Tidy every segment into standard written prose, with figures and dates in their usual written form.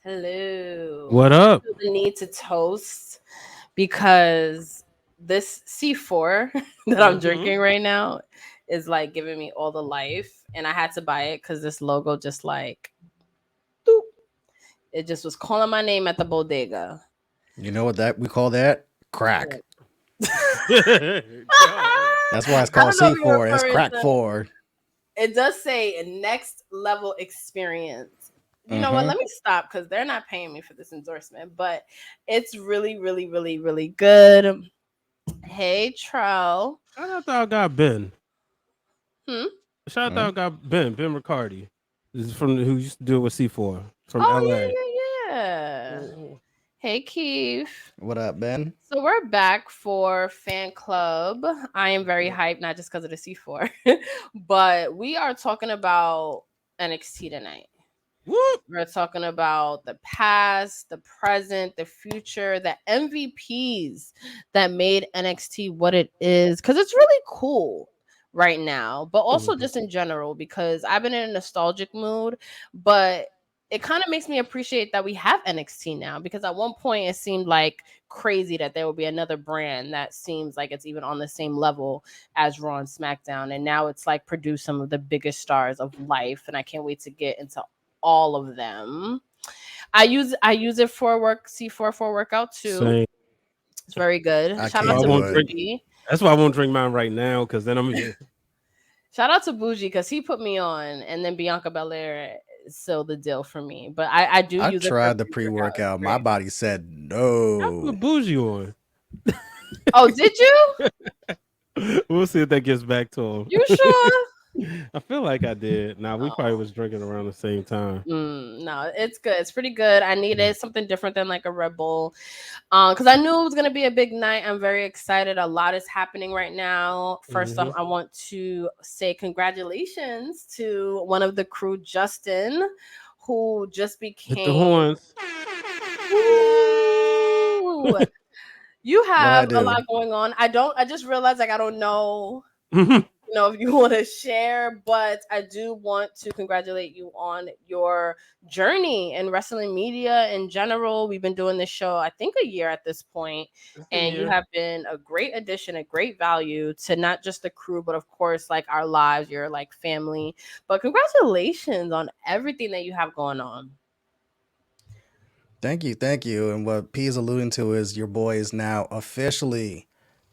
Hello. What I up? feel the need to toast because this C4 that I'm Mm-hmm. drinking right now is like giving me all the life. And I had to buy it because this logo just like, doop, it just was calling my name at the bodega. You know what that we call that? Crack. What? Yo. That's why it's I called don't know if you're C4. That's referring crack to four. it does say next level experience. You know what? Mm-hmm. Let me stop because they're not paying me for this endorsement, but it's really, really, really, really good. Hey, Trell. Shout out to our guy Ben. Hmm? Shout out to our guy Ben Riccardi. This is from who used to do it with C4 from Oh, LA. yeah, yeah, yeah. Mhm. Hey, Keith. What up, Ben? So we're back for fan club. I am very hyped, not just because of the C4, but we are talking about NXT tonight. Whoop. We're talking about the past, the present, the future, the MVPs that made NXT what it is. Because it's really cool right now, but also Mhm. just in general, because I've been in a nostalgic mood, but it kind of makes me appreciate that we have NXT now because at one point it seemed like crazy that there will be another brand that seems like it's even on the same level as Raw and SmackDown. And now it's like produced some of the biggest stars of life. And I can't wait to get into all of them. I use it for work, C4 for workout too. Same. It's very good. I Shout That's why out I can't to do won't it. drink. Bougie. That's why I won't drink mine right now because then I'm here. Shout out to Bougie because he put me on, and then Bianca Belair sealed the deal for me. But I do I use it for tried the pre-workout. It's pre-workout. My great. body said I no. put bougie on. Oh, did you? We'll see if that gets back to him. You sure? I feel like I did. Nah, we probably Oh. was drinking around the same time. No, it's good. It's pretty good. I Mm. needed something different than like a Red Bull. Because I knew it was gonna be a big night. I'm very excited. A lot is happening right now. First off, Mhm. I want to say congratulations to one of the crew, Justin, who just Hit the became. horns. Woo! You What I have a do? lot going on. I just realized like I don't know Mhm. if you want to share, but I do want to congratulate you on your journey in wrestling media in general. We've been doing this show, I think, a year at this point, It's a and you year. have been a great addition, a great value to not just the crew, but of course, like our lives, your like family. But congratulations on everything that you have going on. Thank you, thank you. And what P is alluding to is your boy is now officially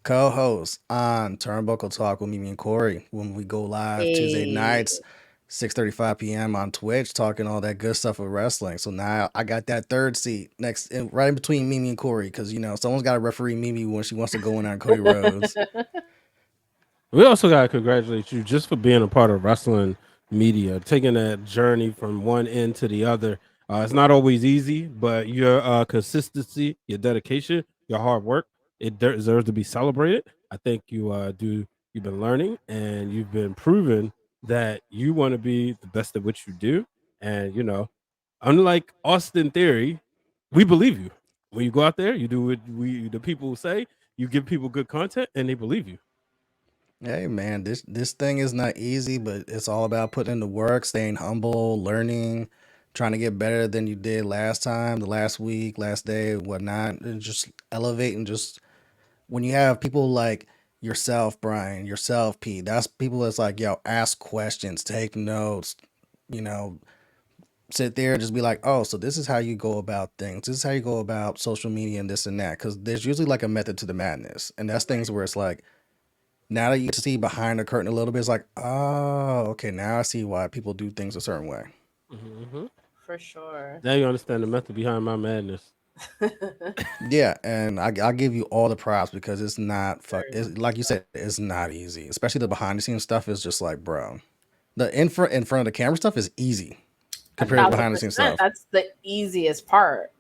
co-host on Turnbuckle Talk with Mimi and Corey when we go live Tuesday Hey. nights, 6:35 p.m. on Twitch, talking all that good stuff with wrestling. So now I got that third seat right in between Mimi and Corey, because someone's got to referee Mimi when she wants to go in on Cody Rhodes. We also gotta congratulate you just for being a part of wrestling media, taking that journey from one end to the other. It's not always easy, but your consistency, your dedication, your hard work, it deserves to be celebrated. I think you do. You've been learning, and you've been proving that you want to be the best at what you do. And unlike Austin Theory, we believe you. When you go out there, you do what the people say. You give people good content, and they believe you. Hey man, this thing is not easy, but it's all about putting in the work, staying humble, learning, trying to get better than you did last time, the last week, last day, whatnot, and just elevate. And just when you have people like yourself, Brian, yourself, Pete, that's people that's like, yo, ask questions, take notes, you know, sit there and just be like, oh, so this is how you go about things. This is how you go about social media and this and that. Because there's usually like a method to the madness, and that's things where it's like now that you see behind the curtain a little bit, it's like, oh, okay, now I see why people do things a certain way. Mhm. For sure. Now you understand the method behind my madness. Yeah, and I'll give you all the props because it's not Very much it's, like you said, it's not easy. Especially the behind the scenes stuff is just like, bro, the in front of the camera stuff is easy a compared to thousand behind the scenes percent. stuff. That's the easiest part.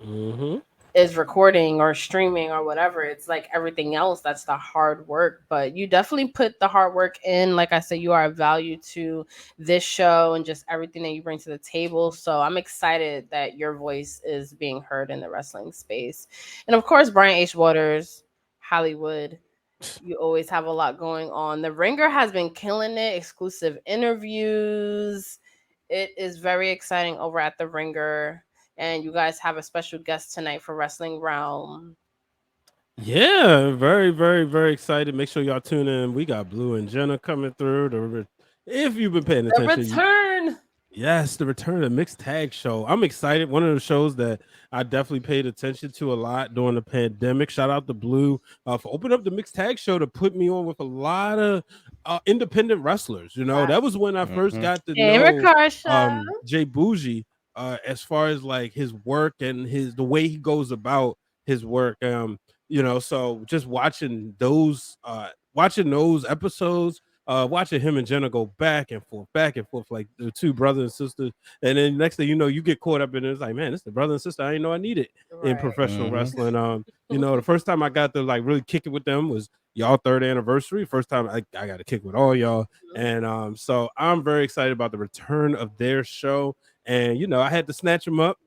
Mhm. Is recording or streaming or whatever. It's like everything else that's the hard work, but you definitely put the hard work in. Like I said, you are a value to this show and just everything that you bring to the table. So I'm excited that your voice is being heard in the wrestling space. And of course, Brian H. Waters, Hollywood. You always have a lot going on. The Ringer has been killing it, exclusive interviews. It is very exciting over at the Ringer. and you guys have a special guest tonight for Wrestling Realm. Yeah, very, very, very excited. Make sure y'all tune in. We got Blue and Jenna coming through. If you've been paying The attention, return. yes, the return of the mixed tag show. I'm excited. One of the shows that I definitely paid attention to a lot during the pandemic. Shout out to Blue for opening up the mixed tag show to put me on with a lot of independent wrestlers. You know, that was when I first Mhm. got to Hey, know Rikarsha. Jay Bougie as far as like his work and the way he goes about his work. You know, so just watching those episodes, watching him and Jenna go back and forth, like the two brothers and sisters. And then next thing you know, you get caught up in it. It's like, man, it's the brother and sister I didn't know I needed in Right. professional Mhm. wrestling. You know, the first time I got to like really kick it with them was y'all third anniversary. First time I got to kick with all y'all. And so I'm very excited about the return of their show. And you know, I had to snatch them up.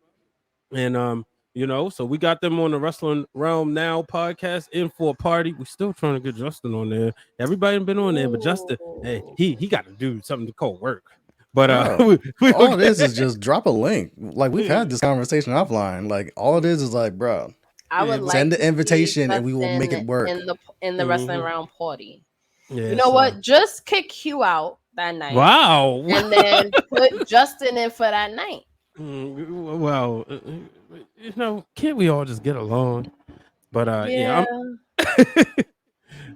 And you know, so we got them on the Wrestling Realm Now podcast in for a party. We still trying to get Justin on there. Everybody been on there, but Justin, hey, Ooh. he got to do something to call work. But Bro, we all it okay. is just drop a link. Like we've had this conversation offline. Like all it is like, bro, I Yeah, would but, like send to the see invitation and we will make Justin it work. in the Wrestling mhm. Realm party. You Yeah, know so what? Just kick Hugh out that night, wow. and then put Justin in for that night. Well, you know, can't we all just get along? But yeah, Yeah. I'm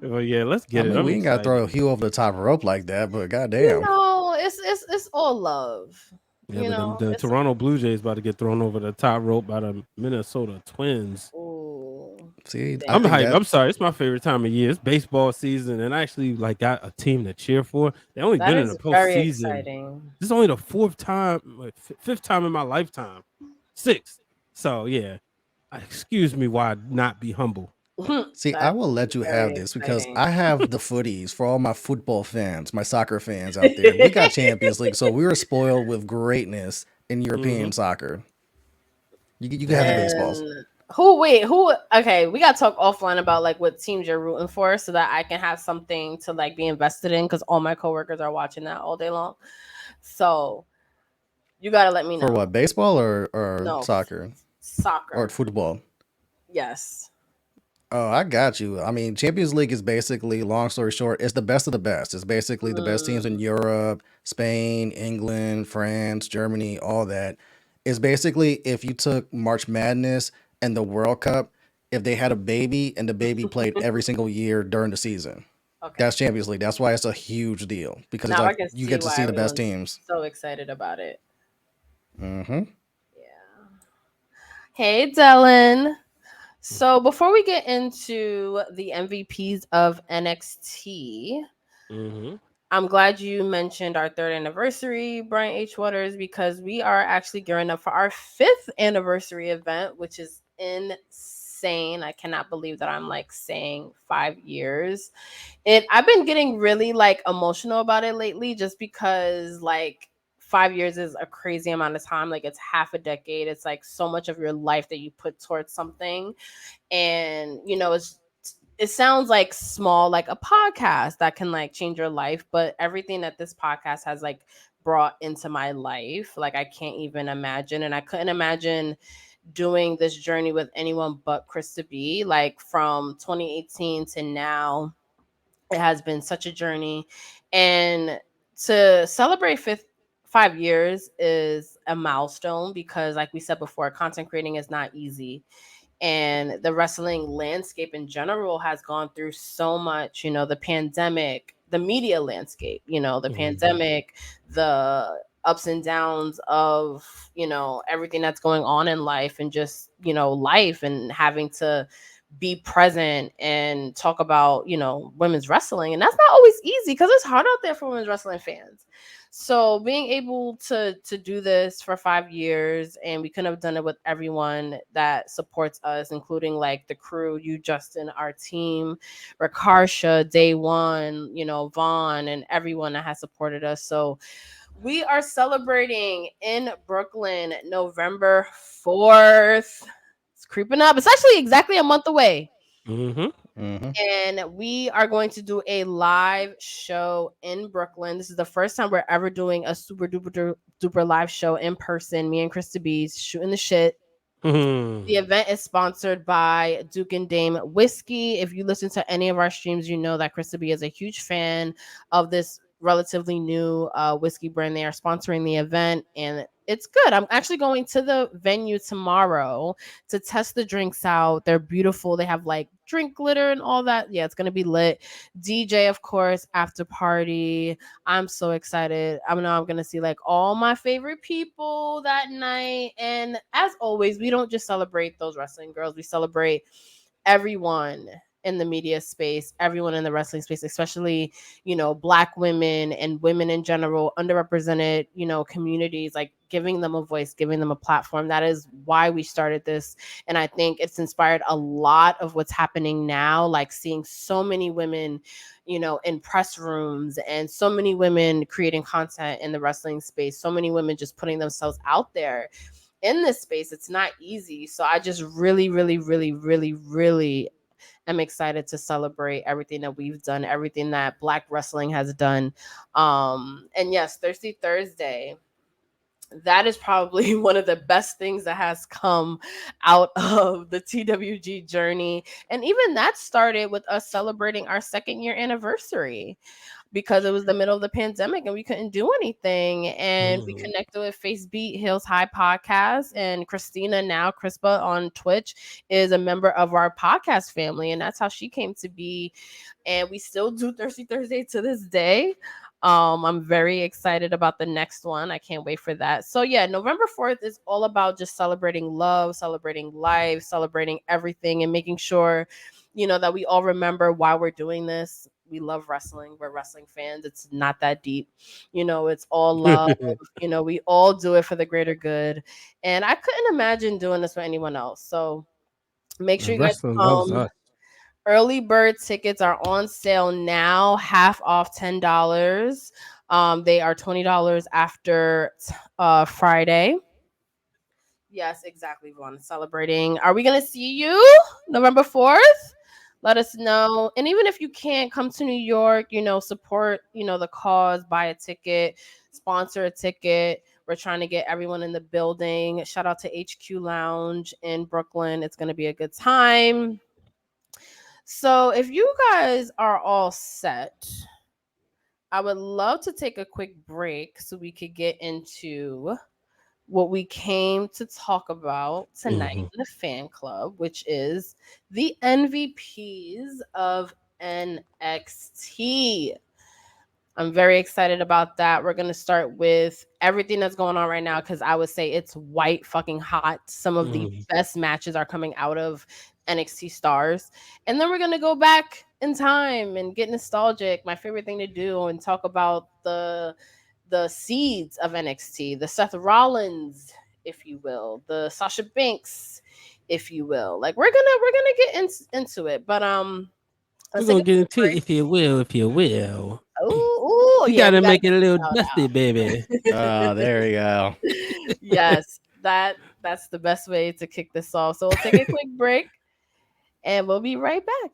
well, yeah, let's I get it. mean, I'm we ain't gotta excited. throw Hugh over the top rope like that, but You goddamn. know, it's all love. Yeah, You but know, the it's Toronto Blue Jays about to get thrown over the top rope by the Minnesota Twins. ooh, See, I I'm think damn. hyped. that I'm sorry. It's my favorite time of year. It's baseball season, and I actually like got a team to cheer for. They only That been in is the very postseason. exciting. This is only the fourth time, like, fifth time in my lifetime. Sixth. So yeah, excuse me, why not be humble? see, I That's will let you have very this because exciting. I have the footies for all my football fans, my soccer fans out there. We got Champions League, so we were spoiled with greatness in Hmm. European soccer. You can have the Yeah. baseballs. And who okay, we gotta talk offline about like what teams you're rooting for so that I can have something to like be invested in because all my coworkers are watching that all day long. So you gotta let me For know. what, baseball or No, soccer or soccer. football? Yes. Oh, I got you. I mean, Champions League is basically, long story short, it's the best of the best. It's basically the best teams in Mm, Europe, Spain, England, France, Germany, all that. It's basically if you took March Madness and the World Cup, if they had a baby and the baby played every single year during the season. okay. That's Champions League. That's why it's a huge deal because it's Now I like can you see get to why see the best everyone's teams. so excited about it. Hmm. Yeah. Hey, Dylan. So before we get into the MVPs of NXT, Hmm. I'm glad you mentioned our third anniversary, Brian H. Waters, because we are actually gearing up for our fifth anniversary event, which is insane. I cannot believe that I'm like saying 5 years. I've been getting really like emotional about it lately just because like 5 years is a crazy amount of time. Like it's half a decade. It's like so much of your life that you put towards something. And it sounds like small, like a podcast that can like change your life, but everything that this podcast has like brought into my life, like I can't even imagine. And I couldn't imagine doing this journey with anyone but Krista B. Like from 2018 to now, it has been such a journey. And to celebrate 5 years is a milestone because, like we said before, content creating is not easy, and the wrestling landscape in general has gone through so much. The pandemic, the media landscape, the Hmm. pandemic, the ups and downs of everything that's going on in life, and just life, and having to be present and talk about women's wrestling. And that's not always easy because it's hard out there for women's wrestling fans. So being able to do this for 5 years, and we couldn't have done it with everyone that supports us, including like the crew, you, Justin, our team, Rakarsha, Day One, Vaughn, and everyone that has supported us. So we are celebrating in Brooklyn November 4th. It's creeping up. It's actually exactly a month away. Hmm. Mm-hmm. And we are going to do a live show in Brooklyn. This is the first time we're ever doing a super duper live show in person. Me and Krista B shooting the shit. The event is sponsored by Duke and Dame Whiskey. If you listen to any of our streams, you know that Krista B is a huge fan of this relatively new whiskey brand. They are sponsoring the event, and it's good. I'm actually going to the venue tomorrow to test the drinks out. They're beautiful. They have like drink glitter and all that. Yeah, it's gonna be lit. DJ, of course, after party. I'm so excited. I know I'm gonna see like all my favorite people that night. And as always, we don't just celebrate those wrestling girls, we celebrate everyone in the media space, everyone in the wrestling space, especially, black women and women in general, underrepresented, communities, like giving them a voice, giving them a platform. That is why we started this. And I think it's inspired a lot of what's happening now, like seeing so many women, in press rooms, and so many women creating content in the wrestling space, so many women just putting themselves out there in this space. It's not easy. So I just really, really, really, really, really am excited to celebrate everything that we've done, everything that Black wrestling has done. And yes, Thirsty Thursday, that is probably one of the best things that has come out of the TWG journey. And even that started with us celebrating our 2nd year anniversary, because it was the middle of the pandemic and we couldn't do anything. And we connected with Face Beat Hills High podcast, and Christina, now CRISPA on Twitch, is a member of our podcast family. And that's how she came to be. And we still do Thirsty Thursday to this day. I'm very excited about the next one. I can't wait for that. So yeah, November 4th is all about just celebrating love, celebrating life, celebrating everything, and making sure, that we all remember why we're doing this. We love wrestling. We're wrestling fans. It's not that deep. It's all love. We all do it for the greater good. And I couldn't imagine doing this with anyone else. So make sure you guys Wrestling loves come. us. Early bird tickets are on sale now, half off $10. They are $20 after Friday. Yes, exactly, Vaughn. Celebrating. Are we gonna see you November 4th? Let us know. And even if you can't come to New York, support, the cause, buy a ticket, sponsor a ticket. We're trying to get everyone in the building. Shout out to HQ Lounge in Brooklyn. It's gonna be a good time. So if you guys are all set, I would love to take a quick break so we could get into what we came to talk about tonight in the fan club, which is the MVPs of NXT. I'm very excited about that. We're going to start with everything that's going on right now, because I would say it's white fucking hot. Some of the best matches are coming out of NXT stars. And then we're going to go back in time and get nostalgic, my favorite thing to do, and talk about the seeds of NXT, the Seth Rollins, if you will, the Sasha Banks, if you will. Like we're gonna get into it, but We're let's take gonna a get quick into it, break. if you will, if you will. Oh, You yeah, we gotta gotta make it get a little the dusty, baby. There we go. shout out. Yes, that's the best way to kick this off. So we'll take a quick break, and we'll be right back.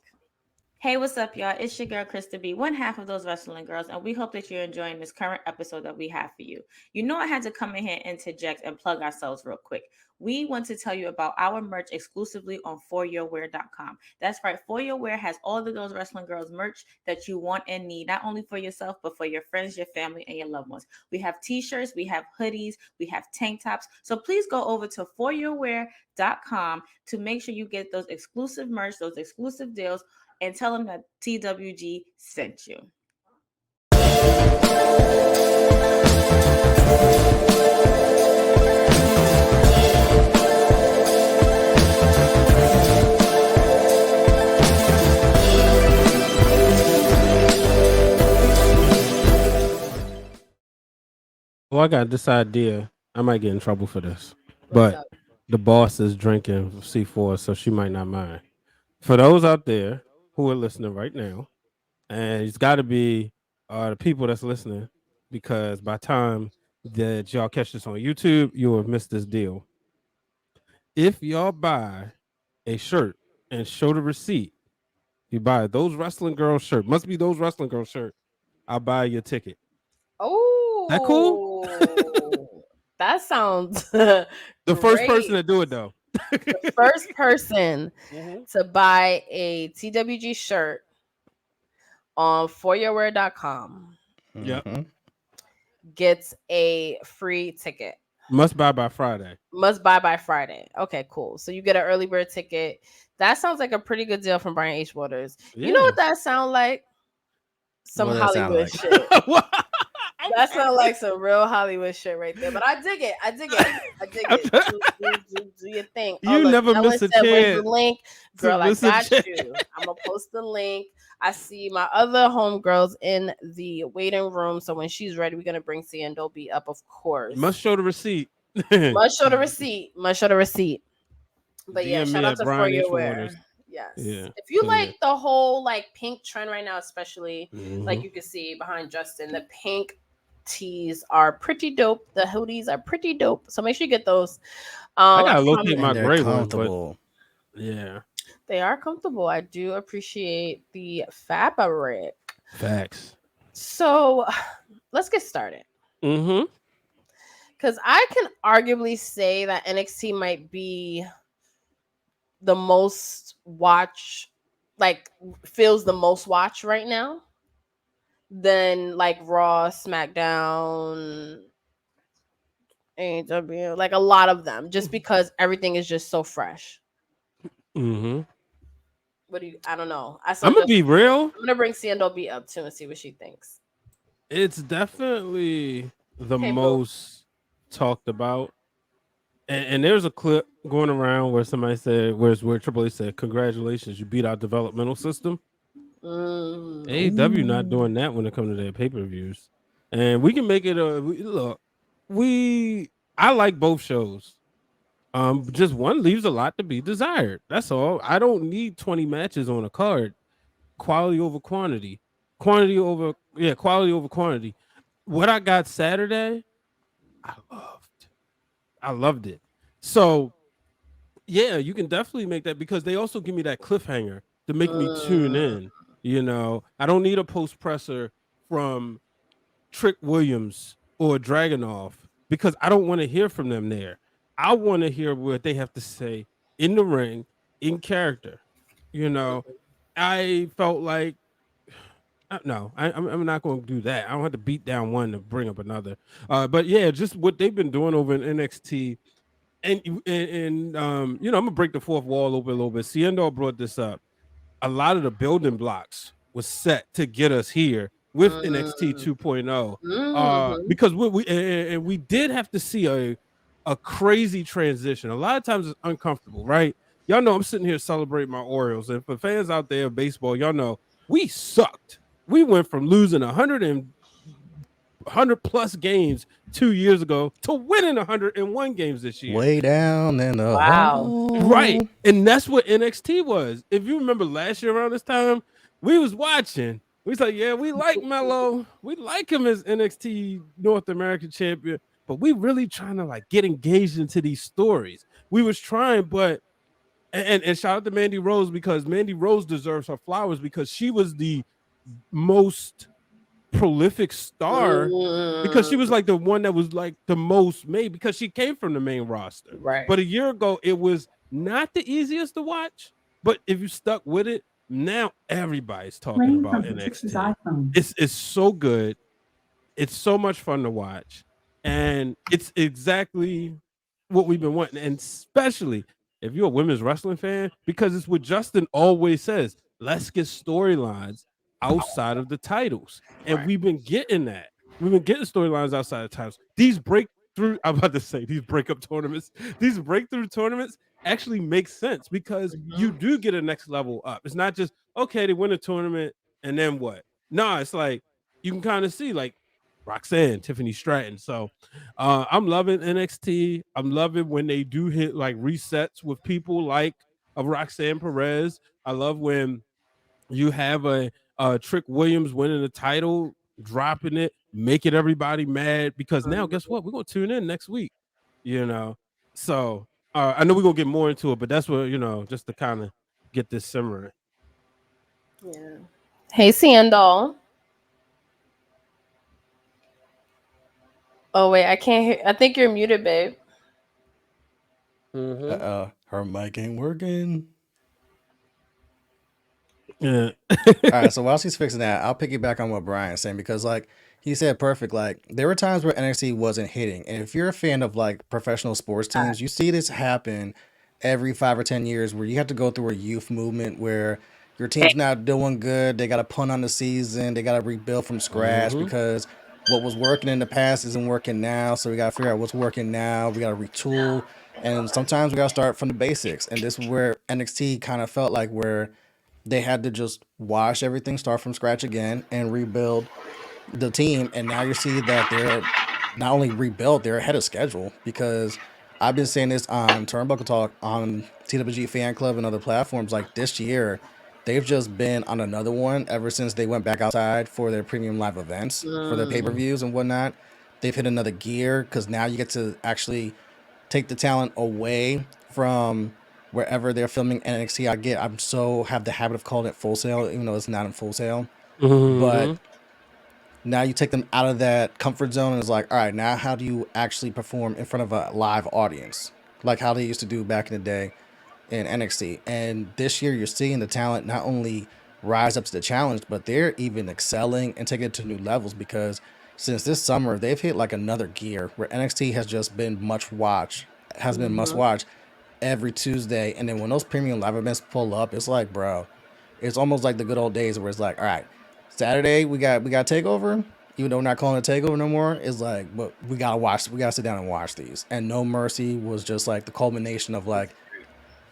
Hey, what's up, y'all? It's your girl, Krista B, one half of those wrestling girls, and we hope that you're enjoying this current episode that we have for you. You know, I had to come in here, interject, and plug ourselves real quick. We want to tell you about our merch exclusively on foryourwear.com. That's right, For Your Wear has all of those wrestling girls merch that you want and need, not only for yourself, but for your friends, your family, and your loved ones. We have t-shirts, we have hoodies, we have tank tops. So please go over to foryourwear.com to make sure you get those exclusive merch, those exclusive deals, and tell them that TWG sent you. Well, I got this idea. I might get in trouble for this, What's but up? the boss is drinking C4, so she might not mind. For those out there who are listening right now, and it's got to be the people that's listening, because by the time that y'all catch this on YouTube, you'll have missed this deal. If y'all buy a shirt and show the receipt You buy those wrestling girl shirt. Must be those wrestling girl shirt. I'll buy your ticket. That cool? Oh, that sounds The first person great. to do it though. The first person Mhm. to buy a TWG shirt on foryourwear.com Yep. Hmm. gets a free ticket. Must buy by Friday. Must buy by Friday. Okay, cool. So you get an early bird ticket. That sounds like a pretty good deal from Brian H. Waters. You know Yeah. what that sound like? Some What that sound Hollywood like? shit. What? That sounds like some real Hollywood shit right there. But I dig it. I dig it. I dig it. Do your thing. Oh You look, never Ellen miss a said, "Where's the chance link, to girl? I miss a got chance. you. I'm gonna post the link." I see my other homegirls in the waiting room, so when she's ready, we're gonna bring C and Dolby up, of Must course. show the receipt. Must show the receipt. Must show the receipt. But yeah, DM shout me out at to For Brian Your H. Wear. Waters. Yes. Yeah. If you So like yeah. the whole like pink trend right now, especially like Mhm. you can see behind Justin, the pink tees are pretty dope. The hoodies are pretty dope. So make sure you get those. I I gotta locate promise my And they're gray one, but comfortable. yeah. they are comfortable. I do appreciate the fabric. Facts. So let's get started. Mm-hmm. Because I can arguably say that NXT might be the most watch, like feels the most watch right now than like Raw, SmackDown, AEW, like a lot of them, just because everything is just so fresh. Mm-hmm. What do you? I don't know. I saw I'm gonna just. be real. I'm gonna bring Sandal B up too and see what she thinks. It's definitely the Hey, boo. most talked about. And there's a clip going around where somebody said, where Triple H said, "Congratulations, you beat our developmental system." Mm. AEW not Ooh. doing that when it comes to their pay-per-views, and we can make it a look. We I like both shows. Just one leaves a lot to be desired. That's all. I don't need 20 matches on a card. Quality over quantity. Quality over quantity. What I got Saturday, I loved. I loved it. So yeah, you can definitely make that because they also give me that cliffhanger to make me tune Mm. in. I don't need a post presser from Trick Williams or Dragonov because I don't want to hear from them there. I want to hear what they have to say in the ring, in character. You know, I felt like no, I'm not going to do that. I don't have to beat down one to bring up another. But yeah, just what they've been doing over in NXT, and I'm gonna break the fourth wall open a little bit. Ciendo brought this up. A lot of the building blocks was set to get us here with NXT Mm. 2.0. Mhm. Because we did have to see a crazy transition. A lot of times it's uncomfortable, right? Y'all know I'm sitting here celebrating my Orioles, and for fans out there of baseball, y'all know we sucked. We went from losing 100 plus games 2 years ago to winning 101 games this year. Way down in the Wow. Right. hole. And that's what NXT was. If you remember last year around this time, we was watching. We was like, yeah, we like Melo. We like him as NXT North American champion, but we really trying to like get engaged into these stories. We was trying, but and shout out to Mandy Rose because Mandy Rose deserves her flowers because she was the most prolific star because she Mm. was like the one that was like the most made because she came from the main roster. Right. But a year ago, it was not the easiest to watch. But if you stuck with it, now everybody's talking about NXT. It's so good. It's so much fun to watch, and it's exactly what we've been wanting. And especially if you're a women's wrestling fan, because it's what Justin always says: let's get storylines outside of the titles, and Right. we've been getting that. We've been getting storylines outside of titles. These breakthrough, I'm about to say these breakup tournaments, these breakthrough tournaments actually make sense because you Mhm. do get a next level up. It's not just okay, they win a tournament and then what? No, it's like you can kind of see like Roxanne, Tiffany Stratton. So I'm loving NXT. I'm loving when they do hit like resets with people like a Roxanne Perez. I love when you have a Trick Williams winning the title, dropping it, making everybody mad because now guess what? We're gonna tune in next week. You know, so I know we're gonna get more into it, but that's what just to kind of get this simmering. Yeah. Hey, Sandal. Oh wait, I can't hear. I think you're muted, babe. Mm-hmm. Her mic ain't working. Yeah. All right, so while she's fixing that, I'll piggyback on what Brian's saying because, like he said, perfect. Like there were times where NXT wasn't hitting, and if you're a fan of like professional sports teams, you see this happen every 5 or 10 years, where you have to go through a youth movement where your team's not doing good, they got to punt on the season, they got to rebuild from scratch Mm-hmm. because what was working in the past isn't working now. So we got to figure out what's working now. We got to retool, and sometimes we got to start from the basics. And this is where NXT kind of felt like where they had to just wash everything, start from scratch again, and rebuild the team. And now you see that they're not only rebuilt, they're ahead of schedule because I've been saying this on Turnbuckle Talk, on TWG Fan Club, and other platforms. Like this year, they've just been on another one ever since they went back outside for their premium live events, for their pay per Mm. views and whatnot. They've hit another gear because now you get to actually take the talent away from wherever they're filming NXT. I'm so have the habit of calling it Full Sail, even though it's not in Full Sail. Mm-hmm. But now you take them out of that comfort zone and it's like, all right, now how do you actually perform in front of a live audience, like how they used to do back in the day in NXT? And this year, you're seeing the talent not only rise up to the challenge, but they're even excelling and taking it to new levels because since this summer, they've hit like another gear where NXT has just been has been must Mhm. watch every Tuesday. And then when those premium live events pull up, it's like, bro, it's almost like the good old days where it's like, all right, Saturday we got takeover. Even though we're not calling it takeover no more, it's like, but we gotta sit down and watch these. And No Mercy was just like the culmination of like,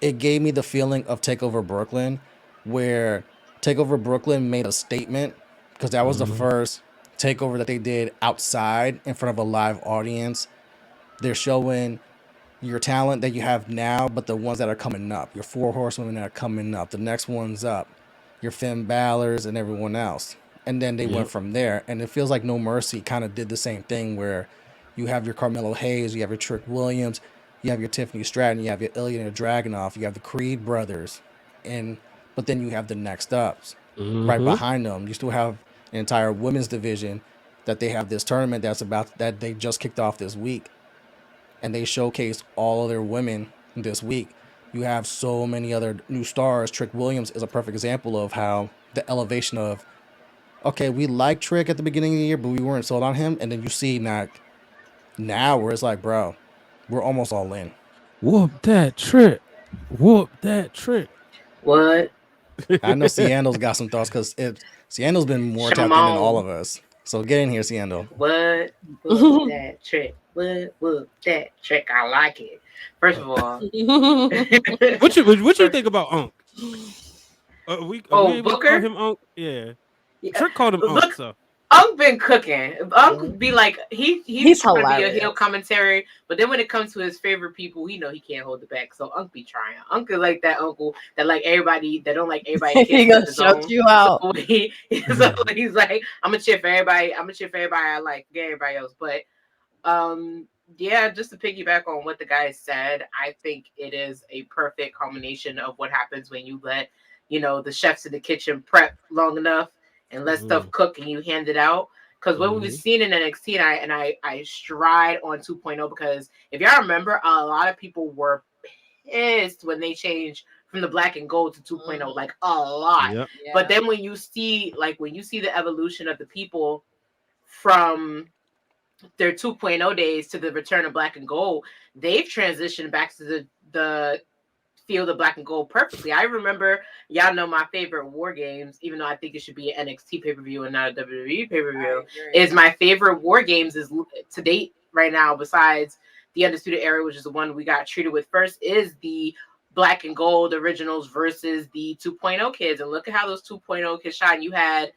it gave me the feeling of Takeover Brooklyn, where Takeover Brooklyn made a statement because that was the Mm-hmm. first takeover that they did outside in front of a live audience. They're showing your talent that you have now, but the ones that are coming up, your four horsewomen that are coming up, the next one's up, your Finn Balor's and everyone else. And then they went Yep. from there. And it feels like No Mercy kind of did the same thing where you have your Carmelo Hayes, you have your Trick Williams, you have your Tiffany Stratton, you have your Ilya Dragunov, you have the Creed brothers, and but then you have the next ups right Mm-hmm. behind them. You still have an entire women's division that they have this tournament that they just kicked off this week, and they showcased all of their women this week. You have so many other new stars. Trick Williams is a perfect example of how the elevation of, okay, we liked Trick at the beginning of the year, but we weren't sold on him. And then you see now where it's like, bro, we're almost all in. Whoop that trick. Whoop that trick. What? I know Siando's got some thoughts because Siando's been more tapped in than all Shimon. of us. So get in here, Siando. What? Whoop that trick. Whoop that trick. I like it. First of all, What you first, think about Unk? Are we oh, able to call Booker? him Unk? Yeah. Yeah. Trick called him Unk, Look, so Unc been cooking. Unc be like he He's trying to be a heel hilarious. commentary, but then when it comes to his favorite people, he know he can't hold it back. So Unc be trying. Unc is like that uncle that like everybody that don't like everybody kiss He except gonna his shut own. you So out. so he's like, I'm gonna cheer for everybody. I'm gonna cheer for everybody I like, forget everybody else. But yeah, just to piggyback on what the guy said, I think it is a perfect combination of what happens when you let the chefs in the kitchen prep long enough and let stuff mm, cook and you hand it out. Because what we've mm-hmm. seen in NXT, and I stride on 2.0, because if y'all remember, a lot of people were pissed when they changed from the black and gold to 2.0, like a lot. Yep. But then when you see the evolution of the people from their 2.0 days to the return of black and gold, they've transitioned back to the field of black and gold perfectly. I remember, y'all know my favorite war games, even though I think it should be an NXT pay-per-view and not a WWE pay-per-view, is my favorite war games is to date right now, besides the Undisputed Era, which is the one we got treated with first, is the black and gold originals versus the 2.0 kids. And look at how those 2.0 kids shine. You had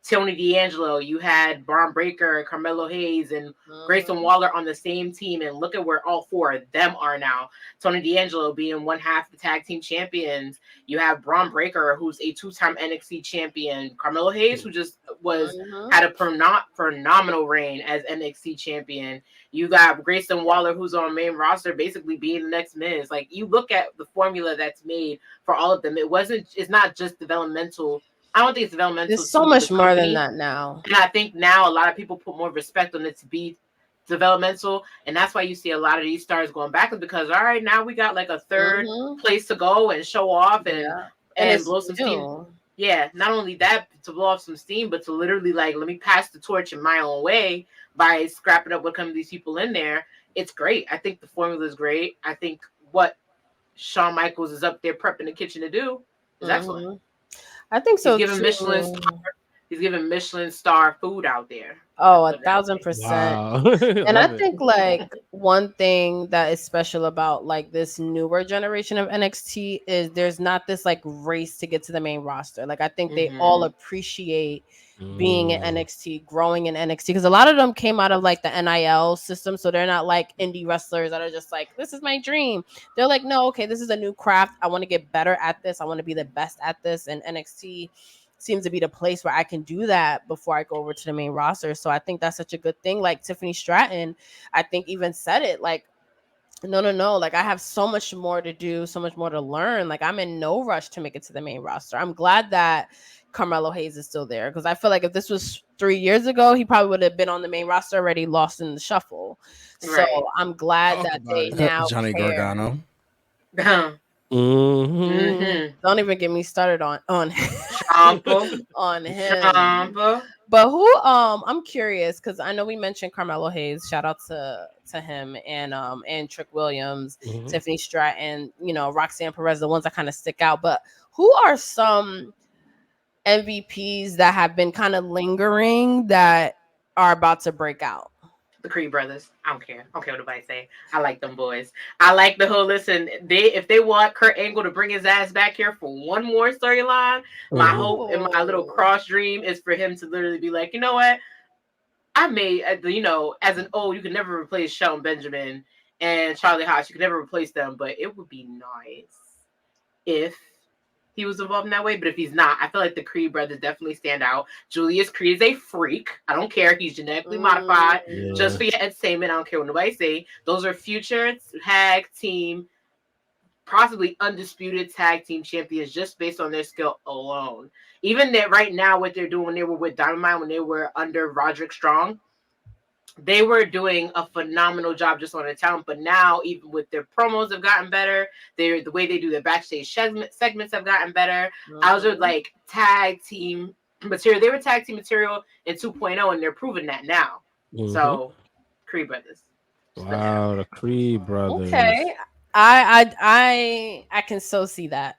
Tony D'Angelo, you had Braun Breaker, Carmelo Hayes, and Grayson Waller on the same team, and look at where all four of them are now. Tony D'Angelo being one half the tag team champions. You have Braun Breaker, who's a two-time NXT champion. Carmelo Hayes, who just had a phenomenal reign as NXT champion. You got Grayson Waller, who's on main roster, basically being the next Miz. Like, you look at the formula that's made for all of them. It's not just developmental I don't think it's developmental There's so to the much more than company. that now. And I think now a lot of people put more respect on it to be developmental. And that's why you see a lot of these stars going back because all right, now we got like a third Hmm. place to go and show off Yeah, and and it's blow some steam. new. Yeah, not only that to blow off some steam, but to literally like let me pass the torch in my own way by scrapping up what come these people in there. It's great. I think the formula is great. I think what Shawn Michaels is up there prepping the kitchen to do is excellent. Hmm. I think He's so giving Michelin too. he's giving Michelin star food out there. Oh, Let's a put it that thousand way. percent. Wow, And I love it. think like one thing that is special about like this newer generation of NXT is there's not this like race to get to the main roster. Like I think they all Mm-hmm. appreciate being in Mm. NXT, growing in NXT because a lot of them came out of like the NIL system, so they're not like indie wrestlers that are just like this is my dream. They're like no, okay, this is a new craft. I want to get better at this. I want to be the best at this, and NXT seems to be the place where I can do that before I go over to the main roster. So I think that's such a good thing. Like Tiffany Stratton, I think even said it like, no, no, no. Like I have so much more to do, so much more to learn. Like I'm in no rush to make it to the main roster. I'm glad that Carmelo Hayes is still there because I feel like if this was 3 years ago, he probably would have been on the main roster already, lost in the shuffle. So Right. I'm glad Talk that about they it. now Johnny care. Gargano. Hmm. Mm-hmm. Don't even get me started on Champa. on him. Champa. But who I'm curious because I know we mentioned Carmelo Hayes. Shout out to him and Trick Williams, Hmm. Tiffany Stratton, Roxanne Perez, the ones that kind of stick out. But who are some MVPs that have been kind of lingering that are about to break out? The Creed brothers. I don't care. I don't care what nobody say. I like them boys. I like the whole listen. If they want Kurt Angle to bring his ass back here for one more storyline, my Hmm. hope and my little Oh. cross dream is for him to literally be like, you know what? I made as an old, you can never replace Shelton Benjamin and Charlie Haas. You can never replace them, but it would be nice if he was involved in that way. But if he's not, I feel like the Creed brothers definitely stand out. Julius Creed is a freak. I don't care. He's genetically modified just Yeah. for your entertainment. I don't care what nobody say. Those are future tag team, possibly undisputed tag team champions just based on their skill alone. Even that right now, what they're doing when they were with Dynamite, when they were under Roderick Strong, they were doing a phenomenal job just on their talent. But now, even with their promos have gotten better, the way they do their backstage segments have gotten better. I was Mhm. like tag team material. They were tag team material in 2.0, and they're proving that now. Hmm. So, Creed brothers, just let that out Wow, the there. Creed brothers. Okay. I can so see that.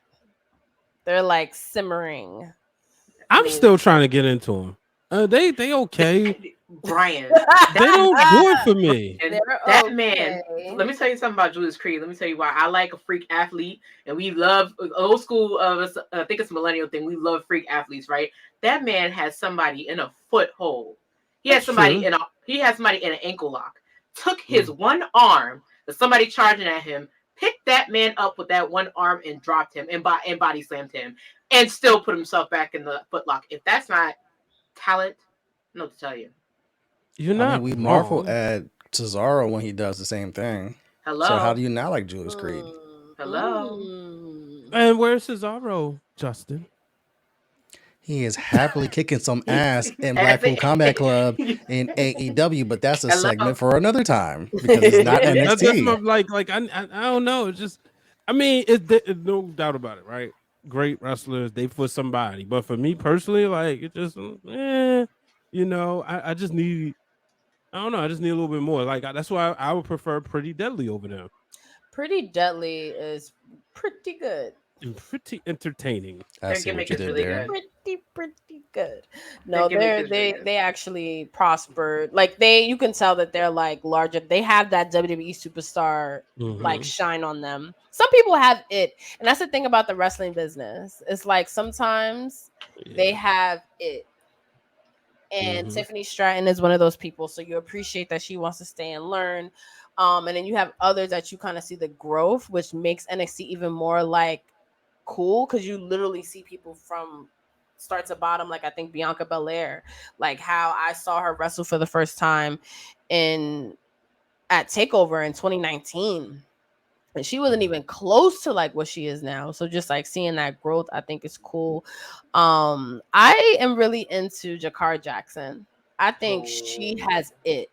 They're like simmering. I I'm mean, still trying to get into them. They okay. Brian, They don't do it for me. and They're that man, okay. let me tell you something about Julius Creed. Let me tell you why I like a freak athlete, and we love old school of us. I think it's a millennial thing. We love freak athletes, right? That man has somebody in a foothold. That's true. He has somebody in an ankle lock. Took his Mm. one arm, with somebody charging at him, picked that man up with that one arm and dropped him and body slammed him, and still put himself back in the footlock. If that's not talent, I don't know what to tell you. You're I mean, not we marvel wrong. at Cesaro when he does the same thing. So how Hello, do you not like Julius Creed? Mm, hello. mm. And where's Cesaro, Justin? He is happily kicking some ass in That's Blackpool Combat it. Club in AEW, but that's a Hello. segment for another time because it's not That's my NXT. like I don't know. It's just I mean it's no doubt about it, right? Great wrestlers, they for somebody, but for me personally, like it just I just need I don't know. I just need a little bit more. Like that's why I would prefer Pretty Deadly over them. Pretty Deadly is pretty good. And pretty entertaining. I Their see what gimmick you is did really there. good. Pretty good. Their No, gimmick they're is really they good. they actually prospered. Like you can tell that they're like larger. They have that WWE superstar like Hmm. shine on them. Some people have it, and that's the thing about the wrestling business. It's like sometimes they Yeah. have it. And Hmm. Tiffany Stratton is one of those people. So you appreciate that she wants to stay and learn. And then you have others that you kind of see the growth, which makes NXT even more like cool because you literally see people from start to bottom. Like I think Bianca Belair, like how I saw her wrestle for the first time in at Takeover in 2019. and she wasn't even close to like what she is now. So just like seeing that growth, I think is cool. I am really into Jakar Jackson. I think she Oh, has it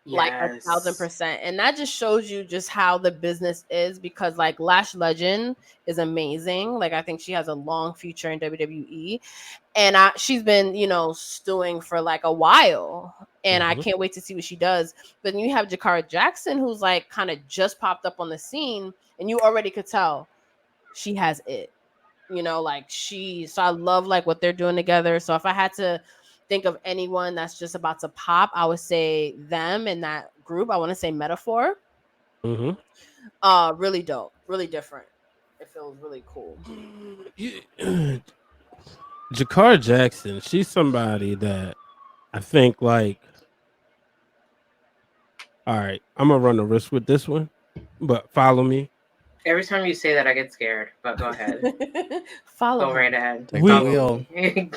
like a thousand yes. percent. And that just shows you just how the business is, because like Lash Legend is amazing. Like I think she has a long future in WWE. And she's been, stewing for like a while. And I Mhm. can't wait to see what she does. But then you have Jakara Jackson, who's like kind of just popped up on the scene, and you already could tell she has it. Like so I love like what they're doing together. So if I had to think of anyone that's just about to pop, I would say them in that group. I want to say Metaphor. Mhm. Really dope, really different. It feels really cool. Jakar Jackson, she's somebody that I think like. All right, I'm gonna run the risk with this one, but follow me. Every time you say that, I get scared. But go ahead. Follow Go right him. ahead. Take the We, Follow wheel. me.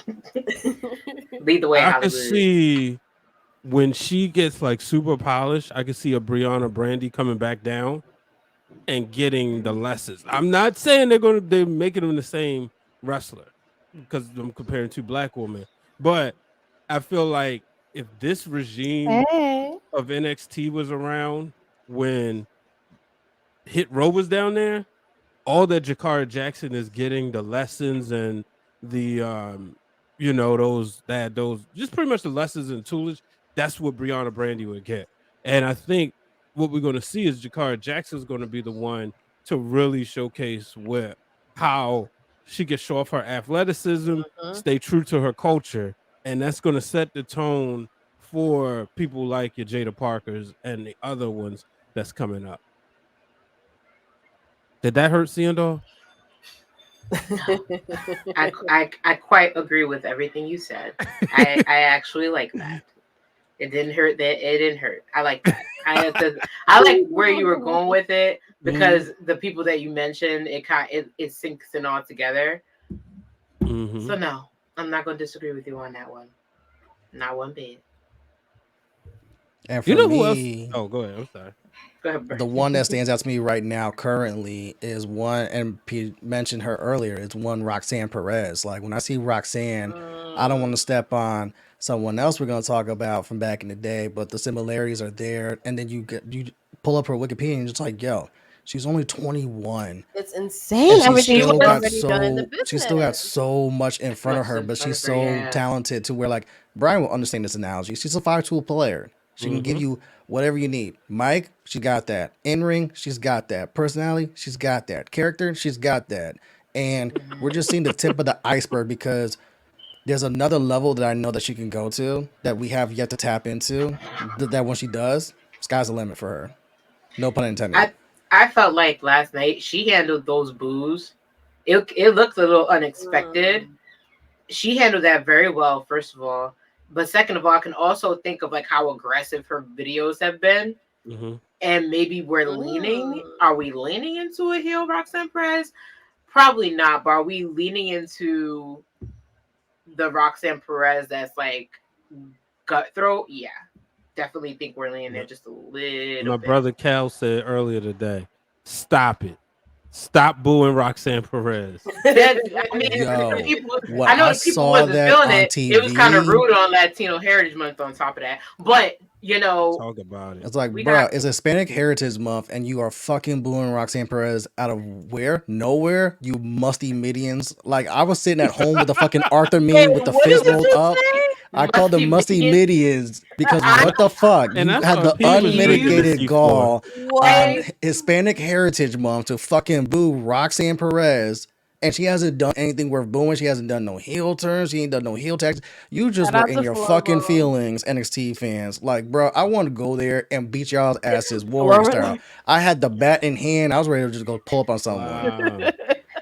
Lead the way, I could Hollywood. see when she gets like super polished. I could see a Brianna Brandy coming back down and getting the lessons. I'm not saying they're making them the same wrestler because I'm comparing two black women, but I feel like if this regime Hey. of NXT was around when Hit Row was down there, all that Jakara Jackson is getting, the lessons and the those just pretty much the lessons and toolage, that's what Brianna Brandy would get. And I think what we're going to see is Jakara Jackson is going to be the one to really showcase where how she can show off her athleticism, Mhm. stay true to her culture, and that's going to set the tone for people like your Jada Parkers and the other ones that's coming up. Did that hurt, Seandor? I quite agree with everything you said. I actually like that. It didn't hurt. That it didn't hurt. I like that. I like where you were going with it Mhm. because the people that you mentioned, it sinks in all together. So Mhm. no, I'm not going to disagree with you on that one. Not one bit. And You for know who else? me, Oh, go ahead. I'm sorry. Go ahead, the Bernie. one that stands out to me right now currently is one, and P mentioned her earlier, it's one Roxanne Perez. Like when I see Roxanne, I don't want to Mm. step on someone else we're going to talk about from back in the day, but the similarities are there. And then you pull up her Wikipedia and it's like, yo, she's only 21 It's and insane she's everything She she's still was got already done in the so she's still got business. so much in front of much her, in but front she's of her. so Yeah. talented to where like Brian will understand this analogy. She's a 5 tool player. She can give Mhm. you whatever you need. Mike, she got that. In ring, she's got that. Personality, she's got that. Character, she's got that. And we're Mhm. just seeing the tip of the iceberg because there's another level that I know that she can go to that we have yet to tap into. That when she does, sky's the limit for her. No pun intended. I I felt like last night she handled those boos. It looked a little unexpected. Mm. She handled that very well, first of all. But second of all, I can also think of like how aggressive her videos have been. Mhm. And maybe we're leaning. Mm. Are we leaning into a heel, Roxanne Perez? Probably not. But are we leaning into the Roxanne Perez that's like cutthroat? Yeah. Definitely think we're leaning there My, just a little my bit. brother Cal said earlier today, "Stop it! Stop booing Roxanne Perez." That I mean, the Yo, people. when I know I the people saw wasn't that feeling on it. It was kind of TV, rude on Latino Heritage Month. On top of that, but Talk about it. it's like, we got bruh, it's Hispanic Heritage Month, and you are fucking booing Roxanne Perez out of where? Nowhere, you musty midians. Like, I was sitting at home with a fucking Arthur Wait, meme with the what fist did you rolled just up. say? I called them musty musty minions. midians because I what the fuck? And You that's had on the P was drinking the unmitigated C4. gall on What? Hispanic Heritage Month to fucking boo Roxanne Perez. And she hasn't done anything worth booing. She hasn't done no heel turns. She ain't done no heel tags. You just Shout were out in to your fucking Flomo. feelings, NXT fans. Like, bro, I want to go there and beat y'all's asses, What Warrior were style. they? I had the bat in hand. I was ready to just go pull up on someone. Wow.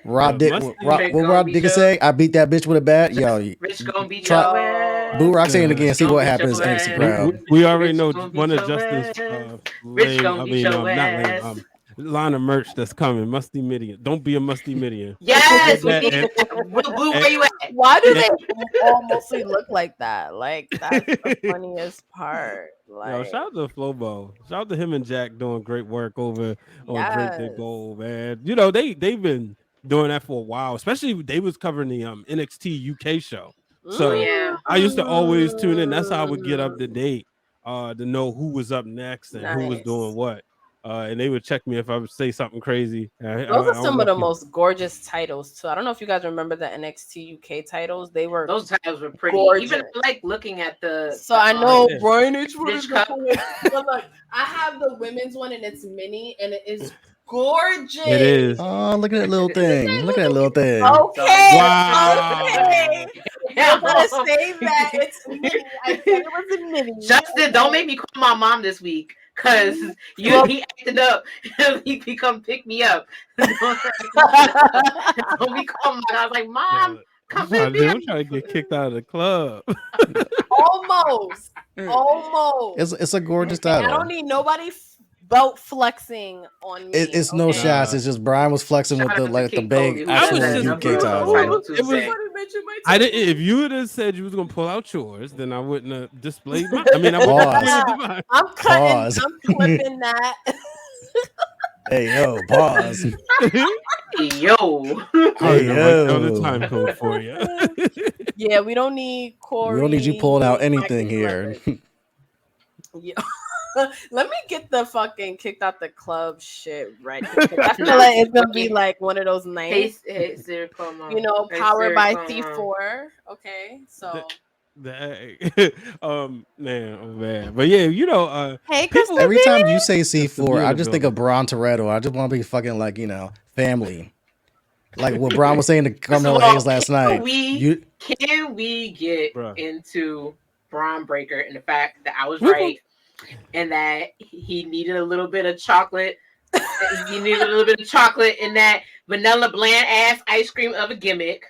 Rob, Yeah, Dick, Musty. Rich What gonna Rob beat Dick your say? I beat that bitch with a bat. Yo, Rich gonna beat try your boo ass. Roxanne Yeah. again. Rich See gonna what beat happens, your NXT We, ass. we, crowd. we already Rich know gonna one beat of your Justin's ass. Rich lame. gonna I beat mean, your not lame. ass. line of merch that's coming. Musty Midian. Don't be a musty Midian. Yes, we That- need and- that. Blue, and- where you at? Why do Yeah. they all mostly look like that? Like that's the funniest part. Yo, Like shout out to Flobo. Shout out to him and Jack doing great work over on Drink the yes. Gold, man. You know, they've been doing that for a while, especially they was covering the NXT UK show. Oh So yeah. I used to always tune in. That's how I would get up to Mm, date, to know who was up next and who was doing nice. what. And they would check me if I would say something crazy. Those are I don't some know of the if you, most gorgeous titles too. I don't know if you guys remember the NXT UK titles. They were Those titles were pretty. gorgeous. Even like looking at So I know yeah. Brian H. Wood British is Cup. but look, I have the women's one and it's mini and it is gorgeous. it is. Oh, look at that little thing. Look at that little thing. Okay. Wow. Okay. You're gonna say that it's mini. I said it was a mini. Justin, don't make me call my mom this week because he acted up. he come pick me up. Don't be calling. I was like, Mom, Yeah. come pick me up. I'm trying to get kicked out of the club. Almost. Almost. It's a gorgeous I title. don't need nobody belt flexing on me. It's no okay? shots. It's just Brian was flexing Shout with out the to like the King big Cody, who I was actual just- UK Title title. It was- Tuesday. I didn't. If you would have said you was gonna pull out yours, then I wouldn't have displayed mine. I mean, I wouldn't have Pause. pointed to mine. I'm cutting. Pause. I'm clipping that. Hey yo, pause. Yo. I Hey, know, right down the yo. time code for you. Yeah, we don't need Corey. We don't need you pulling out Michael anything here. Levitt. Yeah. Let me get the fucking kicked out the club shit right. I feel like it's gonna be like one of those nights, Hey, Siri, come on. you know, Hey, powered Siri, by come on. C4. Okay, so Man, oh man, but yeah, you know, hey, people- Krista, Every baby. time you say Just to be C4, in I the just think building. of Braun Toretto. I just want to be fucking like, family. Like what Braun was saying to Carmelo all, Hayes last night. You Can we get Bruh. into Braun Breaker and the fact that I was We right and that he needed a little bit of chocolate? He needed a little bit of chocolate in that vanilla bland ass ice cream of a gimmick.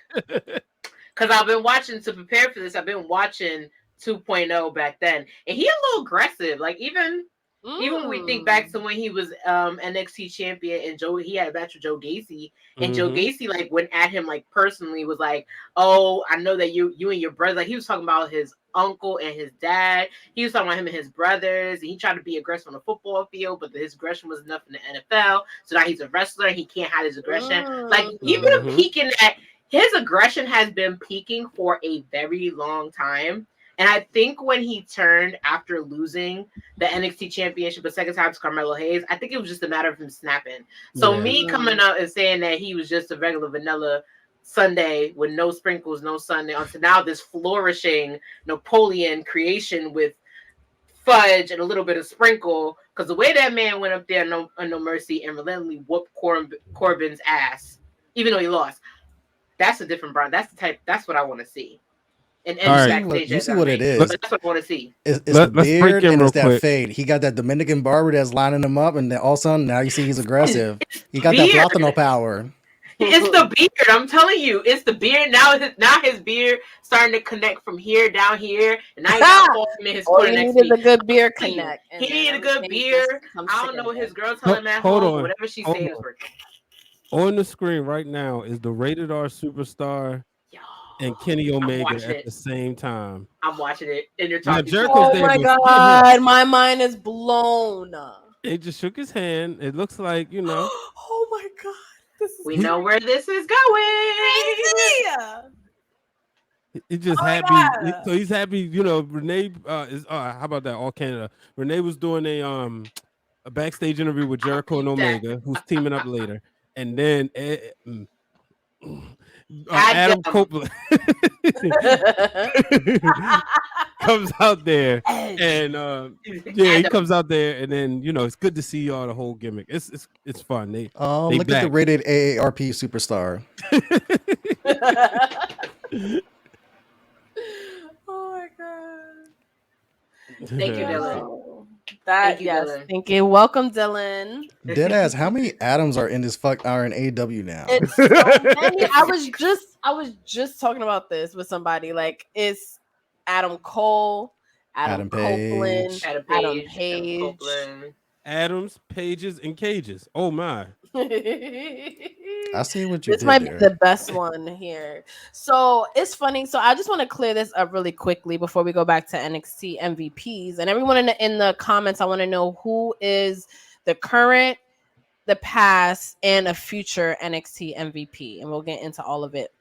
Because I've been watching to prepare for this. I've been watching 2.0 back then, and he a little aggressive. Like even when we think back to when he was NXT champion and he had a match with Joe Gacy, and Joe Gacy like went at him like personally, was like, "Oh, I know that you and your brother." Like he was talking about his uncle and his dad. He was talking about him and his brothers, and he tried to be aggressive on the football field, but his aggression was enough in the NFL. So now he's a wrestler and he can't hide his aggression. Like even Mhm. peaking at his aggression has been peaking for a very long time. And I think when he turned after losing the NXT championship the second time to Carmelo Hayes, I think it was just a matter of him snapping. So Yeah. me coming up and saying that he was just a regular vanilla Sunday with no sprinkles, no Sunday, onto now this flourishing Napoleon creation with fudge and a little bit of sprinkle, because the way that man went up there no mercy and relentlessly whooped Corbin's ass, even though he lost, that's a different Braun. That's the type. That's what I want to see. And All right. backstage, You as see I what it make. is. But that's what I want to see. it's the Let's break beard in and real it's that quick. fade. He got that Dominican barber that's lining him up, and then all of a sudden now you see he's aggressive. He got Beard. that Platano power. It's the beard. I'm telling you, it's the beard. Now his beard starting to connect from here down here, and now he's got him in his all corner you next need is week. a good beer He connect. and He then needed a good everything beer. just comes I don't know what together. his girl telling him at Hold home, on. but whatever she Hold said was on. working. On the screen right now is the Rated R Superstar Yo, and Kenny Omega watching at it. the same time. I'm watching it, and you're Now, talking. Jericho's Oh there my before him. god, my mind is blown. He just shook his hand. It looks like, Oh my god, this is We know where this is going. crazy. he's just Oh my happy. God. So he's happy, Renee is how about that? All Canada. Renee was doing a backstage interview with Jericho and peep that. Omega, who's teaming up later. And then Adam. Adam Copeland comes out there, and yeah, he comes out there, and then it's good to see y'all. The whole gimmick, it's fun. They Oh, They look at the back. rated AARP superstar. Oh my god. Thank you, Dylan. Oh, Thank you, yes, Dylan. thank you. Welcome, Dylan. Deadass, how many Adams are in AW now? It's so many. I was just talking about this with somebody. Like it's Adam Cole, Adam Adam Page. Copeland, Adam Adam Page, Page. Copeland. Adams, Pages, and Cages. Oh my. I see what you This did might be there. the best one here. So it's funny. So I just want to clear this up really quickly before we go back to NXT MVPs. And everyone in the comments, I want to know who is the current, the past, and a future NXT MVP. And we'll get into all of it.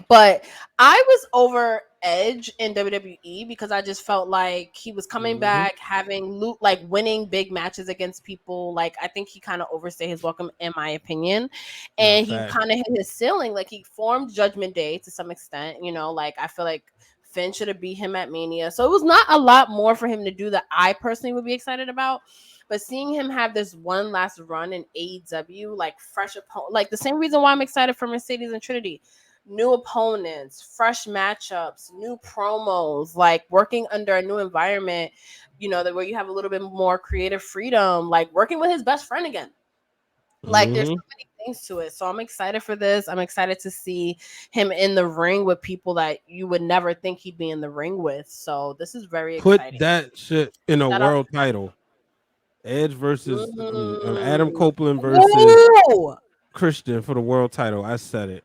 But I was over Edge in WWE because I just felt like he was coming Mm-hmm. back, having like winning big matches against people. Like I think he kind of overstayed his welcome, in my opinion, No and he fact. kind of hit his ceiling. Like he formed Judgment Day to some extent. You know, like I feel like Finn should have beat him at Mania, so it was not a lot more for him to do that I personally would be excited about. But seeing him have this one last run in AEW, like fresh opponent, like the same reason why I'm excited for Mercedes and Trinity, new opponents, fresh matchups, new promos, like working under a new environment, you know, that where you have a little bit more creative freedom, like working with his best friend again. Like there's so Mm-hmm. many things to it. So I'm excited for this. I'm excited to see him in the ring with people that you would never think he'd be in the ring with. So this is very Put exciting. that shit in a Shout out. world title. Edge versus Adam Mm. Copeland versus Ooh. Christian for the world title. I said it.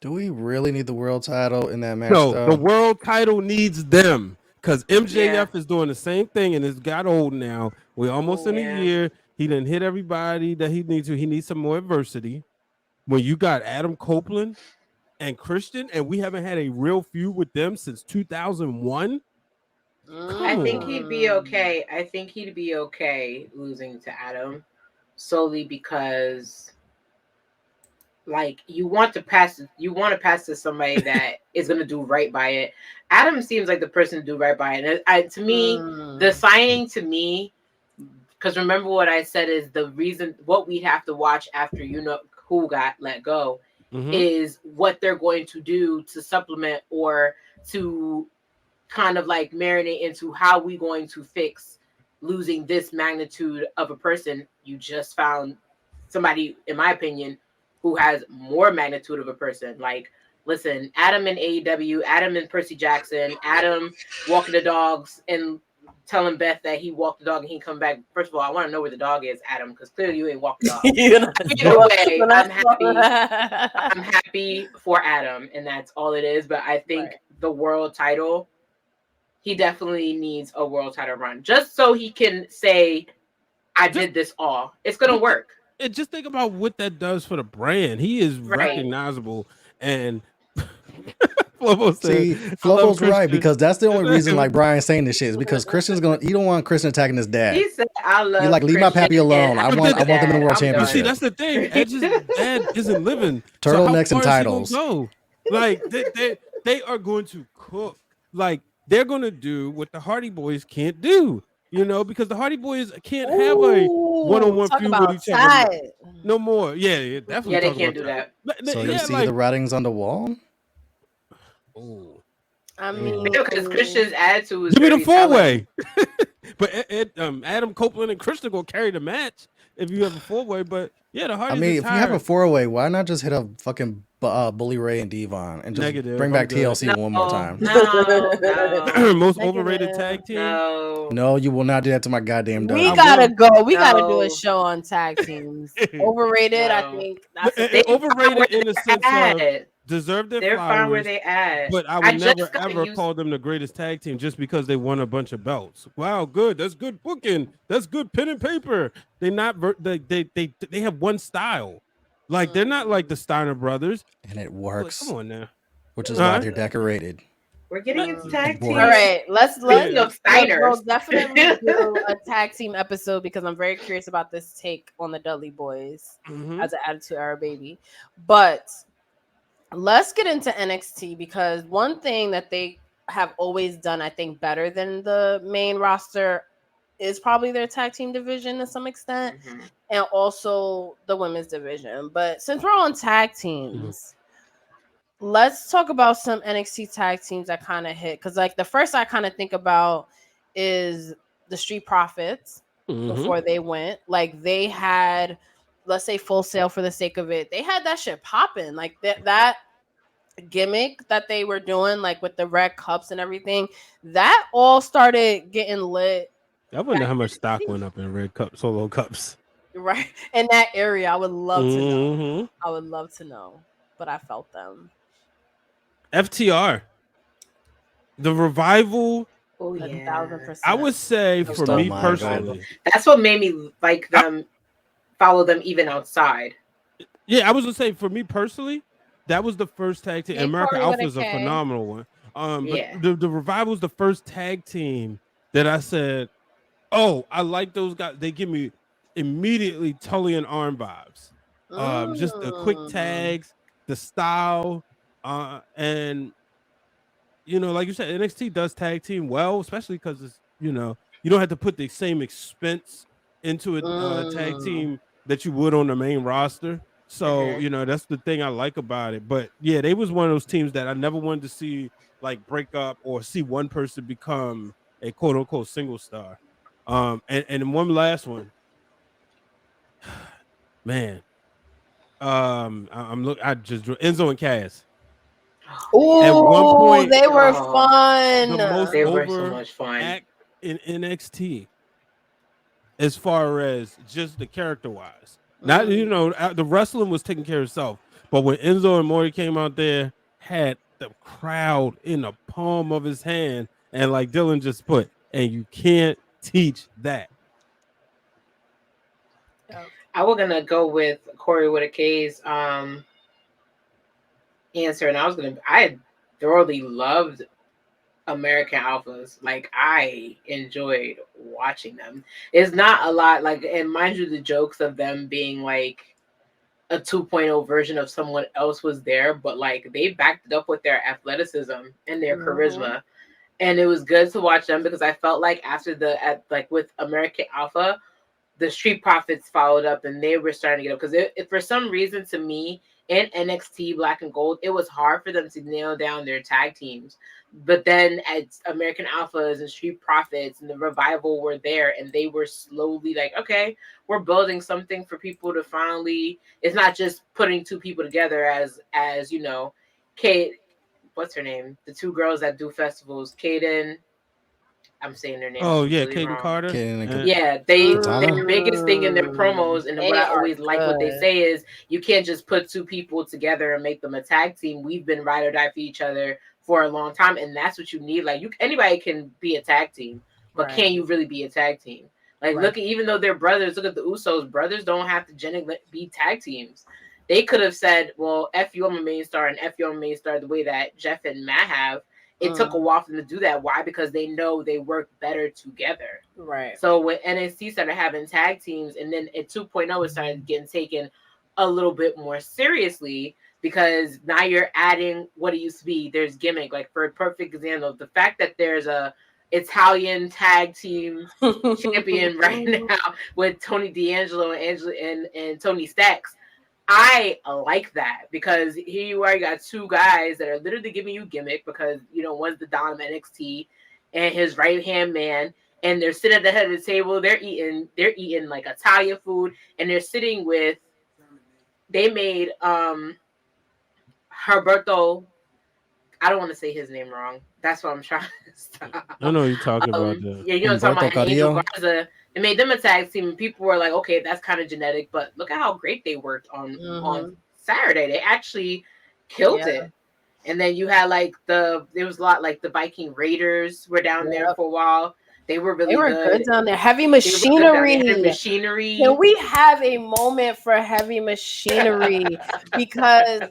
Do we really need the world title in that match No, the though? world title needs them because Yeah. MJF is doing the same thing and it's got old now. We're almost in a Yeah. year. He didn't hit everybody that he needs to. He needs some more adversity. When you got Adam Copeland and Christian, and we haven't had a real feud with them since 2001. I Come think on. he'd be Mm. okay. I think he'd be okay losing to Adam solely because like you want to pass to somebody that is going to do right by it. Adam seems like the person to do right by it. And to me, the Mm. signing to me, because remember what I said is the reason what we have to watch after you know who got let go Mm-hmm. is what they're going to do to supplement or to kind of like marinate into how we going to fix losing this magnitude of a person. You just found somebody, in my opinion, who has more magnitude of a person. Like, listen, Adam in AEW, Adam and Percy Jackson, Adam walking the dogs and telling Beth that he walked the dog and he come back. First of all, I want to know where the dog is, Adam, because clearly you ain't walked the dog. You're not Either sure. way, You're not I'm happy. sure. I'm happy for Adam, and that's all it is. But I Right. think the world title, he definitely needs a world title run just so he can say, I Just, did this all. It's gonna but work. and just think about what that does for the brand. He is Right. recognizable. And Flobo said, See, I love Flobo's right Christian. because that's the only reason like Brian's saying this shit is because Christian's gonna you don't want Christian attacking his dad. He said, I You love like leave my Christian pappy and alone. I But love I my then, want them in the dad. world I'm you done. see, championship. that's the thing. Edge's dad isn't living. So Turtle how necks and far is he gonna titles. go? Like they are going to cook. Like they're gonna do what the Hardy Boys can't do. You know, because the Hardy Boys can't have a Ooh, one-on-one talk feud with about each other tight. no more. Yeah, yeah, definitely Yeah, they talk can't about do that. that. So you Yeah, see the like writings on the wall? oh, I damn. mean, Because Christian's attitude was Give me the very telling. four-way. But Adam Copeland and Krista gonna carry the match if you have a four-way. But yeah, the I Hardys are mean, if you have a tired. 4-way, why not just hit up fucking Bully Ray and Devon and just Negative. bring I'm back good. TLC No, one more time? no, Most overrated negative. tag team. no, No, you will not do that to my goddamn We I W. gotta will. go. We gotta do a no, show on tag teams. Overrated, I no. think that's a They good. fine where Overrated in the sense they're of at. deserve their They're fine where flowers, they at. but I I would never just got ever used. call them the greatest tag team just because they won a bunch of belts. Wow, good. That's good booking. That's good pen and paper. They not they have one style. Like they're not like the Mm, Steiner brothers. And it Like, come works, on now. which is why Huh? they're decorated. We're getting into mm. It tag All teams. works. right, let's Speaking Yeah. of we'll Steiners, definitely do a tag team episode because I'm very curious about this take on the Dudley Boys Mm-hmm. as an Attitude Era baby. But let's get into NXT because one thing that they have always done, I think, better than the main roster is probably their tag team division to some extent, Mhm. and also the women's division. But since we're on tag teams, let's talk about some NXT tag teams that kind of hit. Because like the first I kind of think about is the Street Profits Mm-hmm. before they went. Like they had, let's say, Full Sail for the sake of it. They had that shit popping. Like that gimmick that they were doing, like with the red cups and everything, that all started getting lit I wonder how much stock went up in red cup solo cups. Right. In that area, I would love to know. Mm-hmm. I would love to know. But I felt them. FTR, the revival. Oh A yeah, thousand I percent. would say The for Oh me my Revival. god. personally, that's what made me like I, them, follow them even outside. yeah, I was gonna say for me personally, that was the first tag team. Hey, American Corey with Alpha a is a K. phenomenal one. But Yeah. the revival is the first tag team that I said, oh, I like those guys. They give me immediately Tully and Arm vibes. Just the quick Mm. tags, the style, and like you said, NXT does tag team well, especially because it's you don't have to put the same expense into a tag Mm. team that you would on the main roster. So Hmm. that's the thing I like about it. But yeah, they was one of those teams that I never wanted to see like break up or see one person become a quote unquote single star. And one last one, man. I'm look. I just drew Enzo and Cass. Oh At man. one Ooh, point, they were Oh, the most fun. they were so over much fun. act in NXT as far as just the character wise. Not Mm. the wrestling was taking care of itself, but when Enzo and Morty came out there, had the crowd in the palm of his hand, and like Dylan just put, and you can't teach that. Yep. I was gonna go with Corey with a K's answer, and I thoroughly loved American Alphas. Like I enjoyed watching them. It's not a lot, like, and mind you, the jokes of them being like a 2.0 version of someone else was there, but like they backed it up with their athleticism and their Mhm. charisma. And it was good to watch them because I felt like after like with American Alpha, the Street Profits followed up and they were starting to get up because it for some reason to me in NXT Black and Gold it was hard for them to nail down their tag teams, but then at American Alphas and Street Profits and the Revival were there and they were slowly like, okay, we're building something for people to finally. It's not just putting two people together as Kate. What's her name? The two girls that do festivals, Kaden. I'm saying their names Oh yeah, completely Caden wrong. Carter. Kaden and Yeah, Katana. their biggest thing in their Mm. promos, and what They I are always like what they good. say is you can't just put two people together and make them a tag team. We've been ride or die for each other for a long time, and that's what you need. Like anybody can be a tag team, but Right. can you really be a tag team? Like Right. look at, even though they're brothers, look at the Usos. Brothers don't have to be tag teams. They could have said, "Well, F you, I'm a main star, and F you, I'm a main star," the way that Jeff and Matt have. It took a Mm. while for them to do that. Why? Because they know they work better together. Right. So when NXT started having tag teams, and then at 2.0 it started getting taken a little bit more seriously because now you're adding what it used to be. There's gimmick. Like for a perfect example, the fact that there's a Italian tag team champion right now with Tony D'Angelo and Angela and Tony Stacks. I like that because here you are, you got two guys that are literally giving you gimmick because one's the Dom NXT and his right hand man, and they're sitting at the head of the table. They're eating like Italian food, and they're sitting with. They made Herberto. I don't want to say his name wrong. That's what I'm trying to stop. I know you're talking about the. Yeah, talking Umberto about Angel Carrillo. Garza. They made them a tag team, and people were like, "Okay, that's kind of genetic," but look at how great they worked on Mhm. Saturday. They actually killed Yeah. it. And then you had like there was a lot like the Viking Raiders were down there Yep. for a while. They were They really were good good. down there. Heavy They were good down. They had machinery. Can machinery. we have a moment for heavy machinery? Because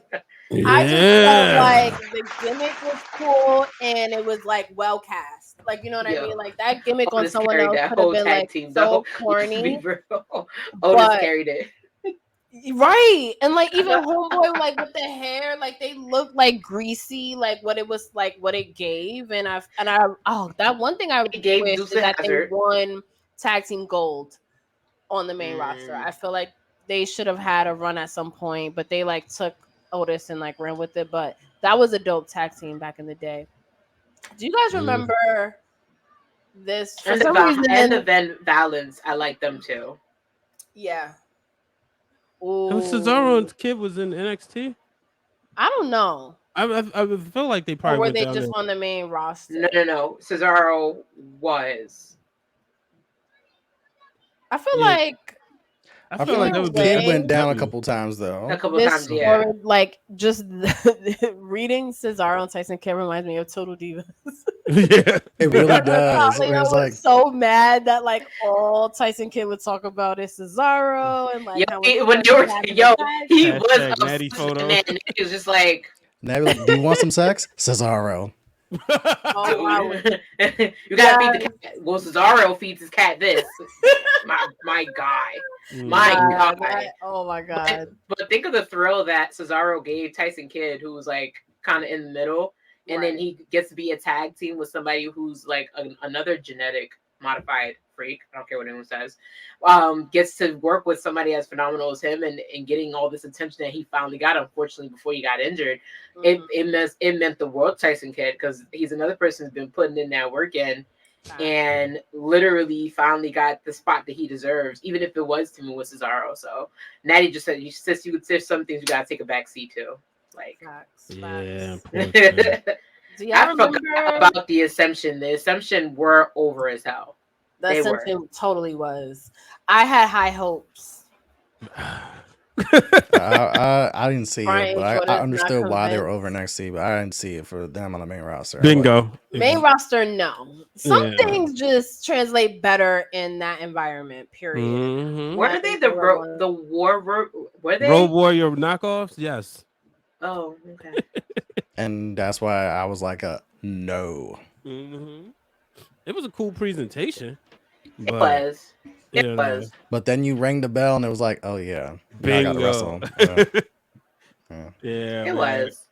I just felt like Yeah. the gimmick was cool and it was like well cast. Like, you know what I mean? Yo, Like that gimmick on Otis someone carried else that could have whole been tag like team though. so Let's be corny. real. Otis But carried it. right. And like even homeboy like with the hair, like they looked like greasy, like what it was like what it gave. And I oh that one thing I They gave wish Dukes is a that they Hazard. won tag team gold on the main roster. Mm, I feel like they should have had a run at some point, but they like took Otis and like ran with it. But that was a dope tag team back in the day. Do you guys Yeah. remember this? For and the some and the reason, Van Valens, I like them too. yeah. It was Cesaro Oh, and Kid was in NXT. I don't know. I feel like they Or probably were went they down just there. on the main No, roster? no, no. Cesaro was. I feel Yeah, like I I feel feel like like that either would be a Kid way, went down a AEW. couple times A though. couple this times, yeah. story, like just reading Cesaro and Tyson Kidd reminds me of Total Divas. Yeah, It really Because does. Natalia Where it's was like, so mad that like all Tyson Kidd would talk about is Cesaro and Yo, like how much when fun they he were, had in the yo, tag he team. was hashtag natty obsessed with the photo. man. And he was just like, now you're like, do you want some sex? Cesaro. Oh my, dude, you gotta feed the yes, cat. Well, Cesaro feeds his cat this. My guy, my Mhm. God, guy. oh my But God, but think of the thrill that Cesaro gave Tyson Kidd, who was like kind of in the middle, and then right? he gets to be a tag team with somebody who's like another genetic modified freak. I don't care what anyone says. Gets to work with somebody as phenomenal as him, and getting all this attention that he finally got. Unfortunately, before he got injured, Mhm. it meant the world Tyson Kidd, because he's another person who's been putting in that work in, Facts. and literally finally got the spot that he deserves, even if it was teaming with Cesaro. So Natty just said, there's some things you gotta take a back seat to. Like, Facts, Yeah, facts. poor thing. Do y'all I forgot remember about the Ascension. The Ascension were over as hell. the They were. Ascension? Totally was. I had high hopes. I didn't see it, Brian but I Jordan's not understood why they were over convinced. NXT, but I didn't see it for them on the main roster. I wasn't. Bingo. Main roster, no. Some Yeah. things just translate better in that environment. Period. Mm-hmm. Were That they is all I wanted. the war? Were Road they? Warrior knockoffs? Yes. Oh, okay. And that's why I was like, no. Mm-hmm. It was a cool presentation, It but was. It you know, was. But then you rang the bell, and it was like, oh yeah, now I got to bingo. wrestle. Yeah. Yeah, It man. was.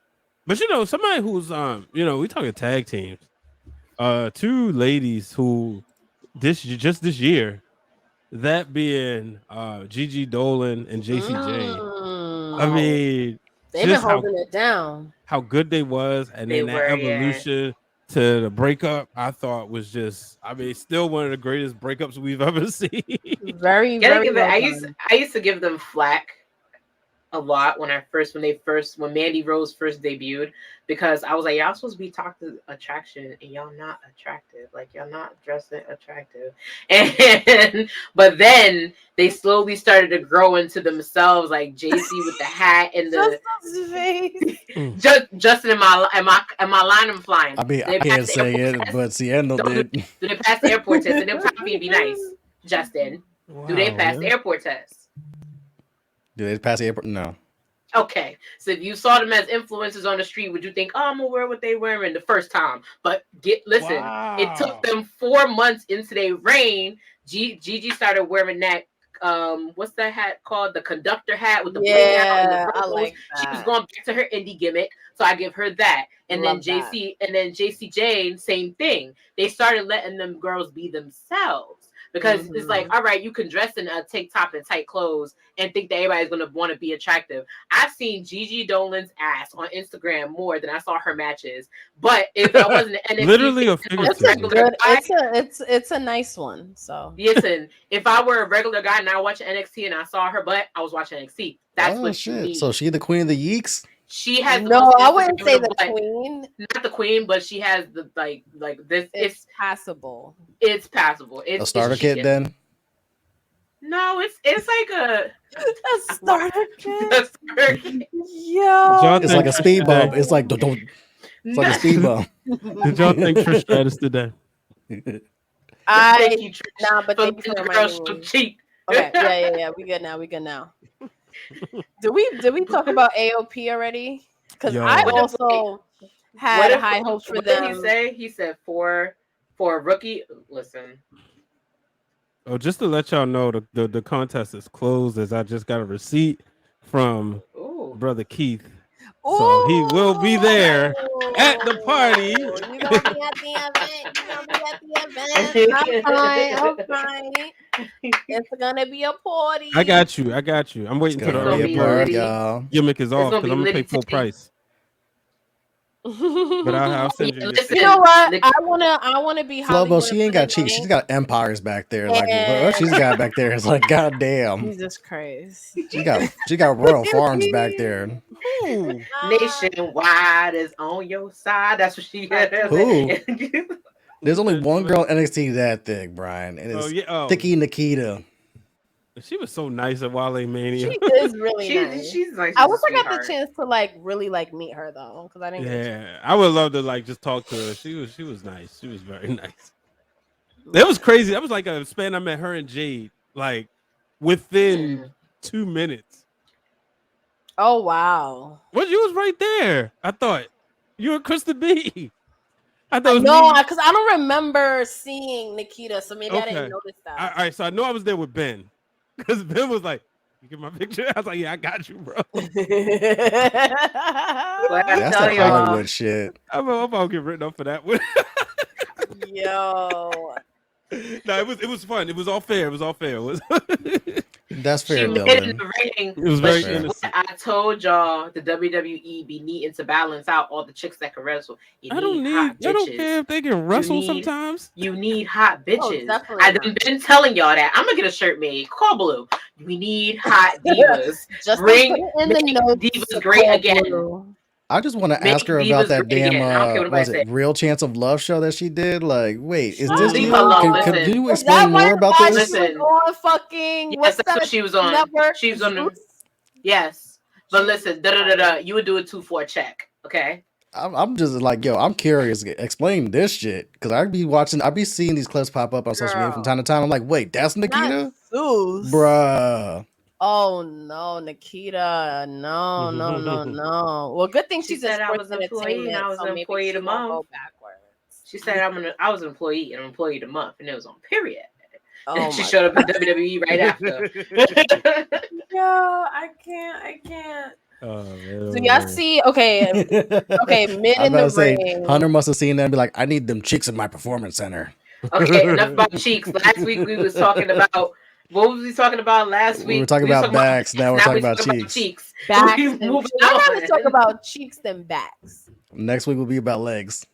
But somebody who's we talking tag teams. Two ladies who just this year, that being Gigi Dolan and JCJ. I Mm. Oh, mean, They've been just holding it down. how good they was, and they then that were. Yeah. evolution to the breakup, I thought was just, still one of the greatest breakups we've ever seen. Very, Gotta very give it. well done. I used to give them flack a lot when Mandy Rose first debuted, because I was like, y'all supposed to be talked to attraction and y'all not attractive, like y'all not dressing attractive. And but then they slowly started to grow into themselves, like JC with the hat and Just the his face. Justin, in my line, I'm flying. I mean, I They can't passed the say airport it, test. but Siendo Don't did. do they pass the airport test? And them trying to be nice. Justin, do they Wow, pass the man. airport test? Did they pass the airport? No. Okay, so if you saw them as influencers on the street, would you think, "Oh, I'm gonna wear what they wearing the first time"? But listen, it took Wow. them 4 months into their reign. Gigi started wearing that. What's that hat called? The conductor hat with the bling out and the Yeah, I purples. like She was that. going back to her indie gimmick, so I give her that. And then Love that. JC Jane, same thing. They started letting them girls be themselves, because it's like, Mhm. all right, you can dress in a tank top and tight clothes and think that everybody's gonna want to be attractive. I've seen Gigi Dolan's ass on Instagram more than I saw her matches. But if I wasn't an NXT Literally fan, or if I was It's a a figuratively? regular good. guy, It's a nice one. So listen, if I were a regular guy and I watched NXT and I saw her butt, I was watching NXT. That's Oh what you shit! So need. she the queen of the yeeks? She has the no, most I wouldn't say Instagrammable the butt. queen. Not the queen, but she has the like this. It's passable. It's passable. A It's starter kit chic. then? No, it's like a A starter kit. a starter kit. Yo. It's like a speed bump. It's like it's like a speed bump. Did y'all think Trish Stratus did that? I Thank you, Trish, nah, but for thank you for letting the girls reminding so me. cheap. Okay, yeah. We good now. We good now. Did we talk about AOP already? Because I Yo, also had high hopes for what did he them. say? He said for a rookie. Listen, oh, just to let y'all know, the contest is closed, as I just got a receipt from ooh, brother Keith, so he will be there at the party. Ooh, you gonna be at the event. You gonna be at the event. All right. It's gonna be a party. I got you. I'm It's waiting till the gonna gonna be early a be bird party, litty. y'all. gimmick is It's off, gonna because be I'm gonna pay litty full titty. price. But I'll send you your Listen, You ticket. know what? the, I wanna be Flobo, Hollywood she ain't for the got cheeks. She's night. got empires back there. Like what she's And got back there is like goddamn. Jesus Christ. She got royal farms back there. Who? nationwide is on your side. That's what she Like, said. Who? Who There's only said one girl Joanne? in NXT that thick, Brian, and Oh it's yeah. Oh, Thicky Nikita. She was so nice at Wale She Mania. is really nice. She's like I she's a wish I got the sweetheart. chance to like really like meet her though, because I didn't get a chance. Yeah, I would love to like just talk to her. She was nice. She was very nice. It was crazy. That was like a span I met her and Jade like within Mm. 2 minutes. Oh wow. Well, you was right there. I thought you were Krista B. I thought I it was know, me. because I don't remember seeing Nikita, so maybe I didn't Okay. notice All that. right. So I know I was there with Ben because Ben was like, "You get my picture?" I was like, "Yeah, I got you, bro." But I That's tell that y'all, Hollywood shit. I'm about to get written up for that one. Yo. No, it was fun. It was all fair. It was all fair. It was, That's she fair, made it in Dylan. the ring, it was but very That's she fair. innocent. I told y'all the WWE be needing to balance out all the chicks that can wrestle. You I don't need need. hot I don't bitches. care if they can You wrestle need sometimes. you need hot Oh, bitches. definitely I've not. been telling y'all that. I'm gonna get a shirt made. Call Blue. We need hot divas. Just to put Bring it in the make notes divas to great call again. Blue. I just want to Make ask her about divas that great damn again. I don't care what nobody was it say. Real Chance of Love show that she did? Like, wait, is Shut this Leave you? her alone. up. Can Listen. you Is that explain more about why she this? was Listen. on fucking Yes, what's that's what that she was on. network? She was on the Zeus? yes. But Jesus listen, da da da da. Christ. You would do it 2 for a check, okay? I'm just like, yo, I'm curious. Explain this shit because I be seeing these clips pop up on social media from time Girl. to time. I'm like, wait, that's Not Nikita, Zeus. bruh. Oh no, Nikita. No, no, no, no. Well, good thing She she's in said I sports was an employee and entertainment, I was so an maybe employee of she the won't month. go backwards. She said I was an employee and an employee of the month, and it was on period. Oh And she my showed up at WWE right after. Yo, I can't. I can't. Oh man, Do oh y'all man. see? Okay, okay, mid I was in about the to say ring. Hunter must have seen that and be like, I need them chicks in my performance center. Okay, enough about cheeks. Last week we was talking about what was we talking about last We were week? talking We was about talking about backs, now backs. we're Now talking we about talking about cheeks. cheeks. Backs We and moving I'd rather talk on. about cheeks than backs. Next week will be about legs.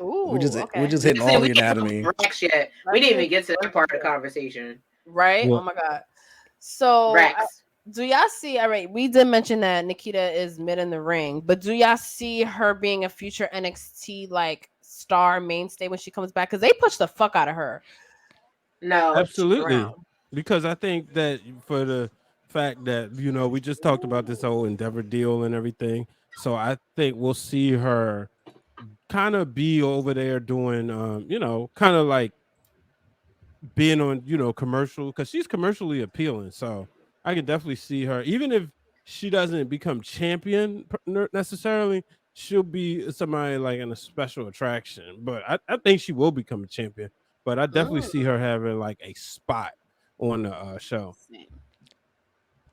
We Ooh, just we're okay. just hitting Listen, all we the didn't talk anatomy. about racks yet. We Let's didn't do even get to that let's part of the do it. conversation. Right? Oh Well, my god. So Racks. do y'all see? All right, we did mention that Nikita is mid in the ring, but do y'all see her being a future NXT like star mainstay when she comes back? Because they pushed the fuck out of her No. when she was absolutely, around. because I think that for the fact that we just talked about this whole Endeavor deal and everything, so I think we'll see her kind of be over there doing, kind of like being on commercial because she's commercially appealing. So I can definitely see her, even if she doesn't become champion necessarily. She'll be somebody like in a special attraction, but I think she will become a champion. But I definitely see Mm. her having like a spot on the show.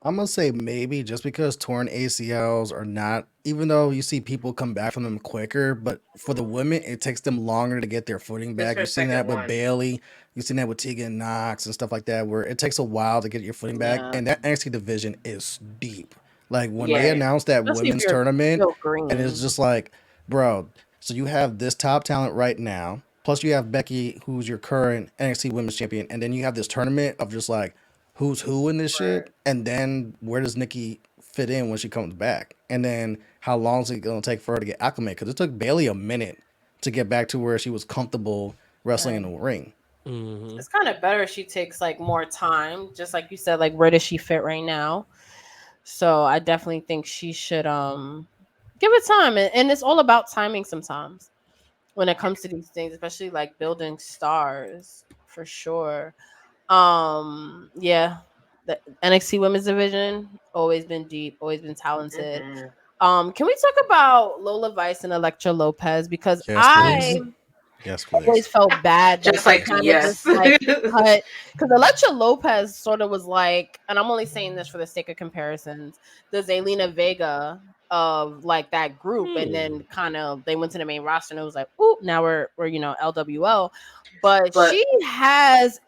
I'm gonna say maybe just because torn ACLs are not, even though you see people come back from them quicker, but for the women, it takes them longer to get their footing This is back. her You've seen second that with one. Bailey, you've seen that with Tegan Knox and stuff like that, where it takes a while to get your footing back. Yeah, And that NXT division is deep. Like when they Yeah. announced that especially if women's you're tournament, still and it's green. just like, bro, so you have this top talent right now, plus you have Becky, who's your current NXT Women's Champion, and then you have this tournament of just like who's who in this Right. shit, and then where does Nikki fit in when she comes back, and then how long is it gonna take for her to get acclimated? Because it took Bailey a minute to get back to where she was comfortable wrestling in Right. the ring. Hmm. It's kind of better if she takes like more time, just like you said, like where does she fit right now? So I definitely think she should give it time, and it's all about timing sometimes when it comes to these things, especially like building stars for sure. Yeah, the NXT Women's Division always been deep, always been talented. Mm-hmm. Can we talk about Lola Vice and Electra Lopez because Yes, I please. Yes, always please. felt bad that Just they like Yes, kind of please. just yes. like cut because Electra Lopez sort of was like, and I'm only saying this for the sake of comparisons, the Zelina Vega of like that group, and then kind of they went to the main roster and it was like, ooh, now we're LWL, but But she has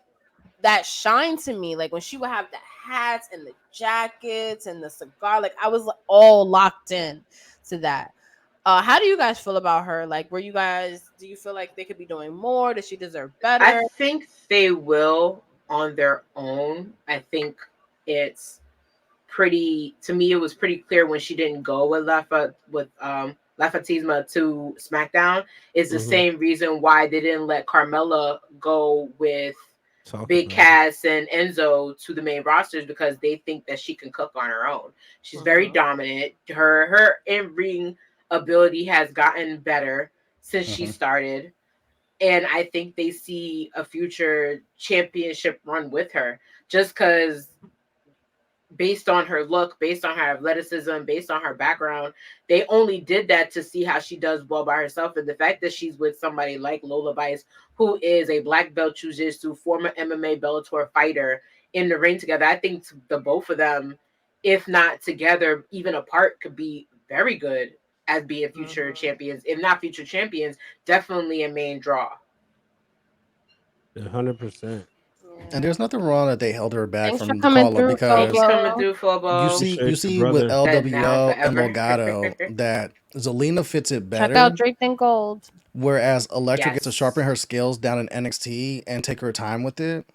that shine to me, like when she would have the hats and the jackets and the cigar, like I was all locked in to that. How do you guys feel about her? Like, do you feel like they could be doing more? Does she deserve I better? think they will on their own. I think it's pretty to me it was pretty clear when she didn't go with Lafatisma to SmackDown is the Hmm. same reason why they didn't let Carmella go with Talk Big about it. Cass and Enzo to the main rosters because they think that she can cook on her own. She's very dominant. Her in ring ability has gotten better since she Hmm. started, and I think they see a future championship run with her just because based on her look, based on her athleticism, based on her background. They only did that to see how she does well by herself. And the fact that she's with somebody like Lola Vice, who is a black belt jiu-jitsu, former MMA Bellator fighter, in the ring together, I think the both of them, if not together, even apart, could be very good as being future champions. If not future champions, definitely a main draw. 100%. And Yeah. there's nothing wrong that they held her back Thanks for from the coming call up through, Thank you because coming Flobo. through, Flobo. you Appreciate you, see with brother. And now LWO and forever. Legado that Zelina fits it Check out better. Draped in Gold. Whereas Electra gets to Yes. sharpen her skills down in NXT and take her time with it.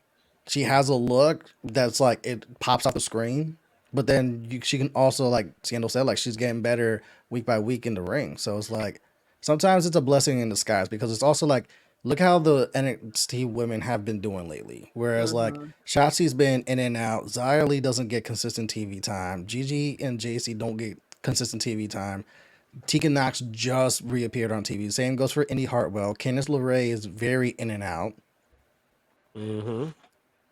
She has a look that's like it pops off the screen, but then she can also, like Scandal said, like she's getting better week by week in the ring. So it's like sometimes it's a blessing in disguise because it's also like look how the NXT women have been doing lately. Whereas like Shotzi's been in and out, Xia Li doesn't get consistent TV time, Gigi and JC don't get consistent TV time. Tegan Knox just reappeared on TV. Same goes for Indy Hartwell. Candice LeRae is very in and out. Hmm.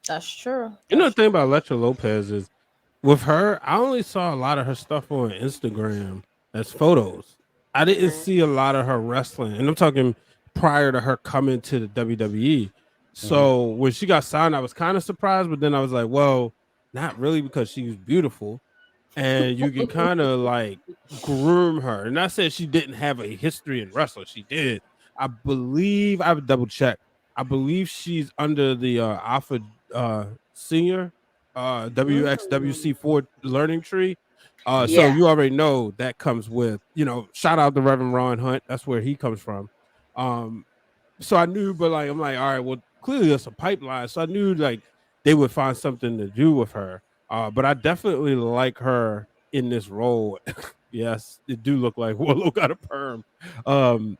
That's true. You know the That's thing true. about Electra Lopez is with her, I only saw a lot of her stuff on Instagram as photos. I didn't Mhm. see a lot of her wrestling, and I'm talking prior to her coming to the WWE. Hmm. So when she got signed, I was kind of surprised, but then I was like, well, not really because she was beautiful, and you can kind of like groom her. And I said she didn't have a history in wrestling. She did. I believe I would double check. I believe she's under the Alpha Senior WXWC4 learning tree. So Yeah. you already know that comes with, shout out to Reverend Ron Hunt. That's where he comes from. Um, so I knew, but like I'm like, all right, well, clearly there's a pipeline. So I knew like they would find something to do with her. But I definitely like her in this role. Yes, it do look like Warlow got a perm. Um,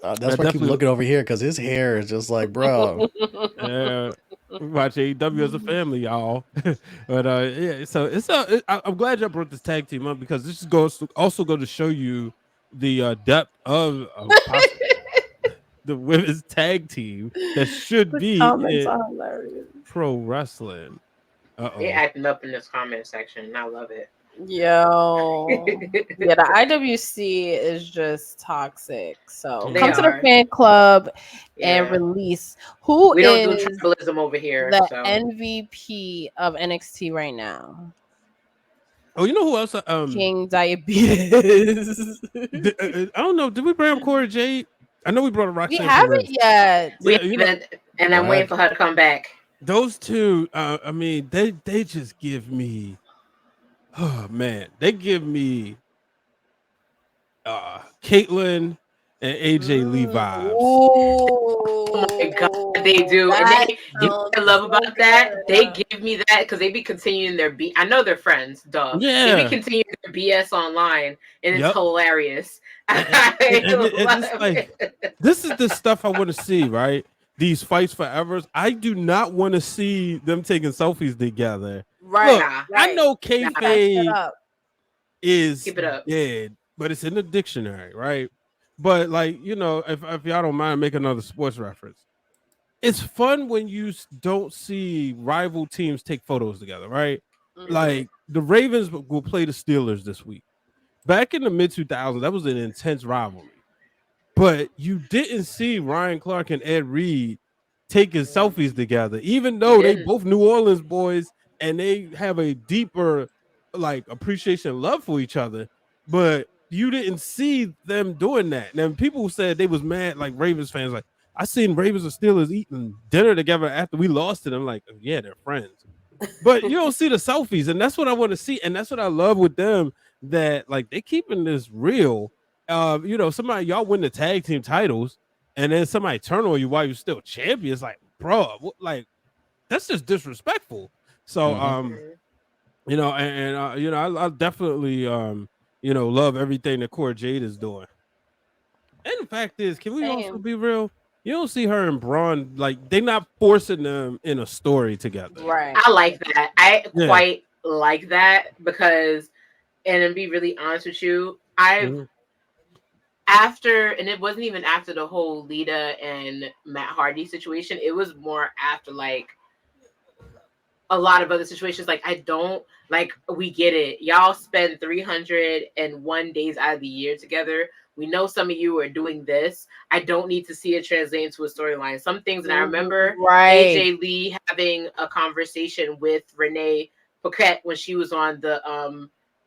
I That's why I keep definitely looking over here because his hair is just like, bro. watch AEW as a family, y'all. But yeah, so I'm glad y'all brought this tag team up because this goes to also go to show you the depth of the women's tag team that should The be comments in are hilarious. pro wrestling. They Uh-oh. acting up in this comment section, and I love it. Yo. Yeah, the IWC is just toxic. So They come to the are. Mhm. fan club and Yeah. release who We don't do is tribalism over here, the so MVP of NXT right now. Oh, you know who else? King Diabetes. I don't know. Did we bring up Corey Jade? I know we brought up We Roxanne haven't Perez. yet. we Yeah, haven't, and I'm waiting What? for her to come back. those two. I mean, they just give me. Oh man, they give me Caitlyn and AJ Lee vibes. Oh my god, they Ooh, do. And that they, you know what I sounds love so about that? They good. give me that because they be continuing their B. I know they're friends, duh. They be Yeah. continuing their BS online, and it's Yep. hilarious. And, I and it's love like it. this is the stuff I want to see, right? These fights forevers. I do not want to see them taking selfies together. Right, Look, Nah, I right. know nah. Keep that shit kayfabe up. is Keep it up. dead, but it's in the dictionary, right? But like, if y'all don't mind, make another sports reference. It's fun when you don't see rival teams take photos together, right? Hmm. Hmm. Like the Ravens will play the Steelers this week. Back in the mid 2000s, that was an intense rivalry. But you didn't see Ryan Clark and Ed Reed taking selfies together, even You though they didn't. both New Orleans boys and they have a deeper like appreciation and love for each other. But you didn't see them doing that. Now people said they was mad, like Ravens fans, like I seen Ravens and Steelers eating dinner together after we lost to them. Like, yeah, they're friends. But you don't see the selfies, and that's what I want to see, and that's what I love with them. That like they keeping this real. Somebody y'all win the tag team titles, and then somebody turn on you while you're still champions. Like, bro, like that's just disrespectful. So, Hmm. Mhm. I definitely love everything that Core Jade is doing. And the fact is, can we also Same. be real? You don't see her and Braun like they not forcing them in a story together. Right. I like that. I Yeah. quite like that because, and to be really honest with you, I've Mhm. after, and it wasn't even after the whole Lita and Matt Hardy situation. It was more after like a lot of other situations. Like I don't like we get it. Y'all spend 301 days out of the year together. We know some of you are doing this. I don't need to see it translate into a storyline. Some things, and I remember Right. AJ Lee having a conversation with Renee Paquette when she was on the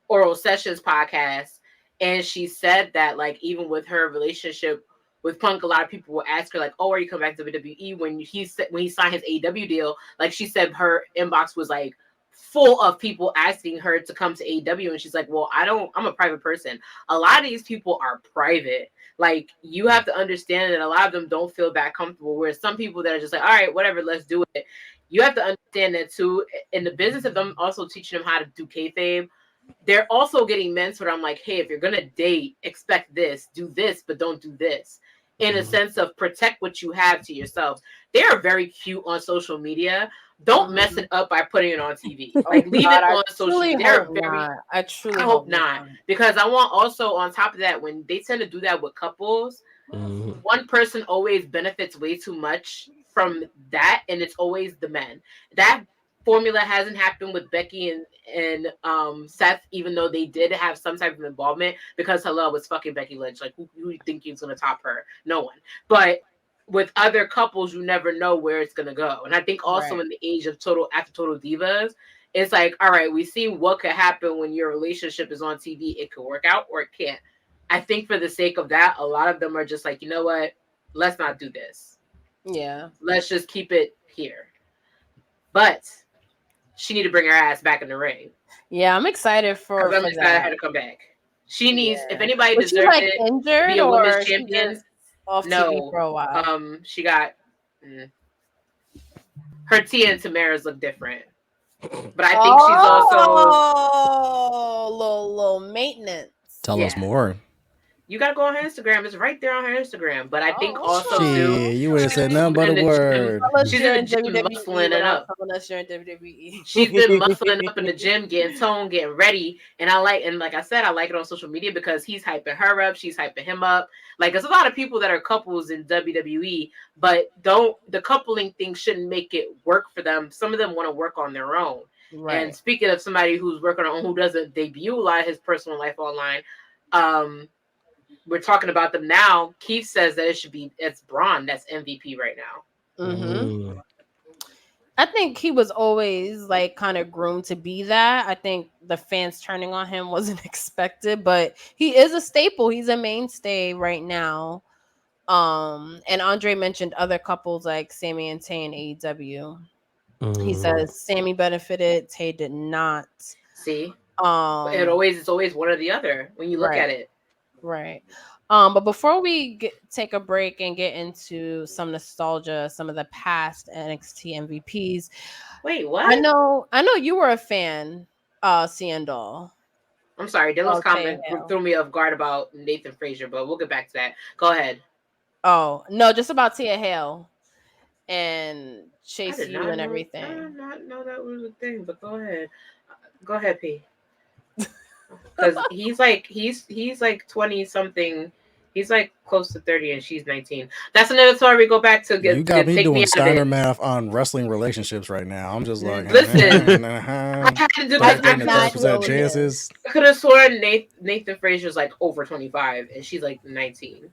Oral Sessions podcast, and she said that like even with her relationship with Punk, a lot of people will ask her like, "Oh, are you coming back to WWE?" When he signed his AEW deal, like she said, her inbox was like full of people asking her to come to AEW, and she's like, "Well, I don't. I'm a private person. A lot of these people are private. Like you have to understand that a lot of them don't feel that comfortable. Whereas some people that are just like, all right, whatever, let's do it. You have to understand that too. In the business of them also teaching them how to do kayfabe, they're also getting mentored. I'm like, hey, if you're gonna date, expect this, do this, but don't do this. In a Mhm. sense of protect what you have to yourself. They are very cute on social media. Don't mess Mhm. it up by putting it on TV. Oh Like leave God, it I on social truly media. hope They're very. not. I I truly hope hope not not. because I want also on top of that when they tend to do that with couples, Mhm. one person always benefits way too much from that, and it's always the men. That formula hasn't happened with Becky and Seth, even though they did have some type of involvement because hello, was fucking Becky Lynch. Like who you think is gonna top her? No one. But with other couples, you never know where it's gonna go. And I think also Right. in the age of Total Divas, it's like, all right, we see what could happen when your relationship is on TV. It could work out or it can't. I think for the sake of that, a lot of them are just like, you know what? Let's not do this. Yeah. Let's just keep it here. But she need to bring her ass back in the ring Yeah, I'm excited because I'm for excited that. her to come back. She needs, if Yeah. anybody Was she deserves like it to be injured a women's or she champion, just off TV no. for a while? She got her Tia and Tamara's look different, but I think she's also Oh, little maintenance. Tell us yeah. more. You gotta go on her Instagram. It's right there on her Instagram. But I think also too, Shit, you would have she's said Okay. nothing but a in the gym. word. Tell us She's in you're the in gym WWE muscling it without up. telling us you're in WWE. She's been muscling up in the gym, getting toned, getting ready. And like I said, I like it on social media because he's hyping her up, she's hyping him up. Like there's a lot of people that are couples in WWE, but don't the coupling thing shouldn't make it work for them. Some of them want to work on their own. And Right. speaking of somebody who's working on who doesn't debut a lot of his personal life online, um, we're talking about them now. Keith says that it's Braun that's MVP right now. Mm-hmm. Mm. I think he was always like kind of groomed to be that. I think the fans turning on him wasn't expected, but he is a staple. He's a mainstay right now. And Andre mentioned other couples like Sammy and Tay in AEW. He Mhm. says Sammy benefited, Tay did not. See, Um, it's always one or the other when you look right, at it. right. But before we take a break and get into some nostalgia, some of the past NXT MVPs, Wait, what? I know you were a fan, Ciandol. I'm sorry, Dylan's Oh, Tay comment Hale. threw me off guard about Nathan Frazier, but we'll get back to that. Go ahead. Oh no, just about Tia Hale and I Chase did U not and know. I everything. did not know that was a thing. But go ahead. Go ahead, P. Because he's like 20 something. He's like close to 30, and she's 19. That's another story. We go back to You got me take me doing out of Steiner it. math on wrestling relationships right now. I'm just like, Listen, I had to do I because 30 did and not 30% know this. chances. I could have sworn Nathan Frazier's like over 25, and she's like 19.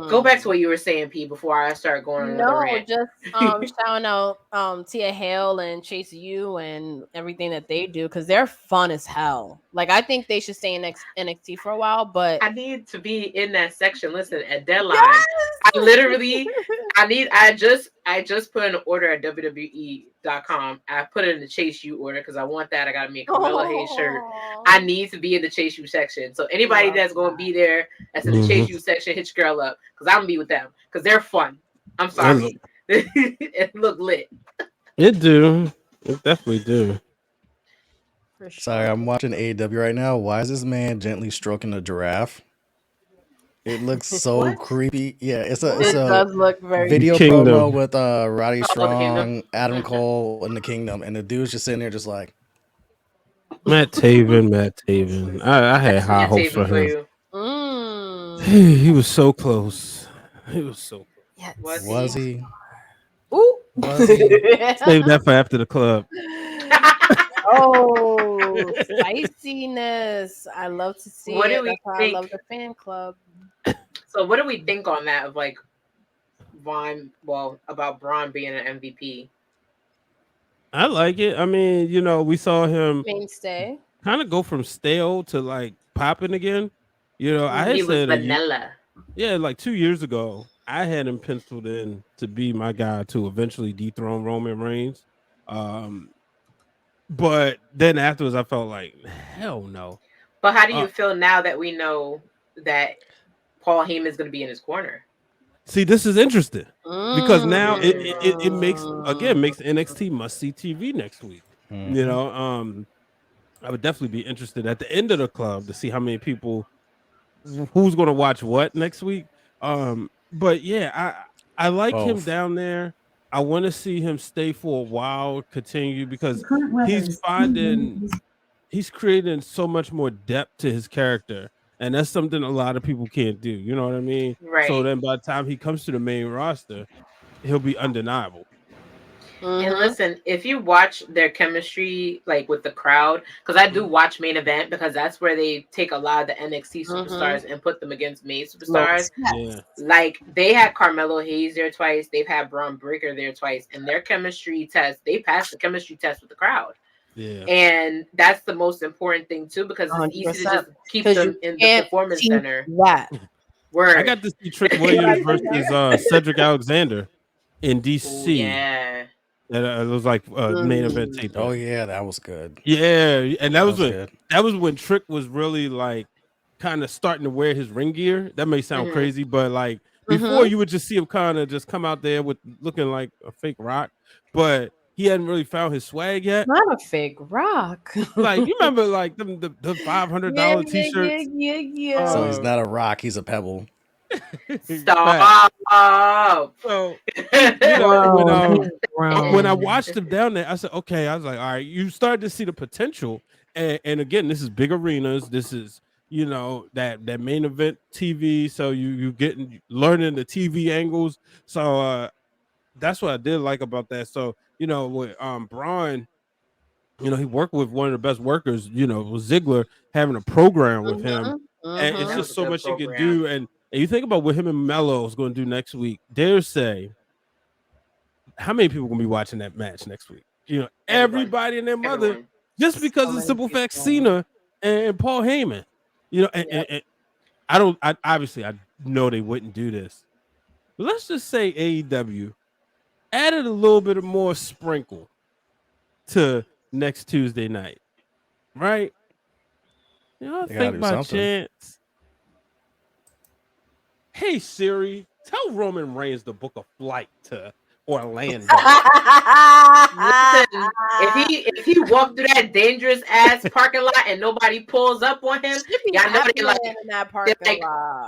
Go back to Mm. what you were saying, P, before I start going on another No, rant. just shouting out Tia Hale and Chase U and everything that they do because they're fun as hell. Like I think they should stay in NXT for a while, but I need to be in that section. Listen, at deadline, I yes. literally, I just put in an order at WWE.com. I put it in the Chase U order because I want that. I got me a Carmelo Hayes shirt. I Oh, need to be in the Chase U section. So anybody love that's going to that. be there that's in the Chase Mhm. U section, hit your girl up because I'm gonna be with them because they're fun. I'm And sorry, it look lit. it do. It definitely do. For Sorry, sure. I'm watching AEW right now. Why is this man gently stroking a giraffe? It looks so What? creepy. Yeah, it's It What? a does look very The video creepy. promo Kingdom. with Roddy Oh, the kingdom. Strong, Adam Cole in the Kingdom, and the dude's just sitting there, just like, Matt Taven. I had That's high Matt hopes for Taven for him. you. He Mm. was so close. He was so close. Was Yes. was he? he? Ooh. Was he? Save that for after the club. Oh, spiciness. I love to see What it. do we That's why I love think? the fan club. So what do we think on that of like Vaughn? Well, about Braun being an MVP. I like it. I mean, we saw him Mainstay. kind of go from stale to like popping again. I had He was said vanilla. like 2 years ago, I had him penciled in to be my guy to eventually dethrone Roman Reigns. Um, but then afterwards, I felt like hell no. But how do Uh, you feel now that we know that Paul Heyman is going to be in his corner? See, this is interesting because now it makes Mm. NXT must see TV next week. You Hmm. know, I would definitely be interested at the end of the club to see how many people who's going to watch what next week. But yeah, I like him Both. down there. I want to see him stay for a while, continue The because current weather he's is finding he's creating so much more depth to his character, and that's something a lot of people can't do. You know what I mean? So Right. then, by the time he comes to the main roster, he'll be undeniable. And Mm-hmm. listen, if you watch their chemistry, like with the crowd, because I do Mhm. watch main event because that's where they take a lot of the NXT Mm-hmm. superstars and put them against main superstars. Most. Yeah, Like they had Carmelo Hayes there twice, they've had Braun Breaker there twice, and their chemistry test, they passed the chemistry test with the crowd. yeah. And that's the most important thing too, because it's easy to 100%. just keep Because you them in the can't performance teach center. that. I Word. got to see Trick What I Williams say, versus Cedric Alexander in Oh DC. yeah. And it was like main event Mm. taping. Oh yeah, that was good. Yeah, and That was good. that was when Trick was really like kind of starting to wear his ring gear. That may sound Hmm. crazy, but like before Mm-hmm. you would just see him kind of just come out there with looking like a fake rock, but he hadn't really found his swag yet. Not a fake rock. Like you remember like the Yeah, $500 yeah, yeah, t-shirts? yeah, yeah. So he's Uh not a rock; he's a pebble. fact. Stop. So when Grown. He's when I grown. watched him down there, I said, okay, I was like, all right, you started to see the potential. And again, this is big arenas. This is, that main event TV. So you getting learning the TV angles. So that's what I did like about that. So, with Braun, he worked with one of the best workers, with Ziggler having a program with him. Mm-hmm. And it's That Mm-hmm. was just a so good much he could program. do. And you think about what him and Mello is going to do next week. Dare say how many people gonna be watching that match next week? Everyone. Everybody and their mother, Everyone. just because So of the many simple fact people. Cena and Paul Heyman. Yep. And I don't. I obviously I know they wouldn't do this, but let's just say AEW added a little bit of more sprinkle to next Tuesday night, right? I They gotta think do by something. chance. Hey Siri, tell Roman Reigns to book a flight to Orlando. Listen, if he walked through that dangerous ass parking lot and nobody pulls up on him, Should be y'all know happening in that they're parking like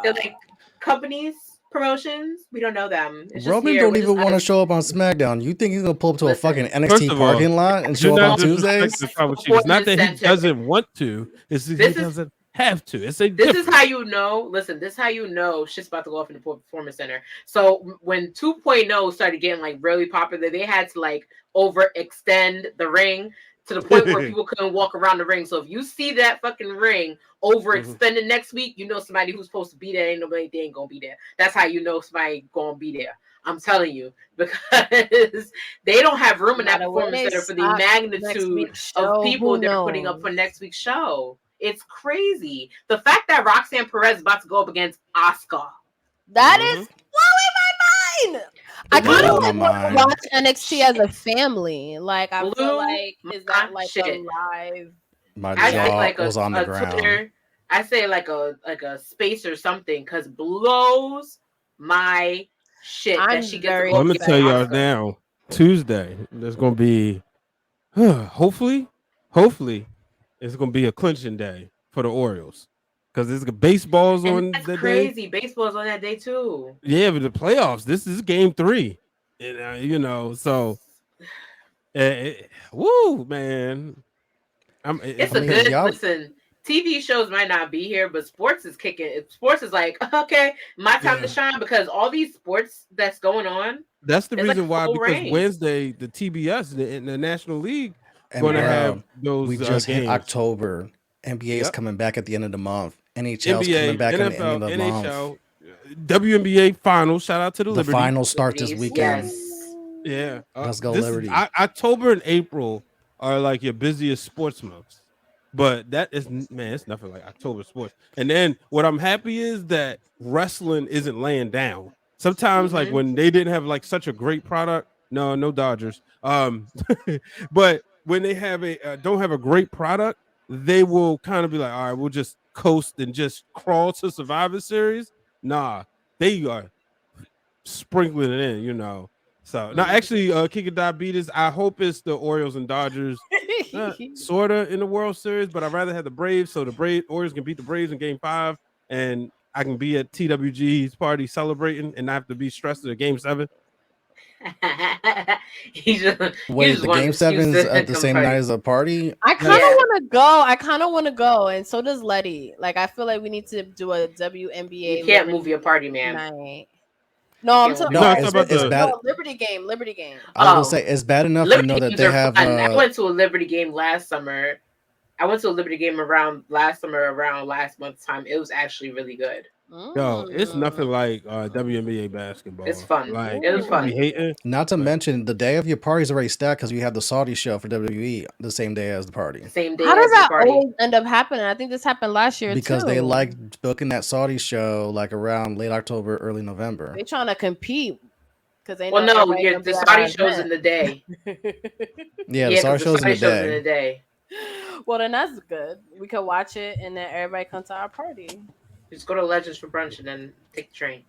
they're lot. like companies, promotions. We don't know them. It's just Roman here. don't We're just even want to show up on SmackDown. You think he's gonna pull up to a fucking listen. First NXT of all, parking lot and do show up not on disrespect the Tuesdays? Power Chief. It's not Performance that he center. doesn't want to; it's that he This is doesn't have to. It's a this is difference. how you know. Listen, this is how you know shit's about to go off in the performance center. So when 2.0 started getting like really popular, they had to like overextend the ring to the point where people couldn't walk around the ring. So if you see that fucking ring Mhm. overextended next week, you know somebody who's supposed to be there ain't nobody, they ain't gonna be there. That's how you know somebody gonna be there. I'm telling you, because they don't have room No in that matter when performance they center for the stop next magnitude week's of show, people who they're putting up for knows? next week's show. It's crazy. The fact that Roxanne Perez is about to go up against Asuka. That is Mhm. blowing my mind. I kind of Blow my like want to mind. watch NXT as a family. Like, I feel Blew like, is my that like a shit. live My I say reality? jaw like was on the a ground. Twitter. I say like a space or something because blows my shit that she I'm gets to very go Well, I'm up gonna tell against y'all excited. Asuka. now. Tuesday, there's gonna be, hopefully, it's gonna be a clinching day for the Orioles because it's baseball's And on that's that day. crazy. Baseball's on that day too. Yeah, but the playoffs. This is game 3. And, so woo, man. It's I a mean, good y'all. listen. TV shows might not be here, but sports is kicking. Sports is like, okay, my time to Yeah. shine because all these sports that's going on, That's the it's like reason why, full because reign. Wednesday the TBS the National League And gonna Yeah. have bro, we those just hit games. October. NBA is Yep. coming back at the end of the month. NHL's coming NBA, back at the end of NFL, the month. NHL, WNBA finals. Shout out to the The Liberty. finals start this Liberties, weekend. yes. Yeah, Let's go, this is Liberty. October and April are like your busiest sports months, but that is, man, it's nothing like October sports. And then what I'm happy is that wrestling isn't laying down. Sometimes, like Mm-hmm. when they didn't have like such a great product, no Dodgers, but when they have don't have a great product, they will kind of be like, all right, we'll just coast and just crawl to Survivor Series. Nah, they are sprinkling it in. So now, Mm-hmm. actually, King of Diabetes, I hope it's the Orioles and Dodgers, sorta in the World Series, but I'd rather have the Braves, so the Orioles can beat the Braves in Game 5, and I can be at TWG's party celebrating and not have to be stressed at Game 7. you just you Wait, just the want an game excuse sevens to at the come same night party. as a party. I kind of Yes. Yeah. want to go. I kind of want to go, and so does Letty. Like, I feel like we need to do a You WNBA can't move your Liberty party, man. night. You No, I'm can't move talking. your No, No, party. it's Oh, about it's the. bad. no, Liberty game. Liberty game. I was gonna Oh, say it's bad enough. You know Liberty that games they are have. fun. I went to a Liberty game last summer. I went to a Liberty game around last summer, around last month's time. It was actually really good. Yo, it's Mm. nothing like WNBA It's basketball. fun. Like It was people be fun. Ooh. hating, Not to but mention the day of your party is already stacked because you have the Saudi show for WWE the same day as the The party same How day does as your that party. always end up happening? I think this happened last year because they too. like booking that Saudi show like around late October, early November. They trying to compete because they Well, know no, everybody gonna the be at our Saudi shows in event. the day. Yeah, the Yeah, Saudi because the show's in Saudi the shows in day. the day. Well, then that's good. We can watch it, and then everybody come to our party. Just go to Legends for brunch and then take the train.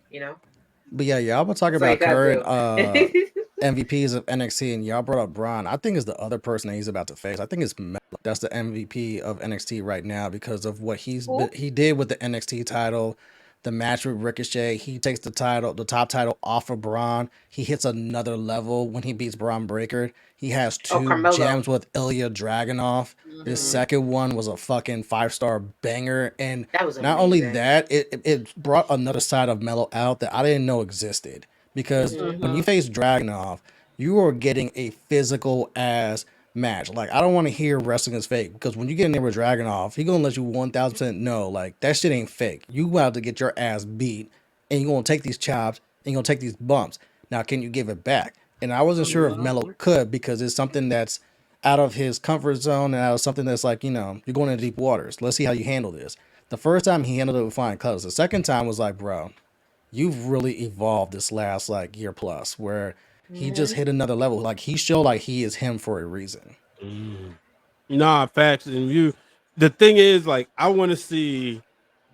But yeah, y'all been talking That's all you about gotta current do. MVPs of NXT, and y'all brought up Braun. I think it's the other person that he's about to face. I think it's Melo. That's the MVP of NXT right now because of what Who? he did with the NXT title, the match with Ricochet. He takes the top title off of Braun. He hits another level when he beats Braun Breaker. He has Oh, two Carmelo. gems with Ilya Dragunov. His Hmm. Hmm. second one was a fucking 5-star banger, and That was not only amazing. that, it brought another side of Melo out that I didn't know existed. Because Hmm. when you Hmm. face Dragunov, you are getting a physical ass match. Like I don't want to hear wrestling is fake because when you get in there with Dragunov, he gonna let you 1000% know like that shit ain't fake. You about to get your ass beat, and you're gonna take these chops and you're gonna take these bumps. Now, can you give it back? And I wasn't sure if Melo Hmm. could because it's something that's out of his comfort zone and out of something that's like you're going into deep waters. Let's see how you handle this. The first time he handled it with flying colors. The second time was like, bro, you've really evolved this last like year plus where he just Hmm. hit another level. Like he showed like he is him for a reason. mm, nah, facts. And the thing is, like, I want to see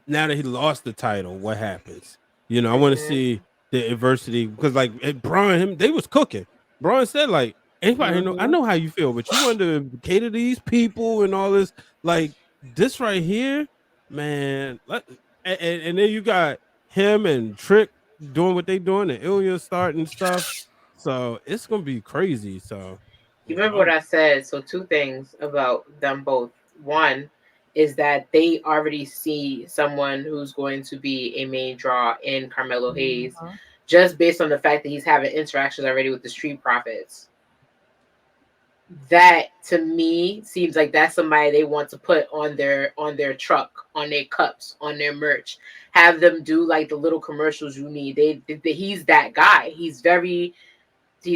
now that he lost the title, what happens? I want to Hmm. see the adversity because, like, Braun, they was cooking. Braun said, like, anybody know, I Hmm. know how you feel, but you want to cater to these people and all this, like, this right here, man. And then you got him and Trick doing what they doing, and Ilya starting stuff. So it's gonna be crazy. So, You remember what I said? So two things about them both. One is that they already see someone who's going to be a main draw in Carmelo Hayes, Hmm. just based on the fact that he's having interactions already with the Street Profits. That to me seems like that's somebody they want to put on their truck, on their cups, on their merch. Have them do like the little commercials you need. He's that guy. He's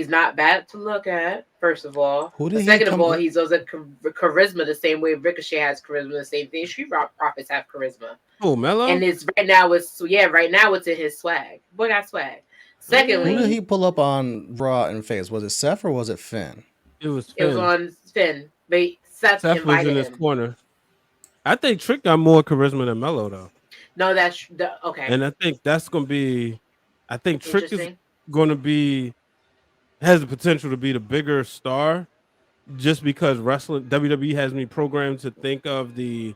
not bad to look at, first of all. Who But did he second of all, come? he's also charisma the same way Ricochet has charisma, the same thing Street Rock Profits have charisma. Oh, And Mello. it's right now it's yeah, right now it's in his swag. Boy got swag. Who did Secondly, he pull up on Raw and face? Was it Seth or was it Finn? It was it was Finn. on Finn. But Seth Seth was in invited his him. corner. I think Trick got more charisma than Mello though, No, that's okay. and I think that's gonna be. I think Trick is Interesting. gonna be has the potential to be the bigger star, just because wrestling WWE has me programmed to think of the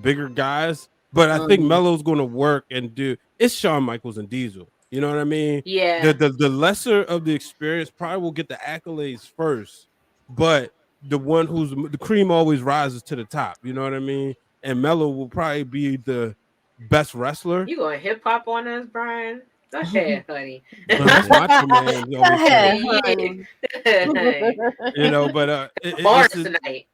bigger guys. But I think Melo's going to work and do. It's Shawn Michaels and Diesel. You know what I mean? Yeah. The lesser of the experience probably will get the accolades first, but the one who's the cream always rises to the top. You know what I mean? And Melo will probably be the best wrestler. You going hip hop on us, Brian? Go ahead, honey. No, that's Macho Man. He always said. You know, but Bars tonight.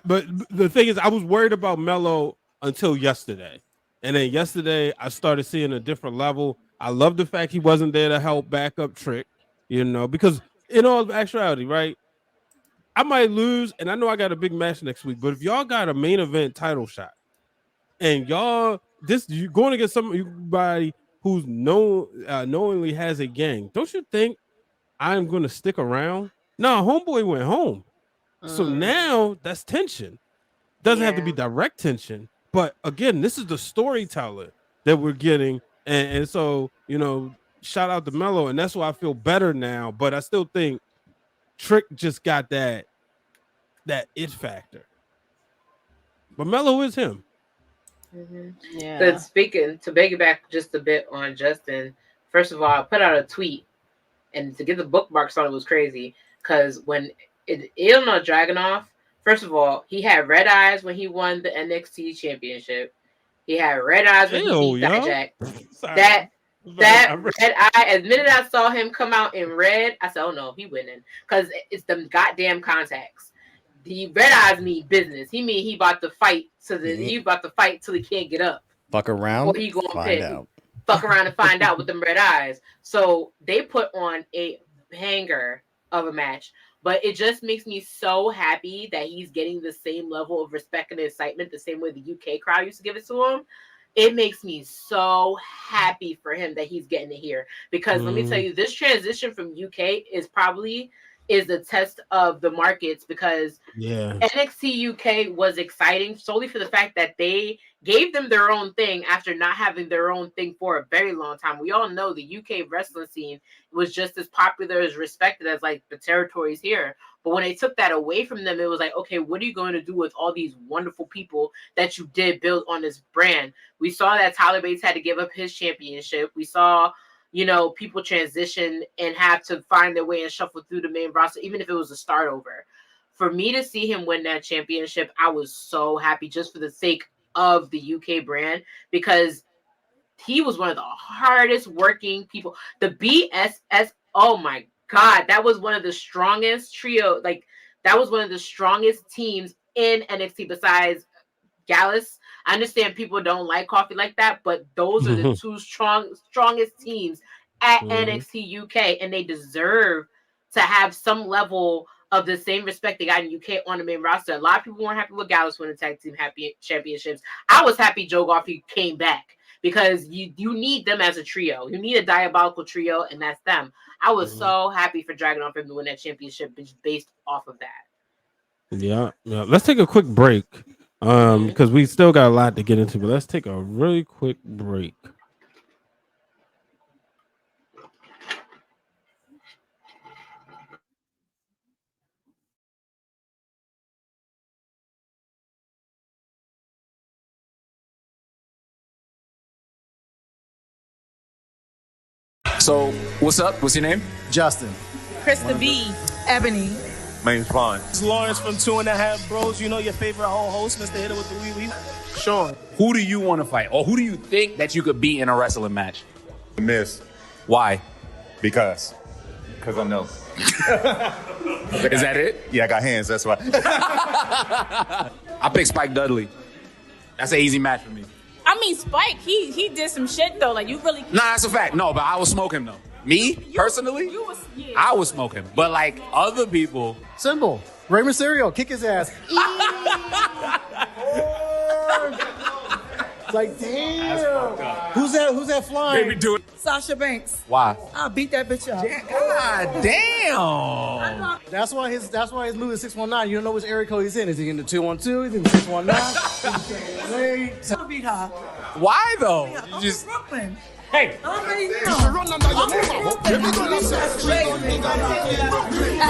But the thing is, I was worried about Melo until yesterday, and then yesterday I started seeing a different level. I love the fact he wasn't there to help back up Trick, you know, because in all actuality, right, I might lose, and I know I got a big match next week, but if y'all got a main event title shot, and y'all you going against somebody who's knowingly has a gang, don't you think I'm going to stick around? No, homeboy went home. So now that's tension. Doesn't have to be direct tension, but again, this is the storyteller that we're getting, and so you know, shout out to Melo, and that's why I feel better now. But I still think Trick just got that it factor. But Melo is him. Yeah. But speaking to piggyback just a bit on Justin, first of all, I put out a tweet, and to get the bookmarks on it was crazy because when Ilya Dragunov, first of all, he had red eyes when he won the NXT championship. He had red eyes when he beat Dijak. That red eye, as minute I saw him come out in red, I said, oh no, he winning. Because it's them goddamn contacts. The red eyes mean business. He about to fight he about to fight till he can't get up. Fuck around. Or he gonna find out. Fuck around and find out with them red eyes. So they put on a hanger of a match. But it just makes me so happy that he's getting the same level of respect and excitement the same way the UK crowd used to give it to him. It makes me so happy for him that he's getting it here. Because let me tell you, this transition from UK is the test of the markets because NXT UK was exciting solely for the fact that they gave them their own thing after not having their own thing for a very long time. We all know the UK wrestling scene was just as popular, as respected as like the territories here. But when they took that away from them, it was like, okay, what are you going to do with all these wonderful people that you did build on this brand? We saw that Tyler Bates had to give up his championship. We saw, you know, people transition and have to find their way and shuffle through the main roster, even if it was a start over. For me to see him win that championship, I was so happy just for the sake of the UK brand because he was one of the hardest working people. The BSS, oh my God, that was one of the strongest trio. Like that was one of the strongest teams in NXT besides Gallus. I understand people don't like coffee like that, but those are the two strongest teams at NXT UK, and they deserve to have some level of the same respect they got in UK on the main roster. A lot of people weren't happy with Gallus winning tag team championships. I was happy Joe Garfield came back because you need them as a trio. You need a diabolical trio, and that's them. I was so happy for Dragunov to win that championship based off of that. Yeah. Let's take a quick break because we still got a lot to get into, but let's take a really quick break. So, what's up? What's your name? Justin. Krista B. Ebony. My name's Vaughn. It's Lawrence from 2.5 Bros. You know your favorite whole host, Mr. Hitter with the wee wee. Sean. Who do you want to fight? Or who do you think that you could beat in a wrestling match? Miss. Why? Because I know. Is that it? Yeah, I got hands, that's why. I pick Spike Dudley. That's an easy match for me. I mean, Spike, he did some shit though. Like you really. Nah, that's a fact. No, but I would smoke him though. Me personally, I would smoke him. But like other people, Symbol. Rey Mysterio, kick his ass. It's like, damn. Who's that flying? maybe do it. Sasha Banks. Why? I'll beat that bitch up. God damn. That's why his Lou is 619. You don't know which area code he's in. Is he in the 212? Is he in the 619? I'll beat her. Why though? I'm from Brooklyn. Hey.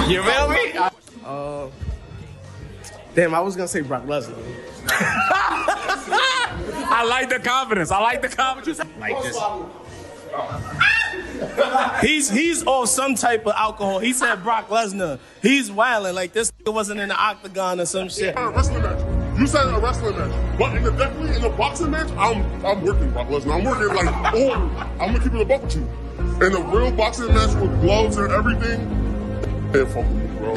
You feel me? Damn, I was gonna say Brock Lesnar. I like the confidence. I like the confidence. Like just. He's on some type of alcohol. He said Brock Lesnar. He's wilding like this wasn't in the octagon or some shit. A wrestling match. You said a wrestling match, but definitely in a boxing match, I'm working Brock Lesnar. I'm working like, I'm gonna keep it a buck with you. In a real boxing match with gloves and everything, hey, fuck with me, bro.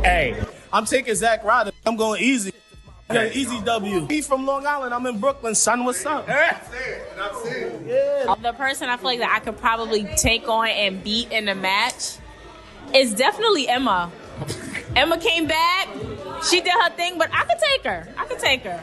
Hey, I'm taking Zack Ryder. I'm going easy. Easy W. He's from Long Island. I'm in Brooklyn, son. What's up? That's it. Yeah. The person I feel like that I could probably take on and beat in a match is definitely Emma. Emma came back. She did her thing, but I could take her.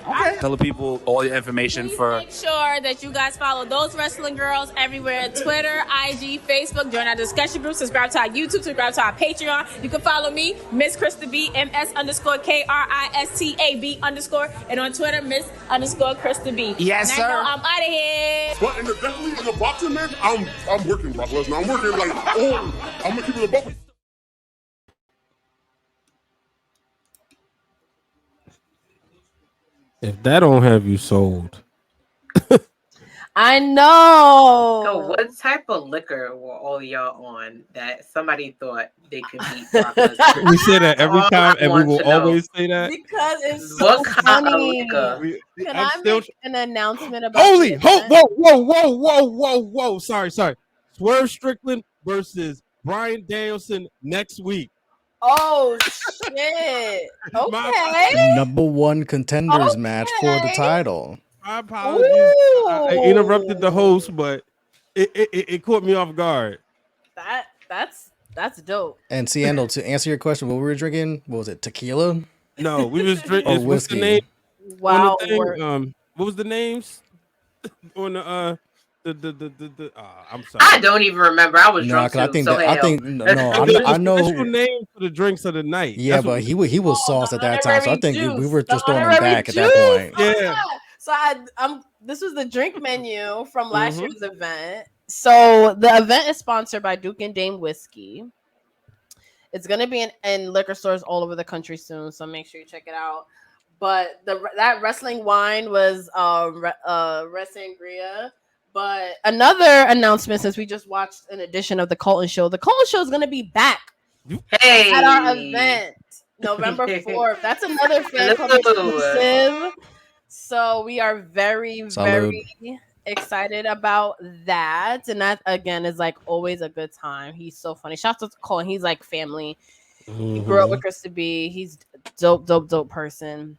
Okay. Tell the people all your information Please for. make sure that you guys follow those wrestling girls everywhere: Twitter, IG, Facebook. Join our discussion group. Subscribe to our YouTube. Subscribe to our Patreon. You can follow me, Miss Krista B, MS_KRISTA_B_, and on Twitter, Miss_Krista B. Yes, sir. I'm out of here. But definitely in a boxing match, I'm working Brock Lesnar. I'm working like, I'm gonna keep it a buck with you. If that don't have you sold, I know. So what type of liquor were all y'all on that somebody thought they could beat Brock Lesnar? we say that every All time, I and we want will to know. always say that. Because it's so What kind of funny. liquor? Can I'm I still make an announcement about Holy, the event? whoa. Sorry. Swerve Strickland versus Bryan Danielson next week. Oh shit. Okay. Number one contenders match for the Okay. title. My apologies. I interrupted the host, but it caught me off guard. That's dope. And Ciendo, to answer your question, what we were drinking, what was it, tequila? No, we was drinking. Or What's the whiskey? name? Wow. On the thing? What was the names on the I'm sorry. I don't even remember. I was No, drunk because too. I think so that, I hell. think no, I know. Official names for the drinks of the night. Yeah, That's but what- he was sauced at that time, so I honorary think we juice. were just The throwing him honorary back at that juice. point. Yeah. So this was the drink menu from last Mhm. year's event. So the event is sponsored by Duke and Dame Whiskey. It's gonna be in liquor stores all over the country soon, so make sure you check it out. But that wrestling wine was Red Sangria. But another announcement, since we just watched an edition of the Colton Show, the Colton Show is gonna be back Hey. at our event November 4th. That's another fan club exclusive. So we are very, Salud. very excited about that. And that again is like always a good time. He's so funny. Shout out to Cole. He's like family. He grew up with Krista B. He's dope person.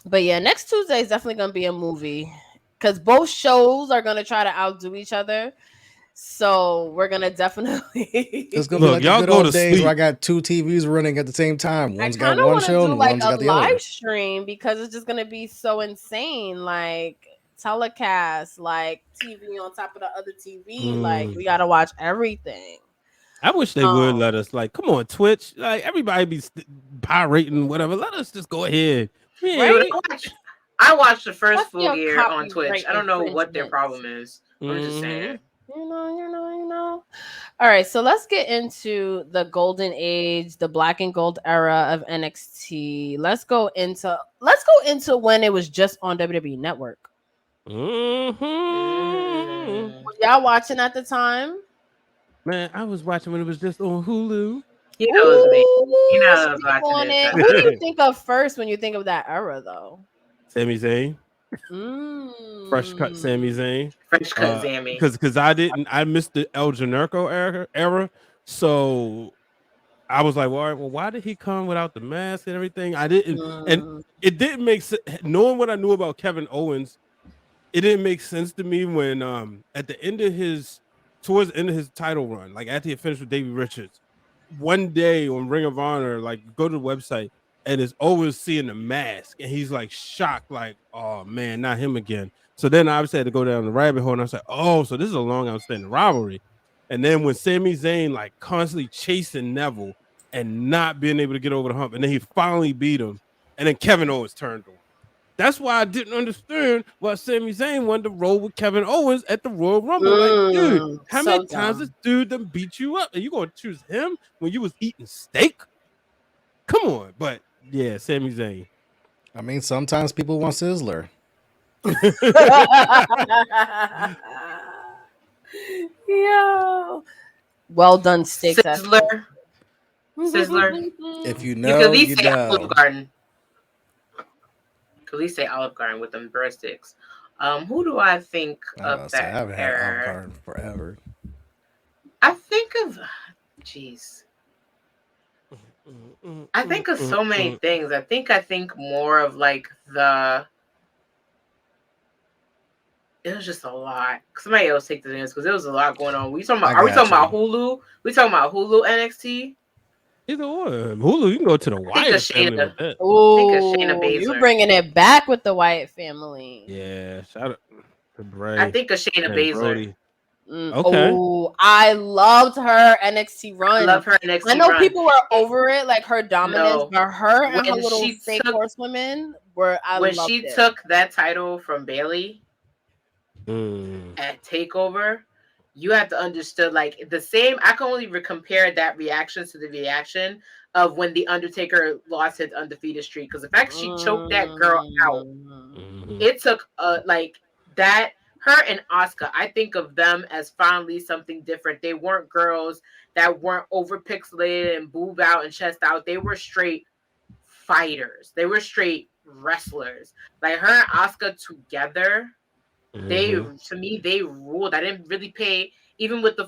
But yeah, next Tuesday is definitely gonna be a movie. Because both shows are gonna try to outdo each other. So we're gonna definitely It's gonna be like the y'all good go old to days sleep. where I got two TVs running at the same time. One's I got kind of one want to show do and like one's a got the other. live stream because it's just gonna be so insane. Like telecast, like TV on top of the other TV. Like we gotta watch everything. I wish they would let us. Like, come on, Twitch. Like everybody be pirating, whatever. Let us just go ahead. Yeah. Dude, I watched the first What's full your year on copyright Twitch. I don't know what their infringement? problem is. I'm just saying. You know. All right, so let's get into the golden age, the black and gold era of NXT. Let's go into when it was just on WWE Network. Mhm. Were y'all watching at the time? Man, I was watching when it was just on Hulu. You know it was me. You know I was Speak on watching it. it. Who do you think of first when you think of that era, though? Sami Zayn, fresh cut Sami Zayn, Fresh cut Sammy. because I missed the El Generico era, so I was like, well, why did he come without the mask and everything? I didn't, and it didn't make sense. Knowing what I knew about Kevin Owens, it didn't make sense to me when at the end of towards the end of his title run, like after he finished with Davey Richards, one day on Ring of Honor, like go to the website and it's Owens seeing the mask and he's like shocked, like, oh man, not him again. So then I obviously had to go down the rabbit hole and I was like, oh, so this is a long outstanding rivalry. And then when Sami Zayn like constantly chasing Neville and not being able to get over the hump, and then he finally beat him, and then Kevin Owens turned on him. That's why I didn't understand why Sami Zayn wanted to roll with Kevin Owens at the Royal Rumble. Like, dude, how so many times this dude done beat you up? And you gonna choose him when you was eating steak? Come on, but yeah, Sami Zayn. I mean, sometimes people want Sizzler. Yo. Well done steaks. Sizzler. Sizzler. If you You could at know, least you say Olive know. Garden. Could at least say Olive Garden with them breadsticks. Who do I think I was of about to say I that haven't had Olive pair? Garden forever. I think of, jeez. I think of so many things. I think more of like the. It was just a lot. Somebody else take the dance because there was a lot going on. I Are we got talking about you. Hulu? We talking about Hulu NXT? Either one. Hulu, you can go to the I think of Wyatt family Shayna. with that. I think of Shayna Oh, you Baszler. bringing it back with the Wyatt family. Yeah, shout out to Bray I think of Shayna and Baszler. Brody. Okay. Oh, I loved her NXT run. I love her NXT I know run. people were over it, like her dominance, No. but her and her When little she fake took horsewomen were. I when loved she it. took that title from Bailey Mm. at Takeover, you have to understand like the same. I can only compare that reaction to the reaction of when the Undertaker lost his undefeated streak. Because the fact she choked that girl out, Mhm. it took like that. Her and Asuka, I think of them as finally something different. They weren't girls that weren't over pixelated and boob out and chest out. They were straight fighters. They were straight wrestlers. Like her and Asuka together, they Mhm. to me they ruled. I didn't really pay even with the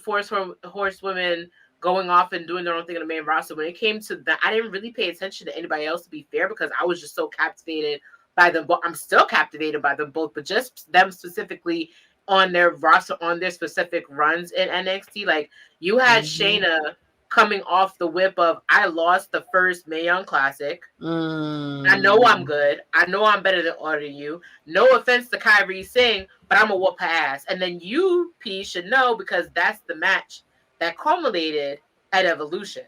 horsewomen going off and doing their own thing in the main roster. When it came to that, I didn't really pay attention to anybody else to be fair because I was just so captivated by them. But I'm still captivated by them both, but just them specifically on their roster, on their specific runs in NXT. Like you had Shayna coming off the whip of I lost the first Mae Young Classic. I know I'm good. I know I'm better than all of you. No offense to Kyrie Singh, but I'm a whoop her ass. And then you, P, should know because that's the match that culminated at Evolution.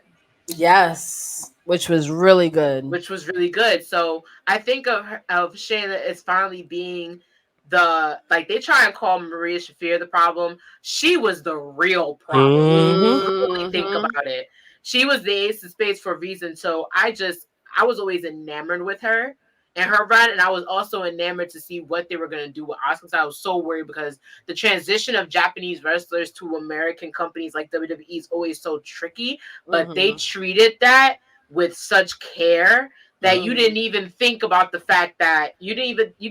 Yes, which was really good. Which was really good. So I think of Shayna as finally being the like they try and call Maria Shafir the problem. She was the real problem. Really think about it. She was the ace of space for a reason. So I was always enamored with her and her run, and I was also enamored to see what they were going to do with Asuka. I was so worried because the transition of Japanese wrestlers to American companies like WWE is always so tricky, but they treated that with such care that you didn't even think about the fact that you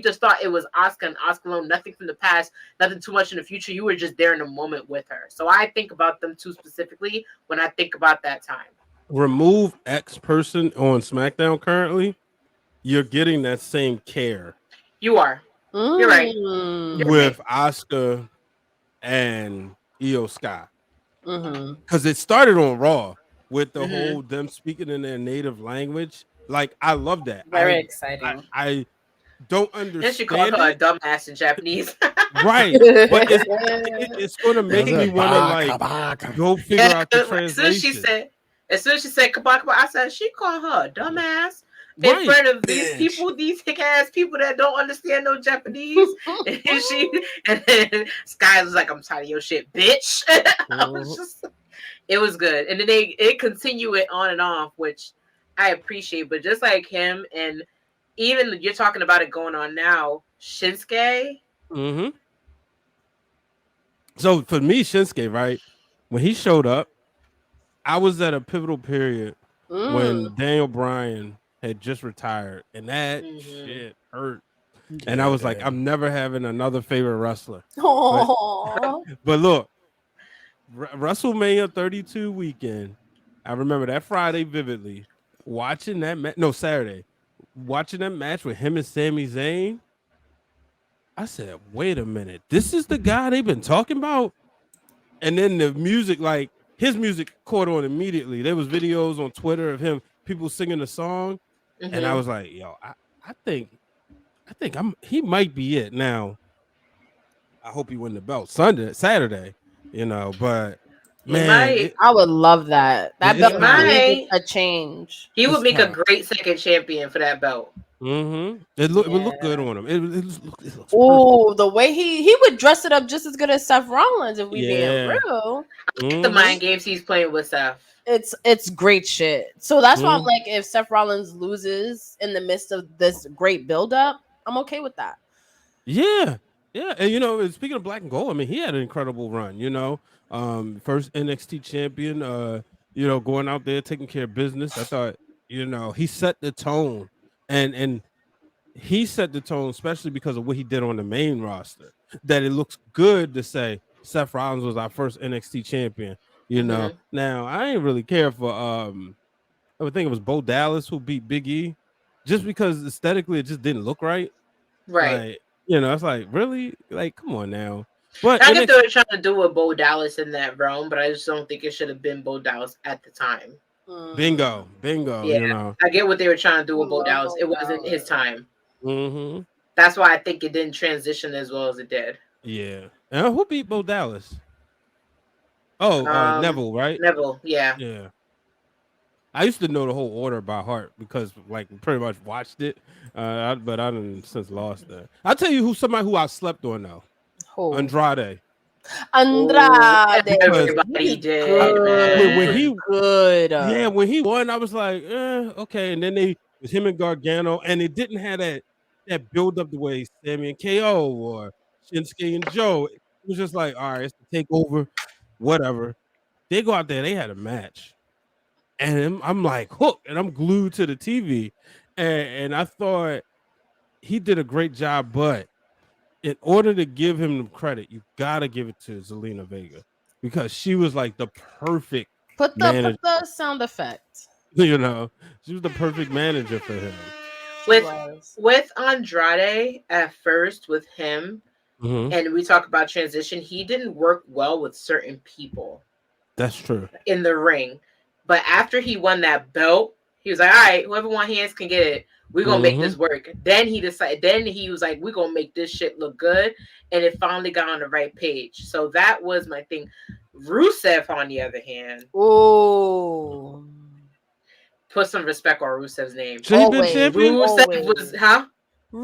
just thought it was Asuka and Asuka alone, nothing from the past, nothing too much in the future. You were just there in the moment with her. So I think about them two specifically when I think about that time. Remove X person on SmackDown currently, you're getting that same care. You are. You're right. With Asuka and Io Sky. Mm-hmm. Because it started on Raw with the whole them speaking in their native language. Like, I love that. Very exciting. I don't Then understand. she called her a dumbass in Japanese. Right. But it's going to make me want to, like, go figure out the translation. As soon as she said kabaka, I said, she called her a dumbass Right. in front of these people, these hick ass people that don't understand no Japanese. And then Sky was like, I'm tired of your shit, bitch. It was good. And then it continued it on and off, which I appreciate. But just like him, and even you're talking about it going on now, Shinsuke. So for me, Shinsuke, right, when he showed up, I was at a pivotal period when Daniel Bryan had just retired, and that shit hurt. And I was like, I'm never having another favorite wrestler. But look, WrestleMania 32 weekend, I remember that Friday vividly, watching that match. No, Saturday, watching that match with him and Sami Zayn. I said, wait a minute, this is the guy they've been talking about? And then the music, like, his music caught on immediately. There was videos on Twitter of him, people singing the song. And I was like, yo, I think he might be it. Now, I hope he win the belt Saturday, but man, I would love that. That belt needed a change. He would make a great second champion for that belt. It would look good on him. It looks oh, the way he would dress it up just as good as Seth Rollins, if we being real. I like the mind games he's playing with Seth. It's great shit. So that's why I'm like, if Seth Rollins loses in the midst of this great build up, I'm okay with that. Yeah, yeah, and speaking of black and gold, I mean, he had an incredible run. First NXT champion. Going out there taking care of business. I thought, he set the tone, and he set the tone, especially because of what he did on the main roster. That it looks good to say Seth Rollins was our first NXT champion. Hmm. Now I ain't really care for I would think it was Bo Dallas who beat Big E, just because aesthetically it just didn't look right. Right. Like, it's like, really? Like, come on now. But I get they NXT, were trying to do with Bo Dallas in that realm, but I just don't think it should have been Bo Dallas at the time. bingo, bingo, Yeah, I get what they were trying to do I with Bo love Dallas. Bo It wasn't his Dallas. time. Mm-hmm. That's why I think it didn't transition as well as it did. Yeah. And who beat Bo Dallas? Oh, Neville, right? Neville, yeah. Yeah. I used to know the whole order by heart because, like, pretty much watched it. But I done since lost that. I'll tell you somebody who I slept on though. Who? Andrade. Ooh, Andrade. Because He everybody was I, did, when good. man. he Good. Yeah, when he won, I was like, okay. And then it was him and Gargano, and it didn't have that build up the way Sammy and KO or Shinsuke and Joe. It was just like, all right, it's the takeover, whatever. They go out there, they had a match, and I'm like hooked, and I'm glued to the TV, and I thought he did a great job, but in order to give him the credit, you gotta give it to Zelina Vega because she was like the perfect Put manager. the sound effect. She was the perfect manager for him. She With was. with Andrade at first with him, Mhm. and we talk about transition, he didn't work well with certain people That's true. in the ring. But after he won that belt, he was like, all right, whoever wants hands can get it. We're gonna make this Mhm. work. Then he was like, we're gonna make this shit look good. And it finally got on the right page. So that was my thing. Rusev, on the other hand, Ooh. put some respect on Rusev's name. Should he been Always. champion? Rusev was, Always. huh?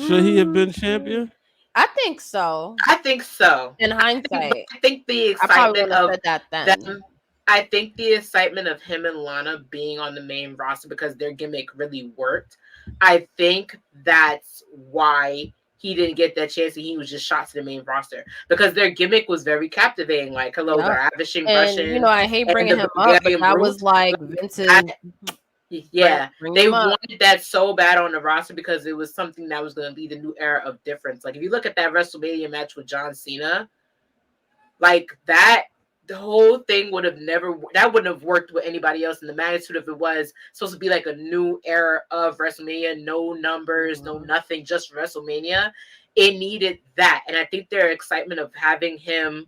Should he have been champion? I think so. I think so. In hindsight, I think the I probably excitement would have of said that then. them, I think the excitement of him and Lana being on the main roster because their gimmick really worked. I think that's why he didn't get that chance and he was just shot to the main roster because their gimmick was very captivating. Like, hello, the Yep. Ravishing And Russians I hate and bringing the him up, but Bulgarian that Brute. was like Vince's. That, yeah, Bring they him up. wanted that so bad on the roster because it was something that was going to be the new era of difference. Like, if you look at that WrestleMania match with John Cena, like that, the whole thing would have never, that wouldn't have worked with anybody else in the magnitude if it was supposed to be like a new era of WrestleMania, no numbers, no nothing, just WrestleMania. It needed that. And I think their excitement of having him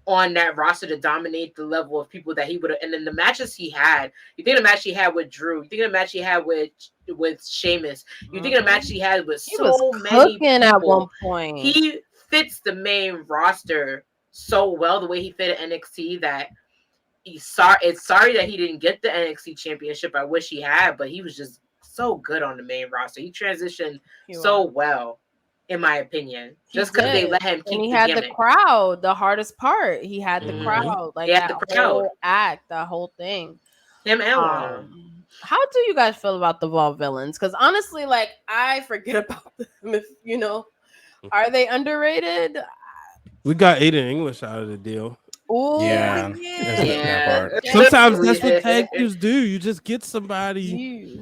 on that roster to dominate the level of people that he would have, and then the matches he had. You think the match he had with Drew? You think the match he had with Sheamus? You think the match he had with He was so many cooking at one people? point. He fits the main roster so well the way he fit at NXT that it's sorry that he didn't get the NXT championship. I wish he had, but he was just so good on the main roster. He transitioned so well, in my opinion, just because they let him And keep he the had gimmick. the crowd. The hardest part, he had the Mhm. crowd, like He had that the crowd. whole act, that whole thing. Him and Lana. How do you guys feel about the Vault villains? Because honestly, like I forget about them. If are they underrated? We got Aiden English out of the deal. Oh Yeah, yeah. that part. Sometimes that's what tag teams do. You just get somebody.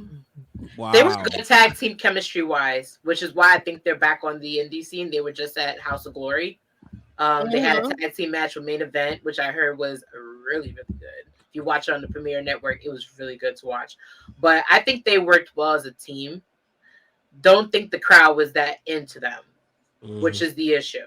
Wow. They was good tag team chemistry wise, which is why I think they're back on the indie scene. They were just at House of Glory. They had a tag team match with Main Event, which I heard was really, really good. If you watch it on the Premiere Network, it was really good to watch. But I think they worked well as a team. Don't think the crowd was that into them, which is the issue.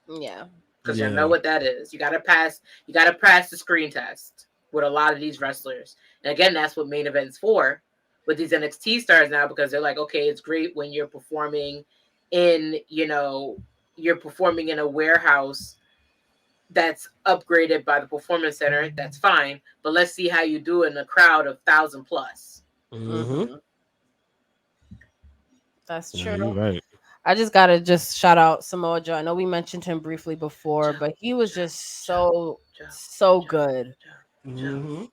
Yeah. Because you know what that is. You gotta pass the screen test with a lot of these wrestlers. And again, that's what Main Event's for with these NXT stars now, because they're like, okay, it's great when you're performing in, you're performing in a warehouse that's upgraded by the performance center. That's fine. But let's see how you do in a crowd of 1,000 plus. Mm-hmm. That's true. Yeah, you're right. I just gotta shout out Samoa Joe. I know we mentioned him briefly before, but he was just so good. Down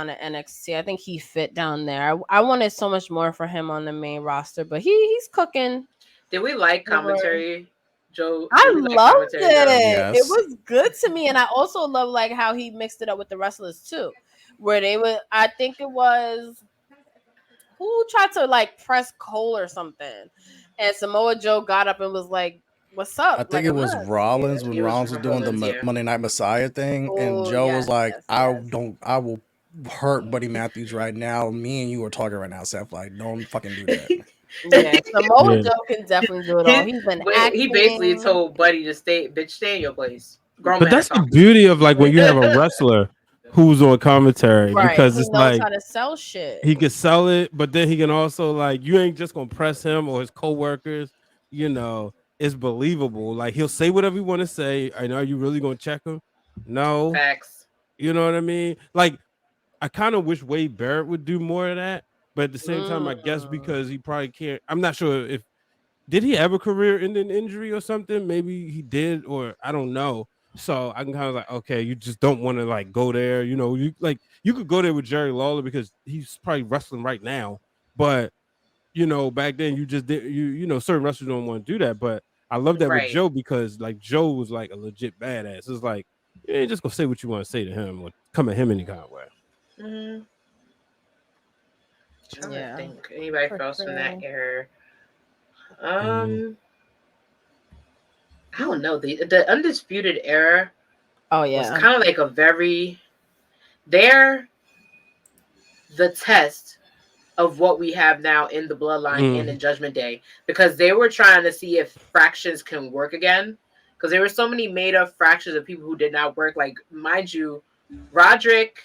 at NXT, I think he fit down there. I wanted so much more for him on the main roster, but he's cooking. Did we like They were- commentary, Joe? I Did we like loved commentary, Joe? it. It Yes. was good to me, and I also love like how he mixed it up with the wrestlers too, where they were. I think it was who tried to like press Cole or something, and Samoa Joe got up and was like, "What's I up?" think Like it I'm was not. Rollins Yeah, when it was Rollins was doing the Rollins, yeah. Monday Night Messiah thing, and Oh Joe was yes, like, yes, yes. I will hurt Buddy Matthews right now. Me and you are talking right now, Seth. Like, don't fucking do that. Yeah, Samoa Yeah. Joe can definitely do it all. He's been He basically acting. told Buddy to stay in your place. Grown But man are that's the talking. beauty of like when you have a wrestler who's on commentary, Right. because He it's knows like how to sell shit. he can sell it, but then he can also like you ain't just gonna press him or his coworkers. You know, it's believable. Like he'll say whatever you want to say. I know. Are you really gonna check him? No. Facts. You know what I mean? Like I kind of wish Wade Barrett would do more of that, but at the same time, I guess Mm. because he probably can't. I'm not sure if did he have a career-ending injury or something? Maybe he did, or I don't know. So I can kind of like, okay, you just don't want to like go there. You know, you could go there with Jerry Lawler because he's probably wrestling right now. But you know, back then you just did you know certain wrestlers don't want to do that. But I love that with Right. Joe because like Joe was like a legit badass. It's like you ain't just gonna say what you want to say to him or come at him any kind of way. Mm, trying to Yeah, think. Anybody for else from that sure. era? Mm. I don't know. The undisputed era Oh was yeah. kind of like a very they're the test of what we have now in the bloodline and in Mm. Judgment Day, because they were trying to see if fractions can work again, because there were so many made up fractions of people who did not work. Like, mind you, Roderick,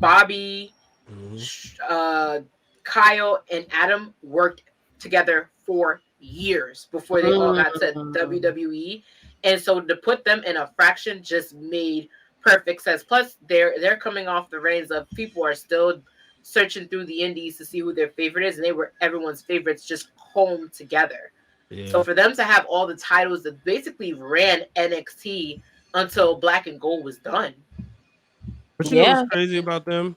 Bobby, Mhm. Kyle, and Adam worked together for years before they all got to Mm. WWE, and so to put them in a fraction just made perfect sense. Plus, they're coming off the reins of people are still searching through the indies to see who their favorite is, and they were everyone's favorites just home together. So Yeah. for them to have all the titles that basically ran NXT until Black and Gold was done. But you know what's Yeah. crazy about them?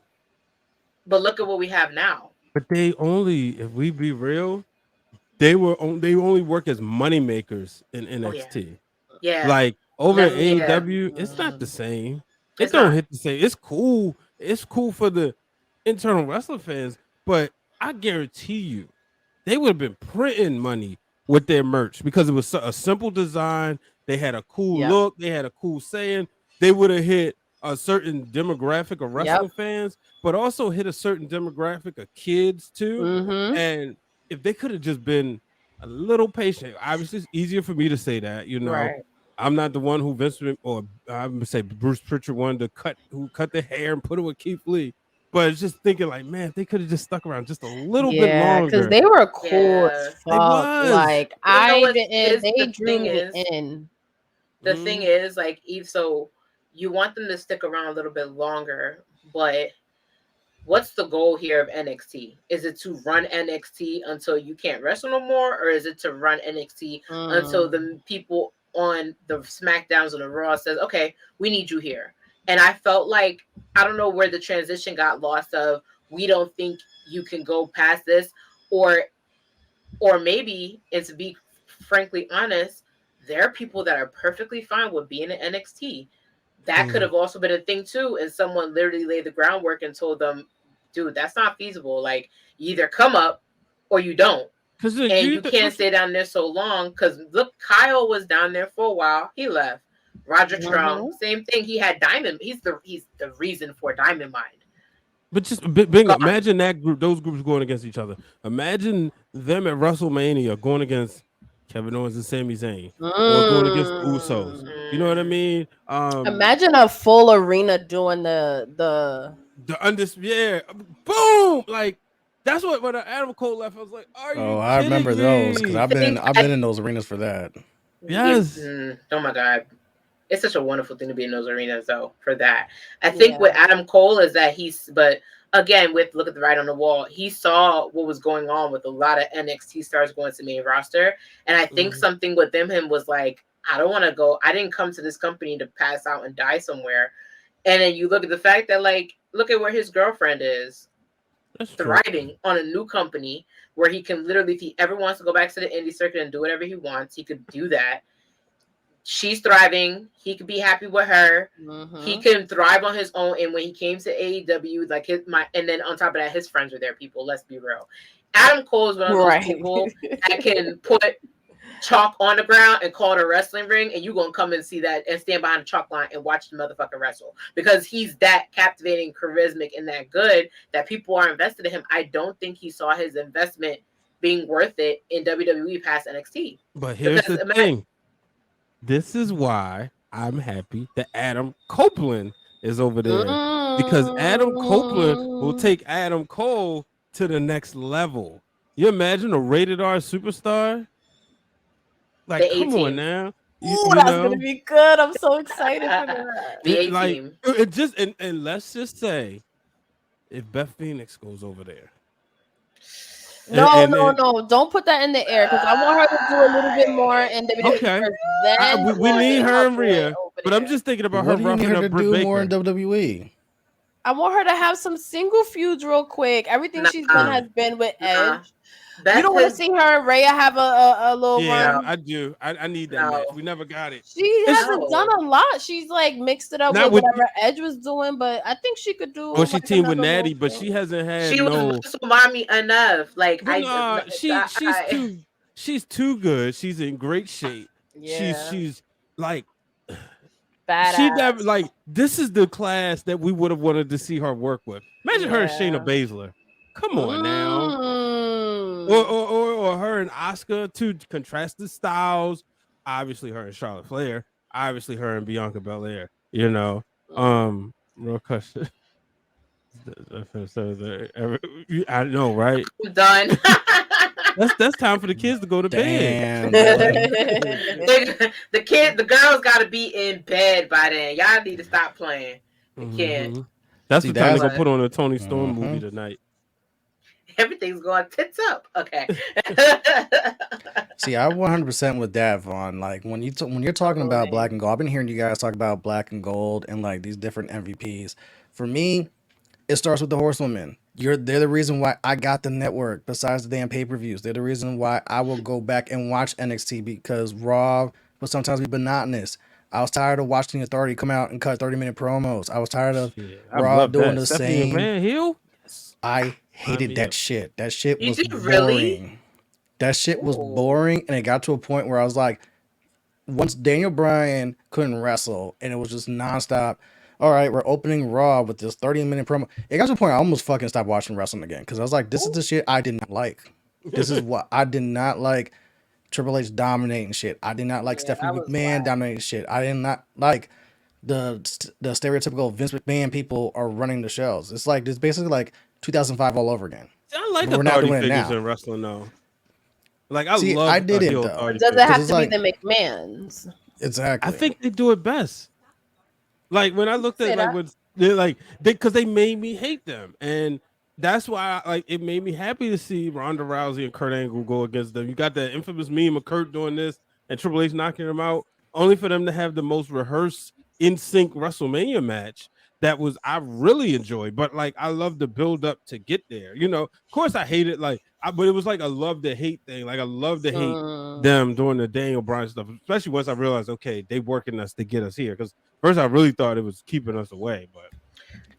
But look at what we have now. But they only, if we be real, they only work as money makers in Oh yeah. NXT. Yeah. Like over in Let me yeah. AEW, it's not the same. It It's don't not. hit the same. It's cool. It's cool for the internal wrestling fans, but I guarantee you, they would have been printing money with their merch because it was a simple design. They had a cool Yep. look. They had a cool saying. They would have hit a certain demographic of Yep. wrestling fans, but also hit a certain demographic of kids too. Mm-hmm. And if they could have just been a little patient, obviously it's easier for me to say that, you know. Right. I'm not the one who or I'm gonna say Bruce Pritchard wanted to cut the hair and put it with Keith Lee. But it's just thinking like, man, if they could have just stuck around just a little bit Yeah, because longer. they were cool as Yeah. They fuck. was. Like You know I what didn't. is They the drew thing me is? in. The thing is, like, Eve, so you want them to stick around a little bit longer, but what's the goal here of NXT? Is it to run NXT until you can't wrestle no more, or is it to run NXT until the people on the SmackDowns and the Raw says, okay, we need you here? And I felt like, I don't know where the transition got lost of, we don't think you can go past this, or maybe, and to be frankly honest, there are people that are perfectly fine with being in NXT. That could have also been a thing too, and someone literally laid the groundwork and told them, dude, that's not feasible. Like, you either come up or you don't. Because And you can't stay down there so long. Because look, Kyle was down there for a while. He left. Roderick Strong, same thing. He had Diamond. He's the reason for Diamond Mind. But just bingo, imagine that group, those groups going against each other. Imagine them at WrestleMania going against Kevin Owens and Sami Zayn, or going against the Usos. You know what I mean? Imagine a full arena doing the undisputed, boom! Like that's what when Adam Cole left, I was like, "Are you I kidding remember those because me?" I've been in those arenas for that. Yes. Oh my God. It's such a wonderful thing to be in those arenas, though, for that. I think with Adam Cole is that but again, with look at the writing on the wall, he saw what was going on with a lot of NXT stars going to main roster. And I think something with him was like, I don't want to go. I didn't come to this company to pass out and die somewhere. And then you look at the fact that, like, look at where his girlfriend is. That's true. thriving on a new company where he can literally, if he ever wants to go back to the indie circuit and do whatever he wants, he could do that. She's thriving. He could be happy with her. He can thrive on his own. And when he came to AEW, like and then on top of that, his friends were there. People, let's be real. Adam Cole is one of those people that can put chalk on the ground and call it a wrestling ring, and you gonna come and see that and stand behind the chalk line and watch the motherfucker wrestle because he's that captivating, charismatic, and that good that people are invested in him. I don't think he saw his investment being worth it in WWE past NXT. But here's the thing. This is why I'm happy that Adam Copeland is over there because Adam Copeland will take Adam Cole to the next level. You imagine a rated R superstar? Like, come on now. Ooh, that's gonna be good. I'm so excited for that. The A-team. It just and let's just say if Beth Phoenix goes over there. No. Don't put that in the air because I want her to do a little bit more in WWE. Okay. We need her in Rhea, but I'm just thinking about her roughing up Britt Baker. More in WWE. I want her to have some single feuds real quick. Everything she's done has been with Edge. You don't want to see her and Rhea have a little run? Yeah, I do. I need that match. We never got it. She hasn't done a lot. She's like mixed it up with whatever Edge was doing, but I think she could do. Well, she teamed with Natty, but she hasn't had. She was mommy enough. Like she's too good. She's in great shape. Yeah. She's like badass. She never like this is the class that we would have wanted to see her work with. Imagine her and Shayna Baszler. Come on now. Or her and Asuka, two contrasted styles. Obviously her and Charlotte Flair. Obviously her and Bianca Belair. You know. Real question. I know, right? I'm done. That's time for the kids to go to bed. the girls got to be in bed by then. Y'all need to stop playing. You can't. That's the time they're gonna put on a Tony Storm movie tonight. Everything's going tits up. Okay. See, I 100% with that, Vaughn. Like when you're talking about Black and Gold, I've been hearing you guys talk about Black and Gold and like these different MVPs. For me, it starts with the Horsewomen. They're the reason why I got the network. Besides the damn pay-per-views, they're the reason why I will go back and watch NXT because Raw will sometimes be monotonous. I was tired of watching the Authority come out and cut 30-minute promos. I was tired of Raw doing the same. I hated that shit. That shit was boring. Really? That shit was boring, and it got to a point where I was like, once Daniel Bryan couldn't wrestle, and it was just nonstop. All right, we're opening Raw with this 30-minute promo. It got to a point I almost fucking stopped watching wrestling again because I was like, this is the shit I did not like. This is what I did not like. Triple H dominating shit. I did not like Stephanie McMahon dominating shit. I did not like the stereotypical Vince McMahon people are running the shows. It's like it's basically like 2005 all over again. I like authority figures in wrestling though. Like I love. I didn't though. Does it have to be the McMahons? Exactly. I think they do it best. Like when I looked at like what they're like, because they made me hate them, and that's why it made me happy to see Ronda Rousey and Kurt Angle go against them. You got that infamous meme of Kurt doing this and Triple H knocking him out, only for them to have the most rehearsed, in sync WrestleMania match. That was I really enjoyed, but like I love the build up to get there. You know, of course I hate it, but it was like a love to hate thing. Like I love to hate them doing the Daniel Bryan stuff, especially once I realized, okay, they working us to get us here. Because first I really thought it was keeping us away, but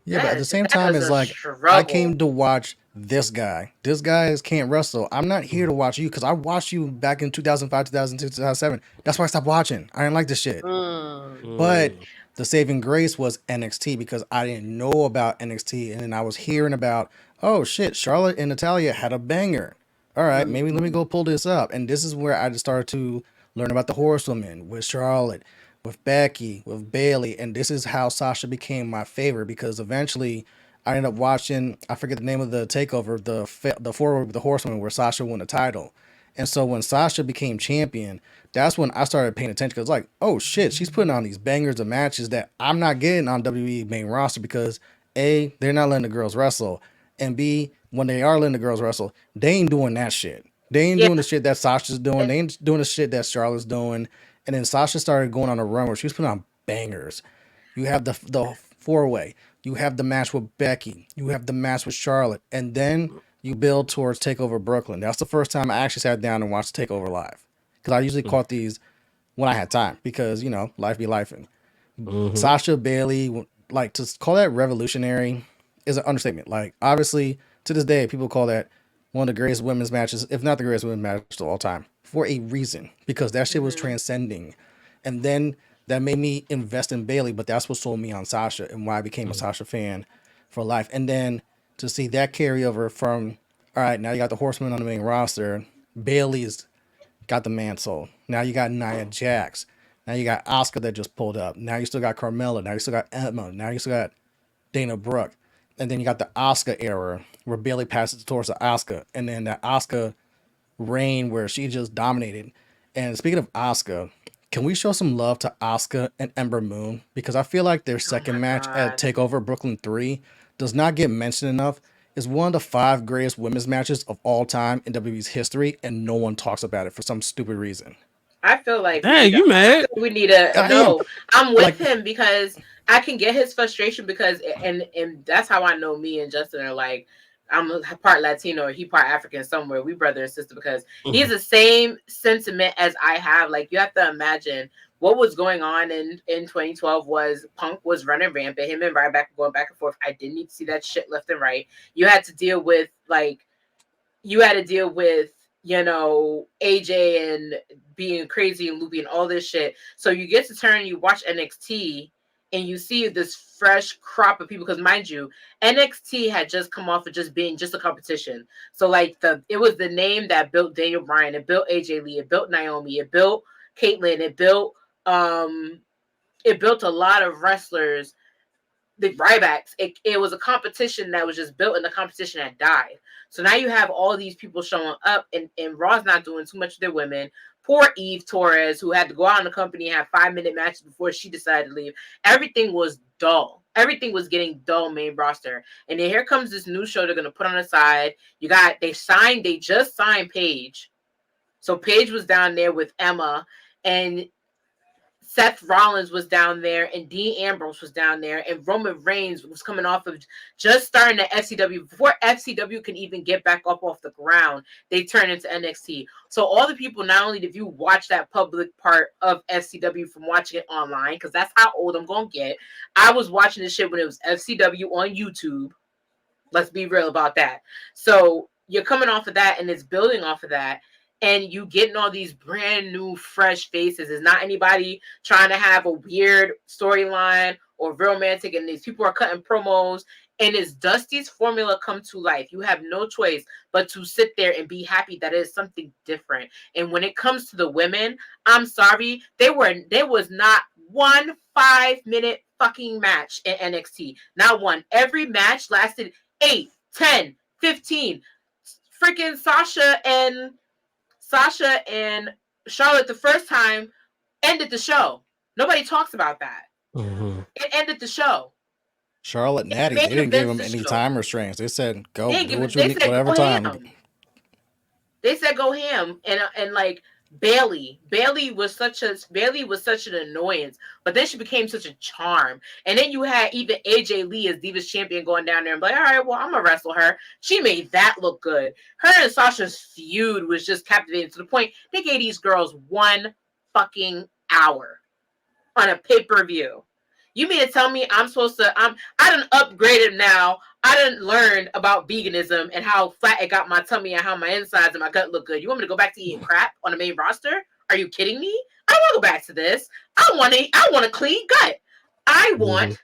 but at the same time, it's like I came to watch this guy. This guy can't wrestle. I'm not here to watch you because I watched you back in 2005, 2006, 2007. That's why I stopped watching. I didn't like this shit. But the saving grace was NXT because I didn't know about NXT, and then I was hearing about, oh shit, Charlotte and Natalya had a banger. All right, maybe let me go pull this up. And this is where I just started to learn about the Horsewomen with Charlotte, with Becky, with Bayley, and this is how Sasha became my favorite because eventually I ended up watching, I forget the name of the takeover, the forward with the Horsewomen where Sasha won the title. And so when Sasha became champion, that's when I started paying attention because like, oh shit, she's putting on these bangers of matches that I'm not getting on WWE main roster because A, they're not letting the girls wrestle, and B, when they are letting the girls wrestle, they ain't doing that shit. They ain't doing the shit that Sasha's doing. They ain't doing the shit that Charlotte's doing. And then Sasha started going on a run where she was putting on bangers. You have the four-way. You have the match with Becky. You have the match with Charlotte. And then you build towards TakeOver Brooklyn. That's the first time I actually sat down and watched TakeOver live. Because I usually caught these when I had time. Because, life be lifing. Sasha Bailey, like, to call that revolutionary is an understatement. Like, obviously, to this day, people call that one of the greatest women's matches, if not the greatest women's match of all time, for a reason. Because that shit was transcending. And then that made me invest in Bailey, but that's what sold me on Sasha and why I became a Sasha fan for life. And then to see that carryover from, all right, now you got the Horsemen on the main roster. Bailey's got the mantle. Now you got Nia Jax. Now you got Asuka that just pulled up. Now you still got Carmella. Now you still got Emma. Now you still got Dana Brooke. And then you got the Asuka era where Bailey passes towards the Asuka. And then that Asuka reign where she just dominated. And speaking of Asuka, can we show some love to Asuka and Ember Moon? Because I feel like their second match at TakeOver Brooklyn 3 does not get mentioned enough. It's one of the 5 greatest women's matches of all time in WWE's history, and no one talks about it for some stupid reason. I feel like Hey, you mad? we need to I am. no. I'm with Like- him because I can get his frustration because and that's how I know me and Justin are like. I'm part Latino, he part African somewhere. We brother and sister because he's the same sentiment as I have. Like you have to imagine what was going on in 2012 was Punk was running rampant. Him and Ryback were going back and forth. I didn't need to see that shit left and right. You had to deal with AJ and being crazy and loopy and all this shit. So you get to turn, you watch NXT and you see this fresh crop of people. Because mind you, NXT had just come off of just being just a competition. So like it was the name that built Daniel Bryan, it built AJ Lee, it built Naomi, it built Caitlyn, it built a lot of wrestlers. The Rybacks, it was a competition that was just built and the competition had died. So now you have all these people showing up and Raw's not doing too much with their women. Poor Eve Torres, who had to go out in the company and have 5-minute matches before she decided to leave. Everything was dull. Everything was getting dull main roster. And then here comes this new show they're going to put on the side. They just signed Paige. So Paige was down there with Emma and Seth Rollins was down there and Dean Ambrose was down there and Roman Reigns was coming off of just starting the FCW. Before FCW can even get back up off the ground, they turn into NXT. So all the people, not only did you watch that public part of FCW from watching it online, because that's how old I'm going to get. I was watching this shit when it was FCW on YouTube. Let's be real about that. So you're coming off of that and it's building off of that. And you getting all these brand new, fresh faces. It's not anybody trying to have a weird storyline or romantic. And these people are cutting promos. And it's Dusty's formula come to life. You have no choice but to sit there and be happy that it is something different. And when it comes to the women, I'm sorry, there was not one 5-minute fucking match in NXT. Not one. Every match lasted 8, 10, 15. Freaking Sasha and Charlotte the first time ended the show. Nobody talks about that. It ended the show. Charlotte Natty, they didn't give him any time restraints. They said, go do what you need, whatever time. They said go ham. And like Bailey was such an annoyance, but then she became such a charm. And then you had even AJ Lee as Divas champion going down there and be like, all right, well, I'm gonna wrestle her. She made that look good. Her and Sasha's feud was just captivating to the point they gave these girls 1 fucking hour on a pay-per-view. You mean to tell me I done upgraded now. I done learned about veganism and how fat it got my tummy and how my insides and my gut look good. You want me to go back to eating crap on the main roster? Are you kidding me? I don't want to go back to this. I want a clean gut. I want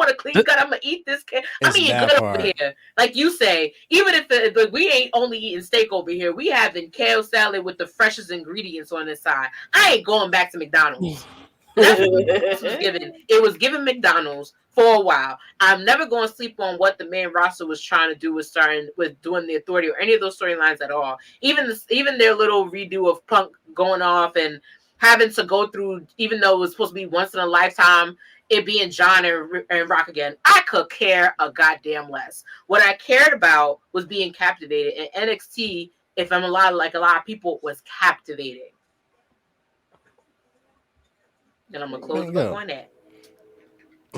a clean gut. I'm gonna eat this. I'm eating good over here. Like you say, even if we ain't only eating steak over here, we having kale salad with the freshest ingredients on the side. I ain't going back to McDonald's. It was given McDonald's for a while. I'm never going to sleep on what the main roster was trying to do with doing the Authority or any of those storylines at all. Even their little redo of Punk going off and having to go through, even though it was supposed to be once in a lifetime, it being John and Rock again. I could care a goddamn less. What I cared about was being captivated, and NXT, if I'm a lot of people, was captivating. And I'm gonna close the book on that.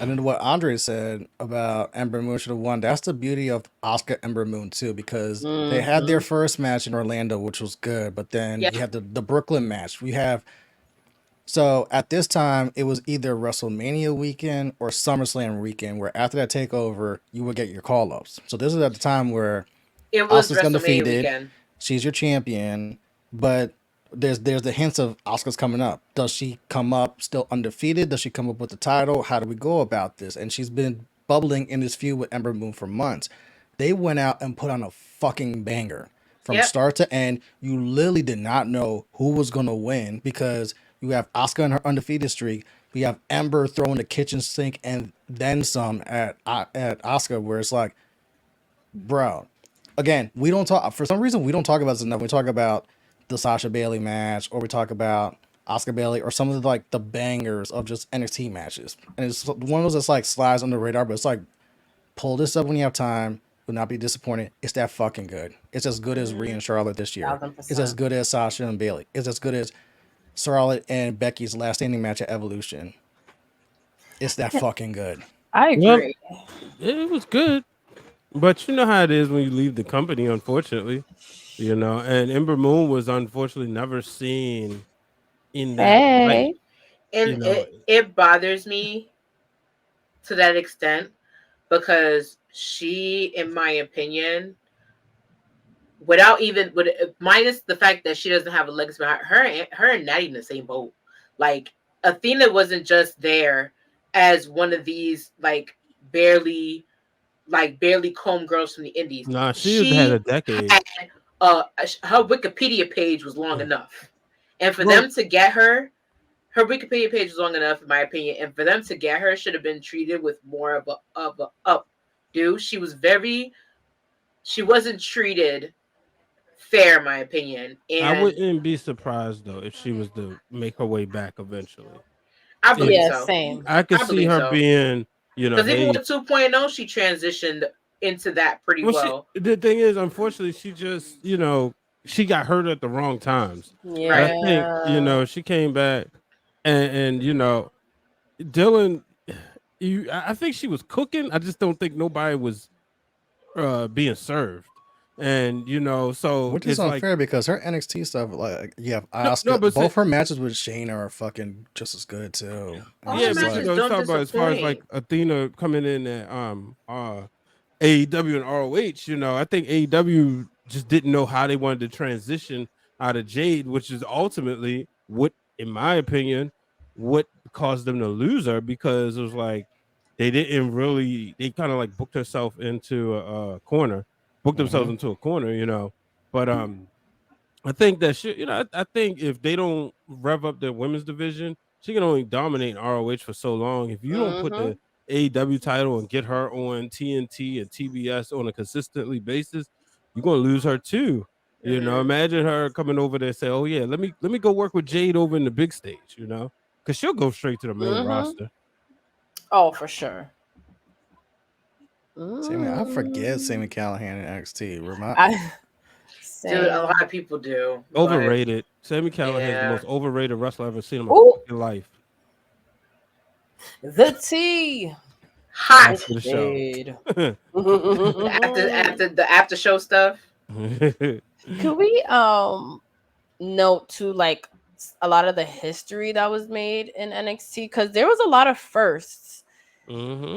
And then what Andre said about Ember Moon should have won. That's the beauty of Oscar Ember Moon too, because they had their first match in Orlando, which was good. But then Yep. you have the Brooklyn match. We have so at this time it was either WrestleMania weekend or SummerSlam weekend, where after that takeover you would get your call ups. So this is at the time where It was Oscar's WrestleMania undefeated. weekend. She's your champion, but there's the hints of Oscar's coming up. Does she come up still undefeated? Does she come up with the title? How do we go about this? And she's been bubbling in this feud with Ember Moon for months. They went out and put on a fucking banger from Yep. start to end. You literally did not know who was gonna win because you have Oscar in her undefeated streak. We have Ember throwing the kitchen sink and then some at Oscar, where it's like, bro, again, we don't talk for some reason we don't talk about this enough. We talk about the Sasha Bailey match, or we talk about Oscar Bailey, or some of the like the bangers of just NXT matches. And it's one of those that's like slides on the radar, but it's like, pull this up when you have time. Will not be disappointed. It's that fucking good. It's as good as Rhea and Charlotte this year. 1000%. It's as good as Sasha and Bailey. It's as good as Charlotte and Becky's last standing match at Evolution. It's that fucking good. I agree. Well, it was good, but you know how it is when you leave the company, unfortunately. And Ember Moon was unfortunately never seen in that light. And it bothers me to that extent because she, in my opinion, minus the fact that she doesn't have a legacy behind her and Natty in the same boat. Like, Athena wasn't just there as one of these barely comb girls from the indies. Nah, she had a decade. Her Wikipedia page was long enough, and for them to get her Wikipedia page was long enough, in my opinion, and for them to get her should have been treated with more of a updo. She wasn't treated fair, in my opinion. And I wouldn't be surprised though if she was to make her way back eventually. I believe so. Same. I could see her being, because even with 2.0, she transitioned into that pretty well. The thing is, unfortunately, she just, she got hurt at the wrong times. Yeah. I think, she came back and Dylan, I think she was cooking. I just don't think nobody was being served. And so which is unfair because her NXT stuff, like you have Asuka, both her matches with Shayna are fucking just as good too. Yeah, but talk about as far as like Athena coming in at AEW and ROH, I think AEW just didn't know how they wanted to transition out of Jade, which is ultimately what, in my opinion, what caused them to lose her, because it was like they kind of like booked herself into a corner. Booked themselves into a corner, but I think that I think if they don't rev up their women's division, she can only dominate ROH for so long. If you don't put the AEW title and get her on TNT and TBS on a consistently basis, you're gonna lose her too. Imagine her coming over there and say, "Oh yeah, let me go work with Jade over in the big stage," because she'll go straight to the main roster. Oh, for sure. I forget Sami Callihan in NXT. Dude, a lot of people do. Overrated. Sami Callihan is the most overrated wrestler I've ever seen in my fucking life. The tea. Hot. After the show. after the after show stuff. Could we note too, like, a lot of the history that was made in NXT, because there was a lot of firsts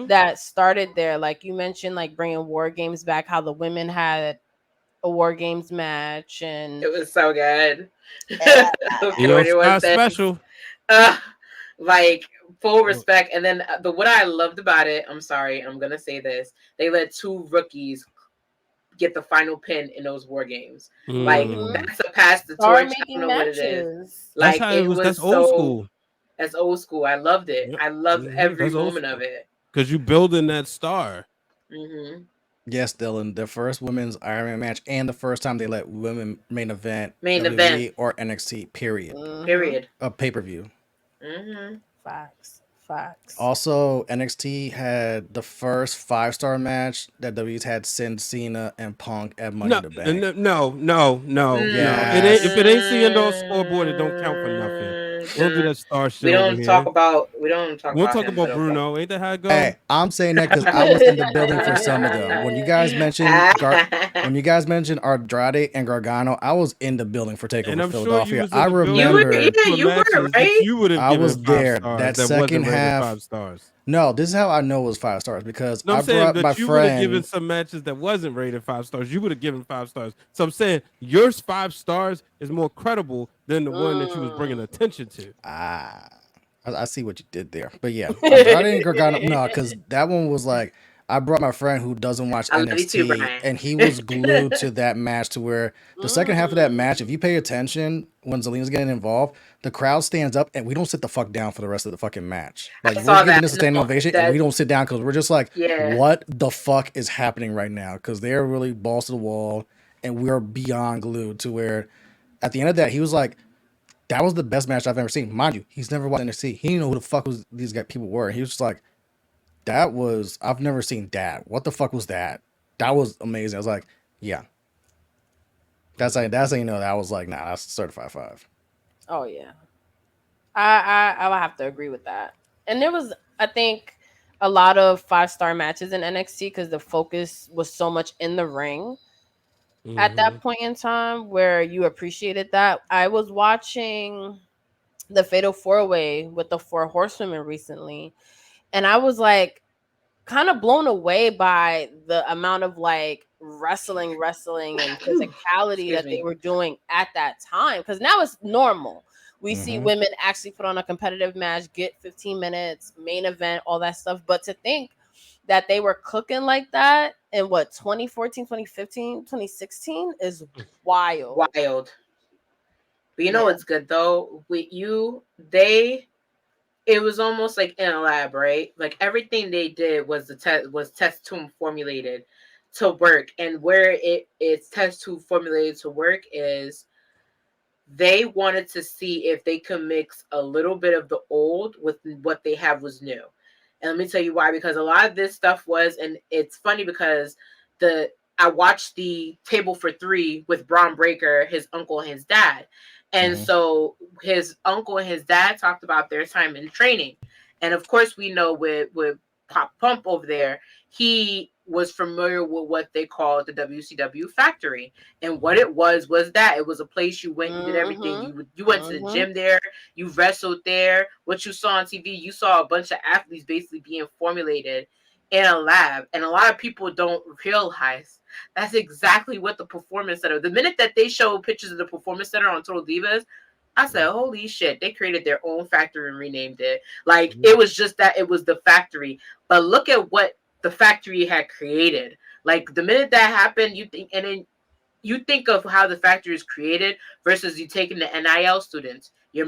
that started there. Like you mentioned, like bringing War Games back, how the women had a War Games match, and it was so good. It was special. Like, full respect. And then what I loved about it, I'm sorry, I'm gonna say this, they let two rookies get the final pin in those War Games. Like, that's a pass the torch. I don't know what it is. Like, that's old school. That's old school. I loved it. Yep. I loved every moment of it. Because you building that star. Yes, Dylan. The first women's Iron Man match and the first time they let women main event or NXT. Period. A pay-per-view. Facts. Also, NXT had the first 5-star match that W's had since Cena and Punk at Money in the Bank. No. Yes. If it ain't seeing those scoreboard, it don't count for nothing. We'll do that star We shit over don't talk here. about we don't talk We'll about talk him, but about okay. Bruno. Ain't that how it go? Hey, I'm saying that because I was in the building for some of them. When you guys mentioned Andrade and Gargano, I was in the building for And Takeover I'm sure you Philadelphia. was I in the building You were, remember yeah, for you were, matches that right? you would have I given was 5 there. stars That that second wasn't rated half. 5 stars. No, this is how I know it was 5 stars because No, I'm I saying brought my that you would have given friend. some matches that wasn't rated 5 stars. You would have given 5 stars. So I'm saying yours 5 stars is more credible than the one that you was bringing attention to. I see what you did there. But yeah, Andrade and Gargano. No, because that one was like, I brought my friend who doesn't watch I love you too, NXT, Brian. and he was glued to that match to where the second half of that match, if you pay attention when Zelina's getting involved, the crowd stands up and we don't sit the fuck down for the rest of the fucking match. Like, I we're saw giving that. this a standing No, ovation and we don't sit down because we're just like, yeah. what the fuck is happening right now? Because they're really balls to the wall and we're beyond glued to where at the end of that, he was like, that was the best match I've ever seen. Mind you, he's never watched NXT. He didn't know who the fuck was these guys people were. He was just like, I've never seen that. What the fuck was that? That was amazing. I was like, yeah. That's how you know that I was like, nah, that's certified 5. Oh yeah. I would have to agree with that. And there was, I think, a lot of 5-star matches in NXT because the focus was so much in the ring at that point in time where you appreciated that. I was watching the Fatal 4-Way with the 4 Horsewomen recently, and I was like kind of blown away by the amount of like wrestling and physicality Excuse that they me. were doing at that time, because now it's normal. We see Mhm. women actually put on a competitive match, get 15 minutes, main event, all that stuff. But to think that they were cooking like that in what, 2014, 2015, 2016 is wild. Wild. But you Yeah. know what's good though? It was almost like in a lab, right? Like everything they did was test tube formulated to work. And where it's test tube formulated to work is they wanted to see if they could mix a little bit of the old with what they have was new. And let me tell you why, because a lot of this stuff was, and it's funny because I watched the Table for Three with Braun Breaker, his uncle and his dad. And so his uncle and his dad talked about their time in training. And of course we know with Pop Pump over there, he was familiar with what they call the WCW factory. And what it was that it was a place you went, you did everything. You went to the gym there, you wrestled there. What you saw on TV, you saw a bunch of athletes basically being formulated in a lab. And a lot of people don't realize that's exactly what the Performance Center. The minute that they showed pictures of the Performance Center on Total Divas, I said, holy shit, they created their own factory and renamed it. Like it was just that it was the factory. But look at what the factory had created. Like the minute that happened, then you think of how the factory is created versus you taking the NIL students. You're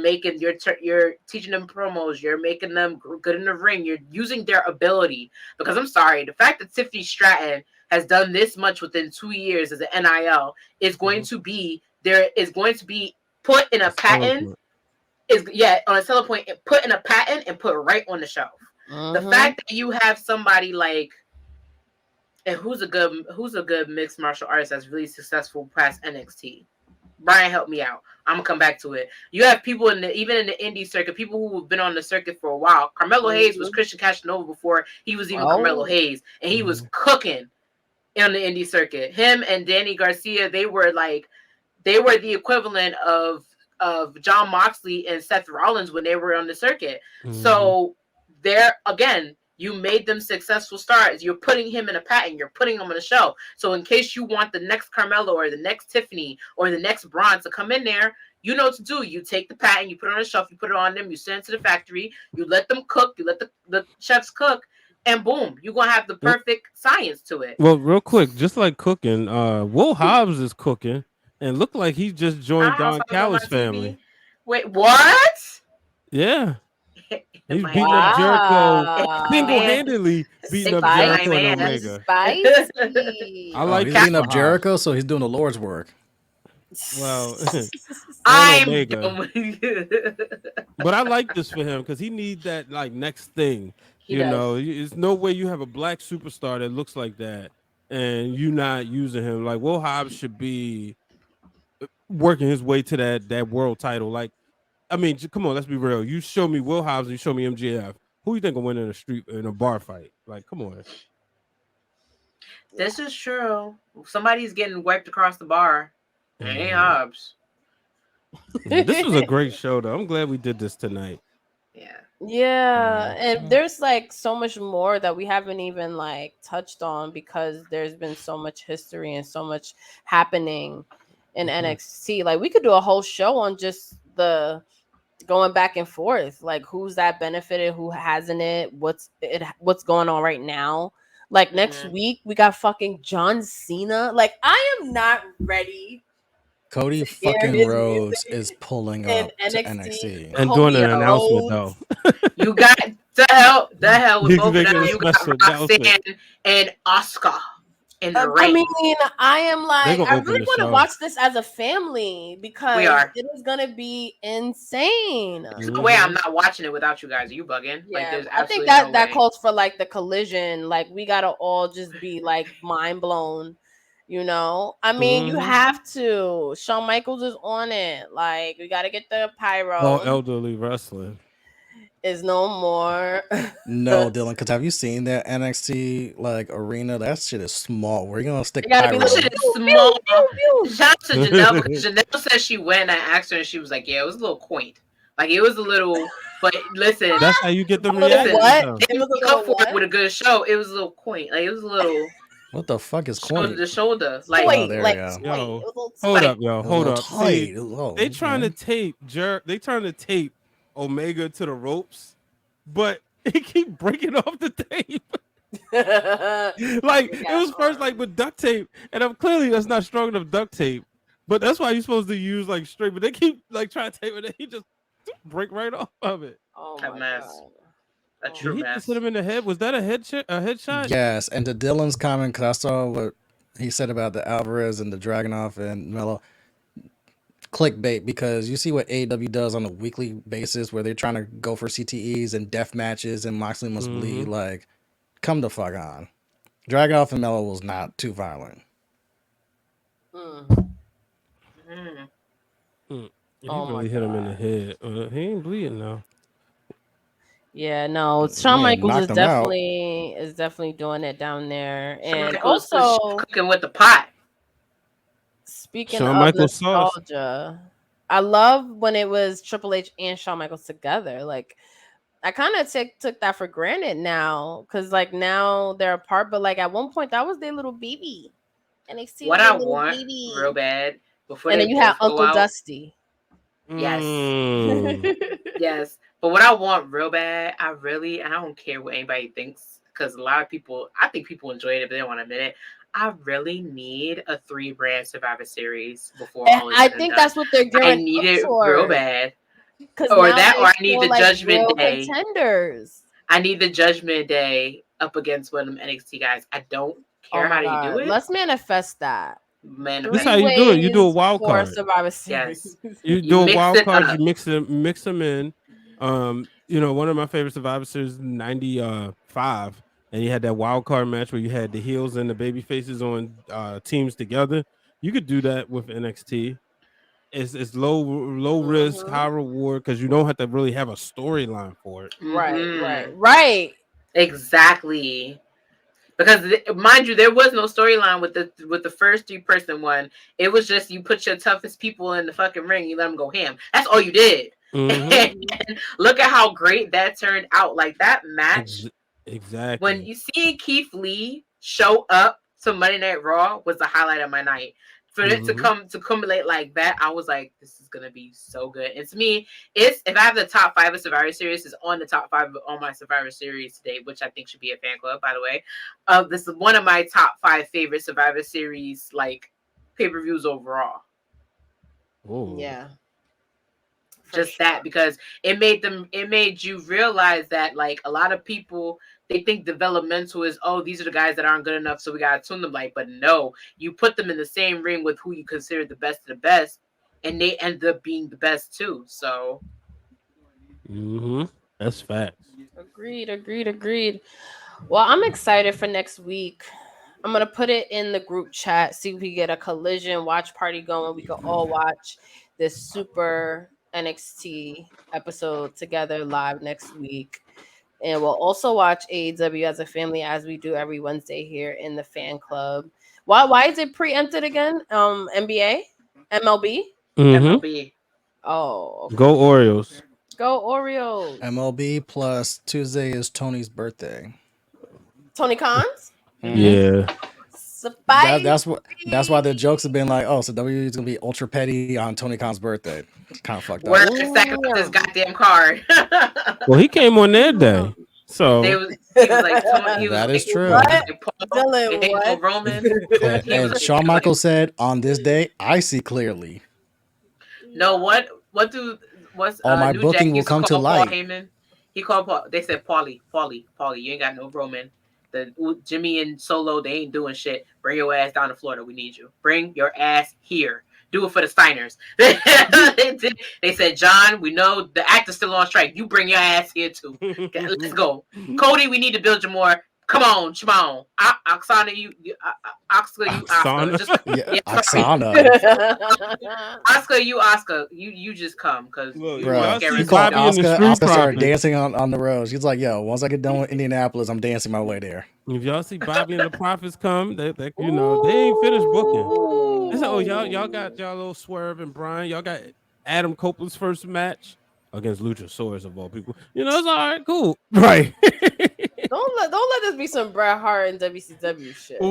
teaching them promos. You're making them good in the ring. You're using their ability. Because I'm sorry, the fact that Tiffany Stratton has done this much within 2 years as an NIL is going to be put in a patent. On a selling point, put in a patent and put right on the shelf. The fact that you have somebody like, and who's a good mixed martial artist that's really successful past NXT? Brian, help me out. I'm gonna come back to it. You have people even in the indie circuit, people who have been on the circuit for a while. Carmelo Hayes was Christian Casanova before he was even Carmelo Hayes, and he was cooking on the indie circuit. Him and Danny Garcia, they were the equivalent of John Moxley and Seth Rollins when they were on the circuit. So there again, you made them successful stars. You're putting him in a patent. You're putting him on a show. So in case you want the next Carmelo or the next Tiffany or the next Braun to come in there, you know what to do. You take the patent, you put it on a shelf, you put it on them, you send it to the factory, you let them cook, you let the chefs cook, and boom, you're going to have the perfect science to it. Well, real quick, just like cooking, Will Hobbs is cooking and looked like he just joined Don Callis' family. Wait, what? Yeah. He's beating up Jericho single-handedly, beating up Jericho and Omega. Spicy. I like he's beating up Jericho, so he's doing the Lord's work. Well, I'm Omega. But I like this for him because he needs that like next thing. He does. Know, there's no way you have a black superstar that looks like that and you not using him. Like Will Hobbs should be working his way to that world title. Like I mean, come on, let's be real. You show me Will Hobbs, you show me MJF. Who you think will win in a street in a bar fight? Like, come on. This is true. Somebody's getting wiped across the bar. It ain't Hobbs. Yeah, this was a great show, though. I'm glad we did this tonight. Yeah. Yeah, and there's like so much more that we haven't even like touched on because there's been so much history and so much happening in NXT. Like we could do a whole show on just the going back and forth, like who's that benefited, who hasn't what's going on right now. Like next week we got fucking John Cena. Like I am not ready. Cody fucking Rhodes is pulling up to NXT and doing an announcement though. You got the hell with both of them. You got Roxanne and Oscar in the ring. I mean, I am like, I really want to watch this as a family because it is gonna be insane. No way, I'm not watching it without you guys. Are you bugging? Yeah, like, there's I think that calls for like the collision. Like we gotta all just be like mind blown. You know, I mean, you have to. Shawn Michaels is on it. Like, we got to get the pyro. All elderly wrestling is no more. No, Dylan, because have you seen that NXT like arena? That shit is small. We're gonna stick pyro. That shit is small. Shout out to Janelle because Janelle said she went and I asked her and she was like, "Yeah, it was a little quaint. Like it was a little." But listen, that's how you get the reaction. What? It was a little what? With a good show. It was a little quaint. Like it was a little. What the fuck is quaint? The shoulder, like, yo, hold up, yo, hold up. See, they trying to tape they trying to tape Omega to the ropes, but he keep breaking off the tape. Like it was first like with duct tape, and I'm clearly that's not strong enough duct tape. But that's why you're supposed to use like straight. But they keep like trying to tape it, and he just break right off of it. Oh my God. A true Did he mess. just hit him in the head? Was that a headshot? Yes, and to Dylan's comment, because I saw what he said about the Alvarez and the Dragunov and Melo. Clickbait, because you see what AEW does on a weekly basis where they're trying to go for CTEs and death matches and Moxley must bleed. Like, come the fuck on. Dragunov and Melo was not too violent. He really hit him in the head. He ain't bleeding now. Yeah, no, Shawn Michaels is definitely doing it down there, and also cooking with the pot. Speaking of nostalgia, I love when it was Triple H and Shawn Michaels together. Like, I kind of took that for granted now, because like now they're apart, but like at one point that was their little baby, and they see what I want real bad before. And then you have Uncle Dusty. Yes, yes. But what I want real bad, I don't care what anybody thinks, because a lot of people, I think people enjoyed it, but they don't want to admit it. I really need a 3-brand Survivor Series before all is I think done. That's what they're doing. I need it real bad. Or I need the Judgment Day. Contenders. I need the Judgment Day up against one of them NXT guys. I don't care how you do it. Let's manifest that. That's how you do it. You do a wild card. Survivor Series. Yes. You do a wild card. You mix them in. You know, one of my favorite Survivor Series, 95, and you had that wild card match where you had the heels and the baby faces on teams together. You could do that with NXT. It's low risk, high reward, because you don't have to really have a storyline for it. Right. Exactly. Because mind you, there was no storyline with the first 3-person one. It was just you put your toughest people in the fucking ring, you let them go ham. That's all you did. And look at how great that turned out. Like that match. Exactly. When you see Keith Lee show up to Monday Night Raw was the highlight of my night. For it to accumulate like that, I was like, this is gonna be so good. And to me, if I have the top 5 of Survivor Series, it's on the top 5 on my Survivor Series today, which I think should be a fan club, by the way. This is one of my top 5 favorite Survivor Series like pay-per-views overall. Oh yeah. Just that, because it made you realize that like a lot of people, they think developmental is, oh, these are the guys that aren't good enough, so we gotta tune them. Like, but no, you put them in the same ring with who you consider the best of the best, and they end up being the best too. So that's facts. Agreed. Well, I'm excited for next week. I'm gonna put it in the group chat, see if we get a collision watch party going. We can all watch this super NXT episode together live next week. And we'll also watch AEW as a family as we do every Wednesday here in the fan club. Why is it preempted again? NBA? MLB? MLB. Oh, okay. Go Orioles. Go Orioles. MLB plus Tuesday is Tony's birthday. Tony Khan's? Yeah. That's why the jokes have been like, oh, so WWE is gonna be ultra petty on Tony Khan's birthday. It's kind of fucked up. Where's the second of this goddamn card? Well, he came on their day, so he was like, that is true. Dylan, what? Roman. And Shawn Michaels said, on this day, I see clearly. No, what's all my New booking Jack will come to Paul light. Heyman? He called Paul. They said, Paulie, you ain't got no Roman. The Jimmy and Solo, they ain't doing shit. Bring your ass down to Florida. We need you. Bring your ass here. Do it for the Steiners. They said, John, we know the actor's still on strike. You bring your ass here too. Let's go. Cody, we need to build you more. Come on, Oksana, Oscar, you just come because Oscar started dancing on the road. She's like, yo, once I get done with Indianapolis, I'm dancing my way there. If y'all see Bobby and the Prophets come, they they ain't finished booking. They said, oh, y'all got y'all little Swerve and Brian. Y'all got Adam Copeland's first match against Luchasaurus of all people. It's all right, cool, right? Don't let this be some Bret Hart and WCW shit.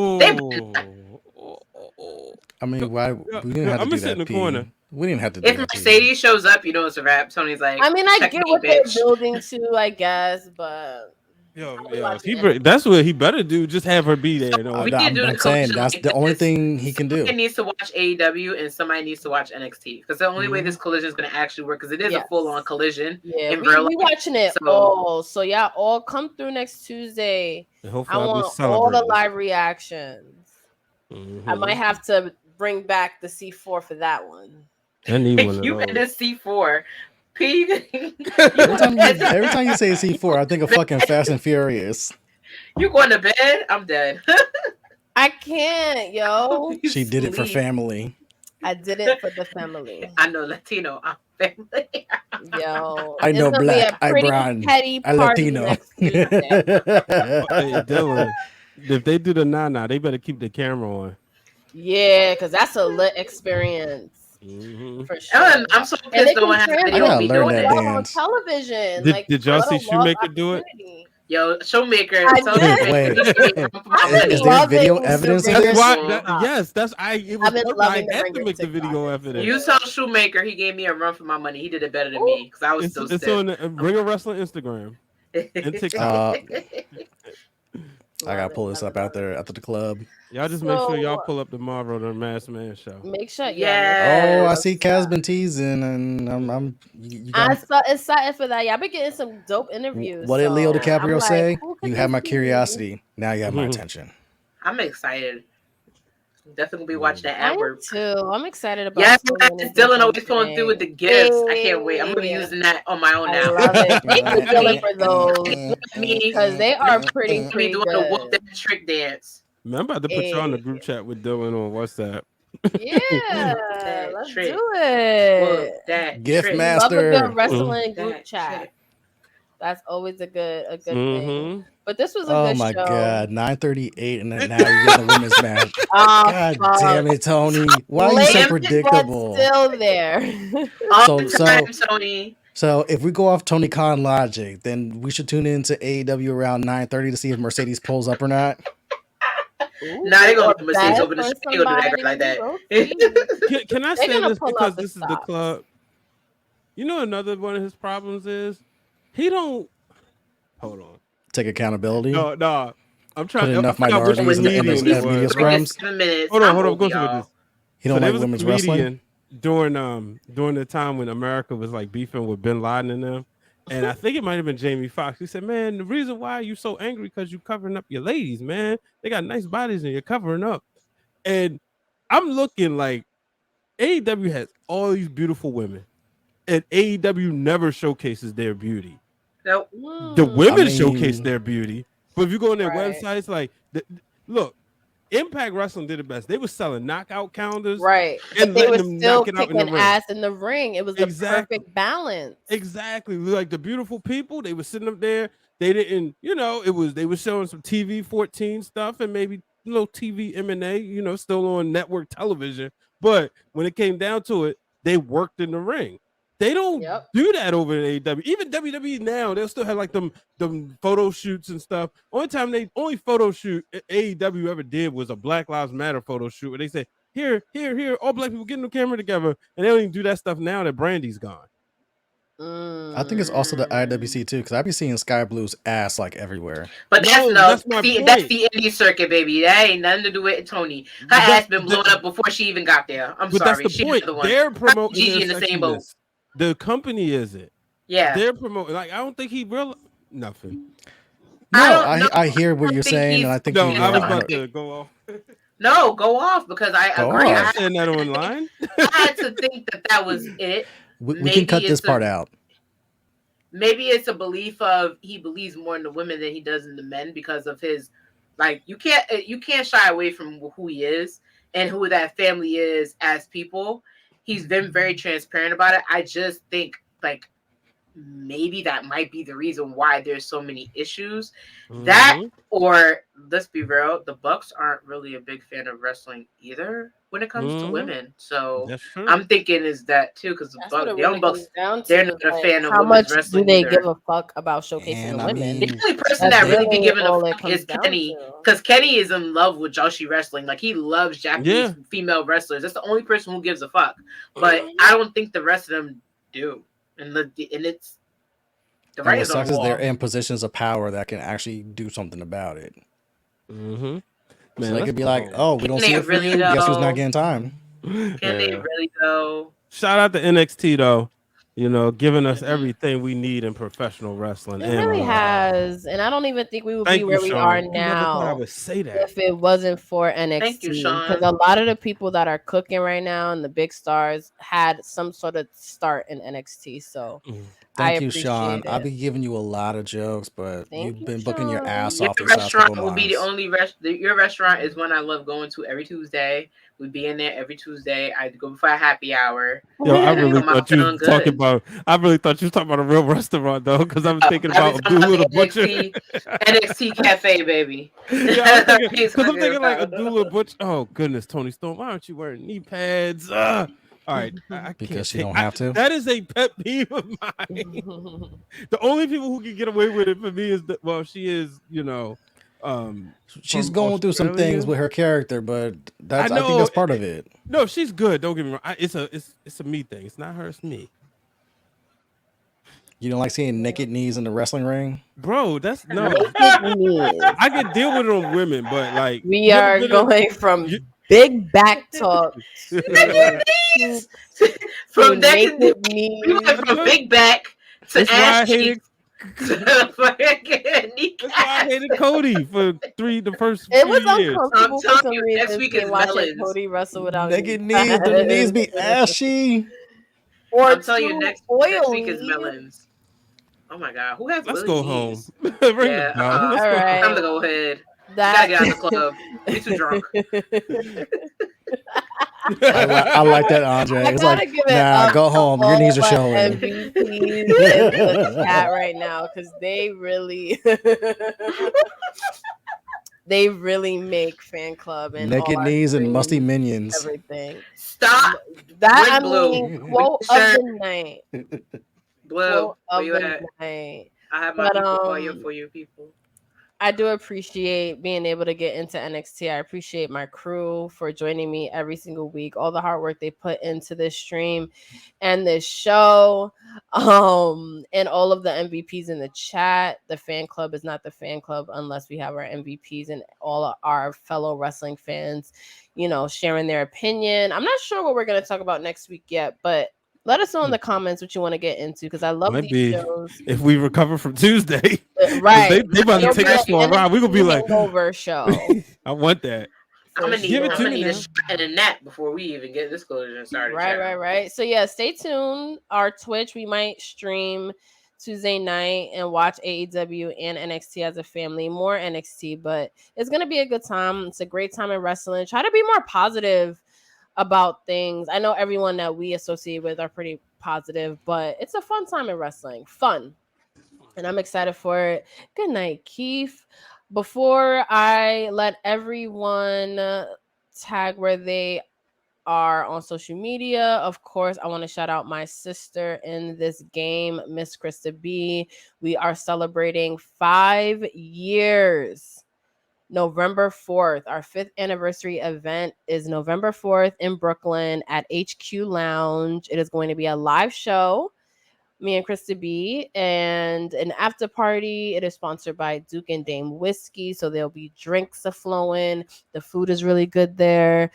I mean, why we didn't have to do that? In the corner. We didn't have to do if that. If Mercedes shows up, it's a wrap. Tony's like, I mean, I get what they're building to, I guess, but that's what he better do. Just have her be there. I'm saying that's the only thing he can do. Somebody needs to watch AEW and somebody needs to watch NXT because the only way this collision is going to actually work because it is a full-on collision. Yeah, in real life. We watching it all. So y'all all come through next Tuesday. I want all the live reactions. I might have to bring back the C4 for that one. I need one of you those. and the C4. Every time you say C4, I think of fucking Fast and Furious. You going to bed? I'm dead. I can't, yo. She did it for family. I did it for the family. I know Latino. I'm family. Yo, I know black. I brown. I Latino. Hey, Dylan, if they do the nah, they better keep the camera on. Yeah, because that's a lit experience. For sure. I'm so pissed no one has video be doing that on television. Did y'all see Shoemaker do it? Yo, Showmaker. Wait. Is there video evidence of this? I had to make the video evidence. You saw Shoemaker. He gave me a run for my money. He did it better than me because I was still sick. It's on the Ring of Wrestling Instagram and TikTok. I gotta pull this up out there after the club. Y'all just make sure y'all pull up tomorrow the Masked Man show. Make sure, Oh, I see Kaz been teasing, and I'm. I saw excited for that. Y'all been getting some dope interviews. What did Leo DiCaprio say? You have my curiosity. Now you have my attention. I'm excited. Definitely gonna be watching that at work too. I'm excited about. Yes, Dylan always going through with the gifts. I can't wait. I'm gonna be using that on my own now. I love it. Thank you, Dylan, for those because they are pretty doing the whoop that trick dance. Man, I'm about to put you on the group chat with Dylan on WhatsApp. Yeah, let's do it. Gift master. Love a good wrestling group chat. That's always a good thing. But this was a good show. Oh my god, 9:38, and then now you're getting the women's match. God damn it, Tony! Why are you so predictable? Still there. Tony. So if we go off Tony Khan logic, then we should tune into AEW around 9:30 to see if Mercedes pulls up or not. Nah, they gonna put Mercedes over the show. They gonna do that like that. Can I say this because this is the club? You know, another one of his problems is he don't. Hold on. Take accountability. No. I'm trying to put enough minorities in the media scrums. Hold on. Go through this. He don't like women's wrestling. During the time when America was like beefing with Bin Laden and them, and I think it might have been Jamie Foxx. He said, "Man, the reason why you so angry because you covering up your ladies, man. They got nice bodies and you're covering up." And I'm looking like AEW has all these beautiful women, and AEW never showcases their beauty. Nope. The women showcase their beauty, but if you go on their websites, like, look, Impact Wrestling did it best. They were selling knockout calendars Right. But and they letting were them still knock it out in the kicking ring. ass in the ring. It was the Exactly. perfect balance. Exactly. Like the beautiful people, they were sitting up there. They didn't, they were showing some TV 14 stuff and maybe little TV M&A, still on network television. But when it came down to it, they worked in the ring. They don't do that over in AEW. Even WWE now, they'll still have like them photo shoots and stuff. Only photo shoot AEW ever did was a Black Lives Matter photo shoot where they said, here, all black people get in the camera together. And they don't even do that stuff now that Brandy's gone. I think it's also the IWC too, because I be seeing Sky Blue's ass like everywhere. But that's my point. That's the indie circuit, baby. That ain't nothing to do with Tony. Her ass been blown up before she even got there. I'm sorry. That's the point. They're promoting Gigi in the same boat. The company isn't. Yeah. They're promoting. Like, I don't think he real nothing. No, I hear what you're saying, and I think I was about to go off. No, go off because I agree. I said that online. I had to think that was it. We can cut this part out. Maybe it's a belief of he believes more in the women than he does in the men because of his, like, you can't shy away from who he is and who that family is as people. He's been very transparent about it. I just think like maybe that might be the reason why there's so many issues. That, or let's be real, the Bucks aren't really a big fan of wrestling either when it comes to women. So I'm thinking is that too, because the Young Bucks, they're not a fan of how much wrestling do they either. give a fuck about showcasing the women? The only person that really be giving a fuck is Kenny, because Kenny is in love with Joshi wrestling. Like, he loves Japanese female wrestlers. That's the only person who gives a fuck. But I don't think the rest of them do. And it's the right what sucks is they're in positions of power that can actually do something about it. Mm-hmm. So they could be like, "Oh, we don't see it for you. Guess who's not getting time?" Can they really though? Shout out to NXT though. Giving us everything we need in professional wrestling. It really has, and I don't even think we would be where we are now I would say that if it wasn't for NXT. Thank you, Sean. Because a lot of the people that are cooking right now and the big stars had some sort of start in NXT. So Thank you, Sean. I'll be giving you a lot of jokes, but you've been booking your ass off. Your restaurant will be the only your restaurant is one I love going to every Tuesday. We'd be in there every Tuesday. I'd go for a happy hour. Yo, I really thought you was talking about. I really thought you was talking about a real restaurant though, because I was thinking about Abdullah the Butcher. NXT Cafe, baby. Yeah, because I'm thinking like Abdullah Butcher. Oh goodness, Tony Storm, why aren't you wearing knee pads? All right, because you don't have to. That is a pet peeve of mine. The only people who can get away with it for me is that she is, she's going through some things with her character, but I think that's part of it. No, she's good. Don't get me wrong. It's a me thing. It's not her. It's me. You don't like seeing naked knees in the wrestling ring, bro? That's no. I can deal with it on women, but like we are going from big back talk from naked knees. We went from big back to ass cheeks. That's why I hated Cody for the first it was few years. uncomfortable for some reason. Next week is watching melons. Cody wrestle without naked knees. The knees be ashy. Or I'm telling you, next week is melons. Oh my god, who has? Let's go home. Yeah, all right. Time to go ahead. Gotta get out of the club. Be too drunk. I like that, Andre. It's like, nah, go home. Your knees are showing. MVPs in the chat right now because they really, they really make fan club and naked knees and musty minions. Everything. Stop. That quote of the night. Blue, where you at? I have my people for you people. I do appreciate being able to get into NXT. I appreciate my crew for joining me every single week. All the hard work they put into this stream and this show. And all of the MVPs in the chat. The fan club is not the fan club unless we have our MVPs and all of our fellow wrestling fans, sharing their opinion. I'm not sure what we're going to talk about next week yet, but let us know in the comments what you want to get into because I love these shows. If we recover from Tuesday, right? They about to take us for a ride. We're gonna be like over show. I want that. I'm gonna need a shot and a nap before we even get this closure started. Right. So yeah, stay tuned. Our Twitch, we might stream Tuesday night and watch AEW and NXT as a family. More NXT, but it's gonna be a good time. It's a great time in wrestling. Try to be more positive about things. I know everyone that we associate with are pretty positive, but it's a fun time in wrestling. Fun. And I'm excited for it. Good night, Keith. Before I let everyone tag where they are on social media, of course, I want to shout out my sister in this game, Miss Krista B. We are celebrating 5 years. November 4th. Our 5th anniversary event is November 4th in Brooklyn at HQ Lounge. It is going to be a live show, me and Krista B, and an after party. It is sponsored by Duke and Dame Whiskey, so there'll be drinks flowing. The food is really good there.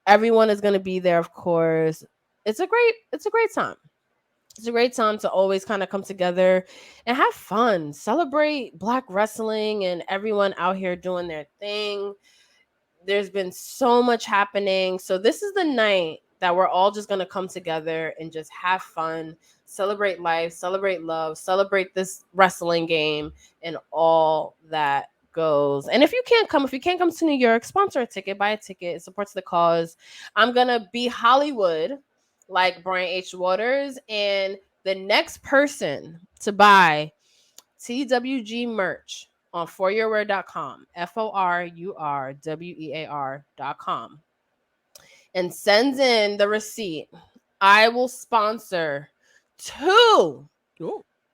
Everyone is going to be there, of course. It's a great time. It's a great time to always kind of come together and have fun, celebrate Black wrestling and everyone out here doing their thing. There's been so much happening. So this is the night that we're all just going to come together and just have fun, celebrate life, celebrate love, celebrate this wrestling game and all that goes. And if you can't come to New York, sponsor a ticket, buy a ticket, it supports the cause. I'm going to be Hollywood like Brian H. Waters, and the next person to buy TWG merch on foryourwear.com, FORURWEAR.com, and sends in the receipt, I will sponsor 2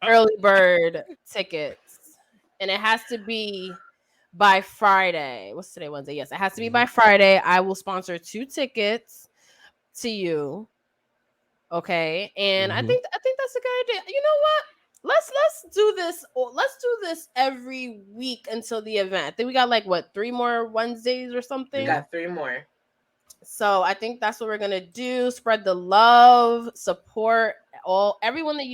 early bird tickets. And it has to be by Friday. What's today, Wednesday? Yes, it has to be by Friday. I will sponsor 2 tickets to you. Okay, and I think that's a good idea. You know what? Let's do this. Let's do this every week until the event. I think we got like 3 more Wednesdays or something. We got 3 more. So I think that's what we're gonna do. Spread the love, support everyone that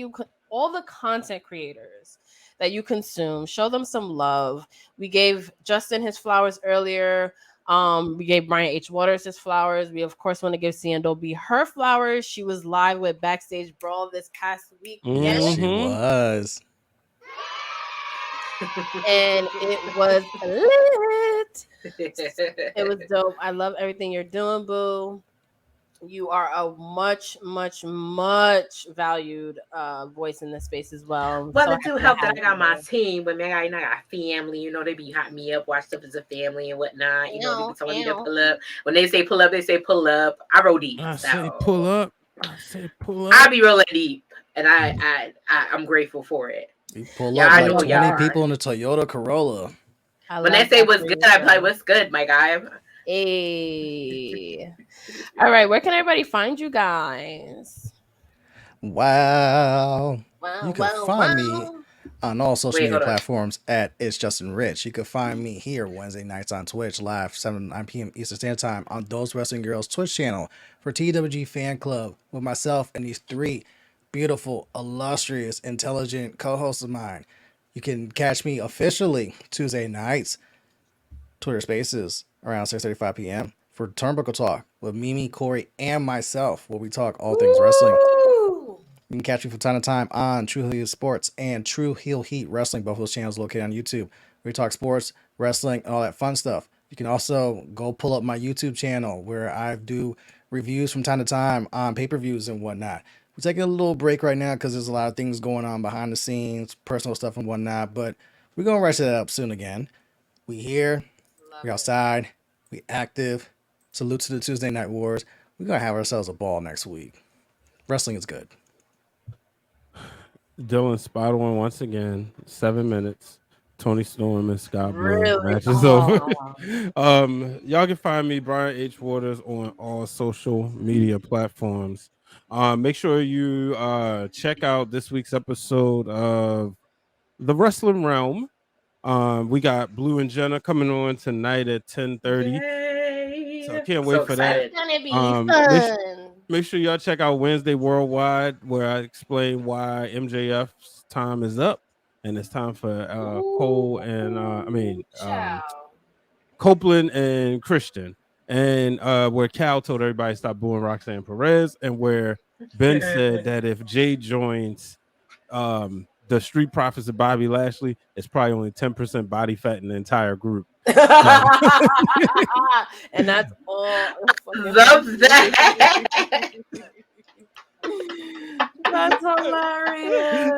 all the content creators that you consume. Show them some love. We gave Justin his flowers earlier. We gave Brian H. Waters his flowers. We of course want to give Ciando B her flowers. She was live with Backstage Brawl this past week. Yes, she was. And it was lit. It was dope. I love everything you're doing, boo. You are a much valued voice in this space as well. Well, so it do help that I got my team, but man, I got family. You know, they be hotting me up, watch stuff as a family and whatnot. You know, they be telling me to pull up. When they say pull up, they say pull up. I roll deep. I say pull up. I be rolling deep, and I'm grateful for it. You pull up like 20 people in a Toyota Corolla. When they say what's good, I be like, what's good, my guy? Hey. All right, where can everybody find you guys? Wow. You can find me on all social media platforms at It's Justin Rich. You can find me here Wednesday nights on Twitch, live 7-9 p.m. Eastern Standard Time on Those Wrestling Girls Twitch channel for TWG Fan Club with myself and these 3 beautiful, illustrious, intelligent co-hosts of mine. You can catch me officially Tuesday nights, Twitter Spaces, around 6:35 p.m. for Turnbuckle Talk with Mimi, Corey, and myself, where we talk all things wrestling. You can catch me from time to time on True Heel Sports and True Heel Heat Wrestling, both those channels located on YouTube. We talk sports, wrestling, and all that fun stuff. You can also go pull up my YouTube channel where I do reviews from time to time on pay-per-views and whatnot. We're taking a little break right now because there's a lot of things going on behind the scenes, personal stuff and whatnot, but we're going to rush that up soon again. We here. We outside, we active. Salute to the Tuesday Night Wars. We're going to have ourselves a ball next week. Wrestling is good. Dylan spot on once again. 7 minutes. Tony Storm and Scott Blue. Really? Match is over. Y'all can find me, Brian H. Waters, on all social media platforms. Make sure you check out this week's episode of The Wrestling Realm. We got Blue and Jenna coming on tonight at 10:30. So I can't wait for that. It's gonna be fun. Make sure y'all check out Wednesday Worldwide, where I explain why MJF's time is up and it's time for Cole and Copeland and Christian, and where Cal told everybody to stop booing Roxanne Perez, and where Ben said that if Jay joins the Street Profits of Bobby Lashley, it's probably only 10% body fat in the entire group. And that's all. Love that. That's hilarious.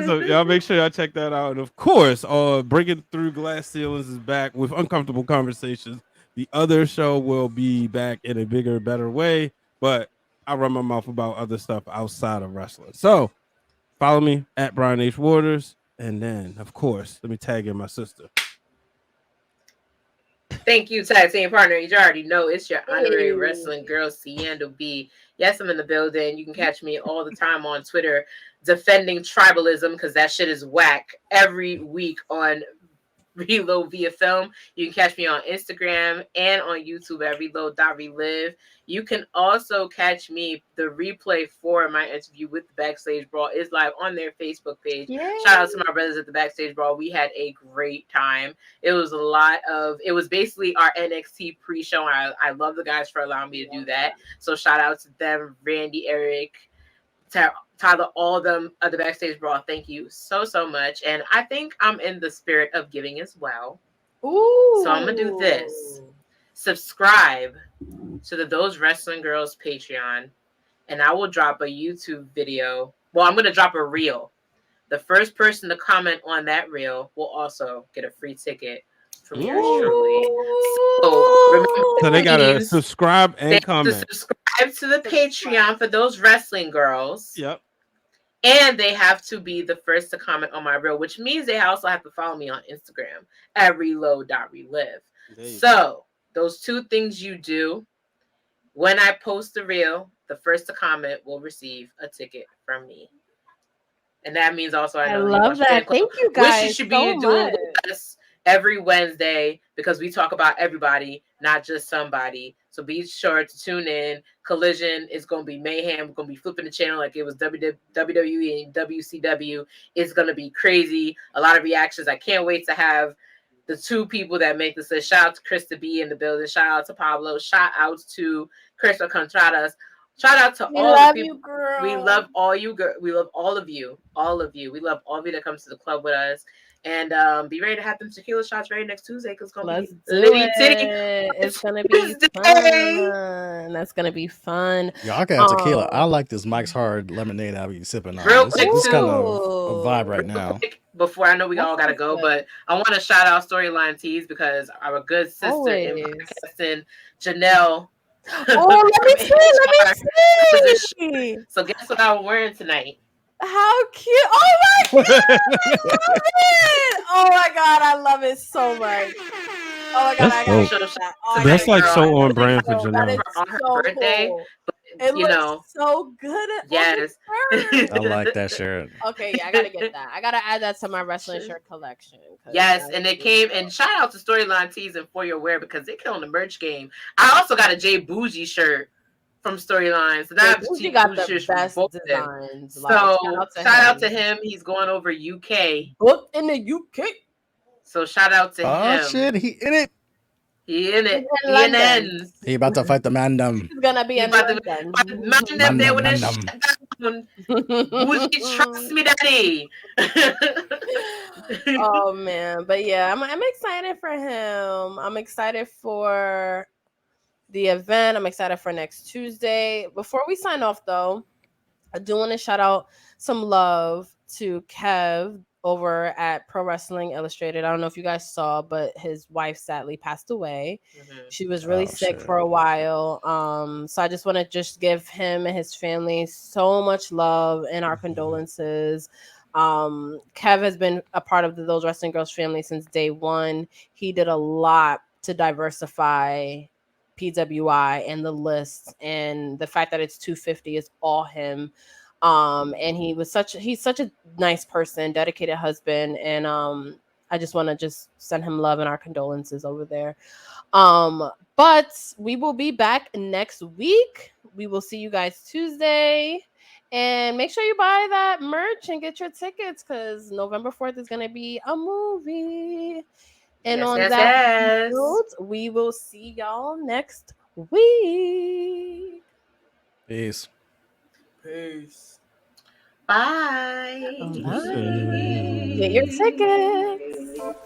So y'all make sure y'all check that out. And of course, Breaking Through Glass Ceilings is back with Uncomfortable Conversations. The other show will be back in a bigger, better way, but I run my mouth about other stuff outside of wrestling. So follow me at Brian H. Waters. And then, of course, let me tag in my sister. Thank you, tag team partner. You already know it's your honorary wrestling girl, Ciando B. Yes, I'm in the building. You can catch me all the time on Twitter defending tribalism because that shit is whack every week on Reload via Film. You can catch me on Instagram and on YouTube at reload.relive. You can also catch me. The replay for my interview with the Backstage Brawl is live on their Facebook page. Yay. Shout out to my brothers at the Backstage Brawl. We had a great time. It was basically our NXT pre-show. I love the guys for allowing me to do that. So shout out to them, Randy, Eric, Tyler, all of them at the Backstage Brawl. Thank you so much. And I think I'm in the spirit of giving as well. Ooh. So I'm gonna do this. Subscribe to the Those Wrestling Girls Patreon, and I will drop a YouTube video. Well, I'm gonna drop a reel. The first person to comment on that reel will also get a free ticket from yours truly. So remember, so they gotta subscribe and comment. Subscribe to the Patreon for Those Wrestling Girls. Yep. And they have to be the first to comment on my reel, which means they also have to follow me on Instagram at reload.relive. So those two things you do, when I post the reel, the first to comment will receive a ticket from me. And that means also I love that. Thank you guys. Which you should be doing with us every Wednesday because we talk about everybody, not just somebody. So be sure to tune in. Collision is going to be mayhem. We're going to be flipping the channel like it was WWE and WCW. It's going to be crazy. A lot of reactions. I can't wait to have the two people that make this list. Shout out to KRISTA B in the building. Shout out to Pablo. Shout out to CRISPA CONTRERAS. Shout out to all the people. We love all you girl. We love all of you. All of you. We love all of you that comes to the club with us. And be ready to have them tequila shots ready next Tuesday because it's gonna be litty titty. It's gonna be fun. That's gonna be fun. Y'all can have tequila. I like this Mike's Hard lemonade I'll be sipping on. Real quick, this kind of a vibe right now. Before I know we all gotta go, but I want to shout out Storyline Tees because our good sister in podcasting, Janelle. Oh, let me see. So guess what I'm wearing tonight? How cute! Oh my god, I love it! Oh my god, I love it so much. Oh my god, I gotta show that. Oh, that's like so on brand for Janelle. On her birthday, cool. It looks so good. Yes, I like that shirt. Okay, yeah, I gotta get that. I gotta add that to my wrestling shirt collection. Yes, and it came. And shout out to Storyline Tees and For Your Wear because they killed the merch game. I also got a Jay Bougie shirt from Storyline. So that's got the best designs. So shout out to him. He's going over UK. Booked in the UK. So shout out to him. Oh shit, he in it. He in it. He in ends. He about to fight the Mandem. He's gonna be in London. Mandem there when it's shut down. Bougie, trust me, daddy. Oh man, but yeah, I'm excited for him. I'm excited for the event. I'm excited for next Tuesday. Before we sign off, though, I do want to shout out some love to Kev over at Pro Wrestling Illustrated. I don't know if you guys saw, but his wife sadly passed away. She was really sick for a while. So I just want to give him and his family so much love and our condolences. Kev has been a part of Those Wrestling Girls family since day one. He did a lot to diversify PWI and the list, and the fact that it's 250 is all him. And he's such a nice person, dedicated husband, and I just want to send him love and our condolences over there. But we will be back next week. We will see you guys Tuesday, and make sure you buy that merch and get your tickets because November 4th is going to be a movie. And that note, we will see y'all next week. Peace. Peace. Bye. Bye. Get your tickets.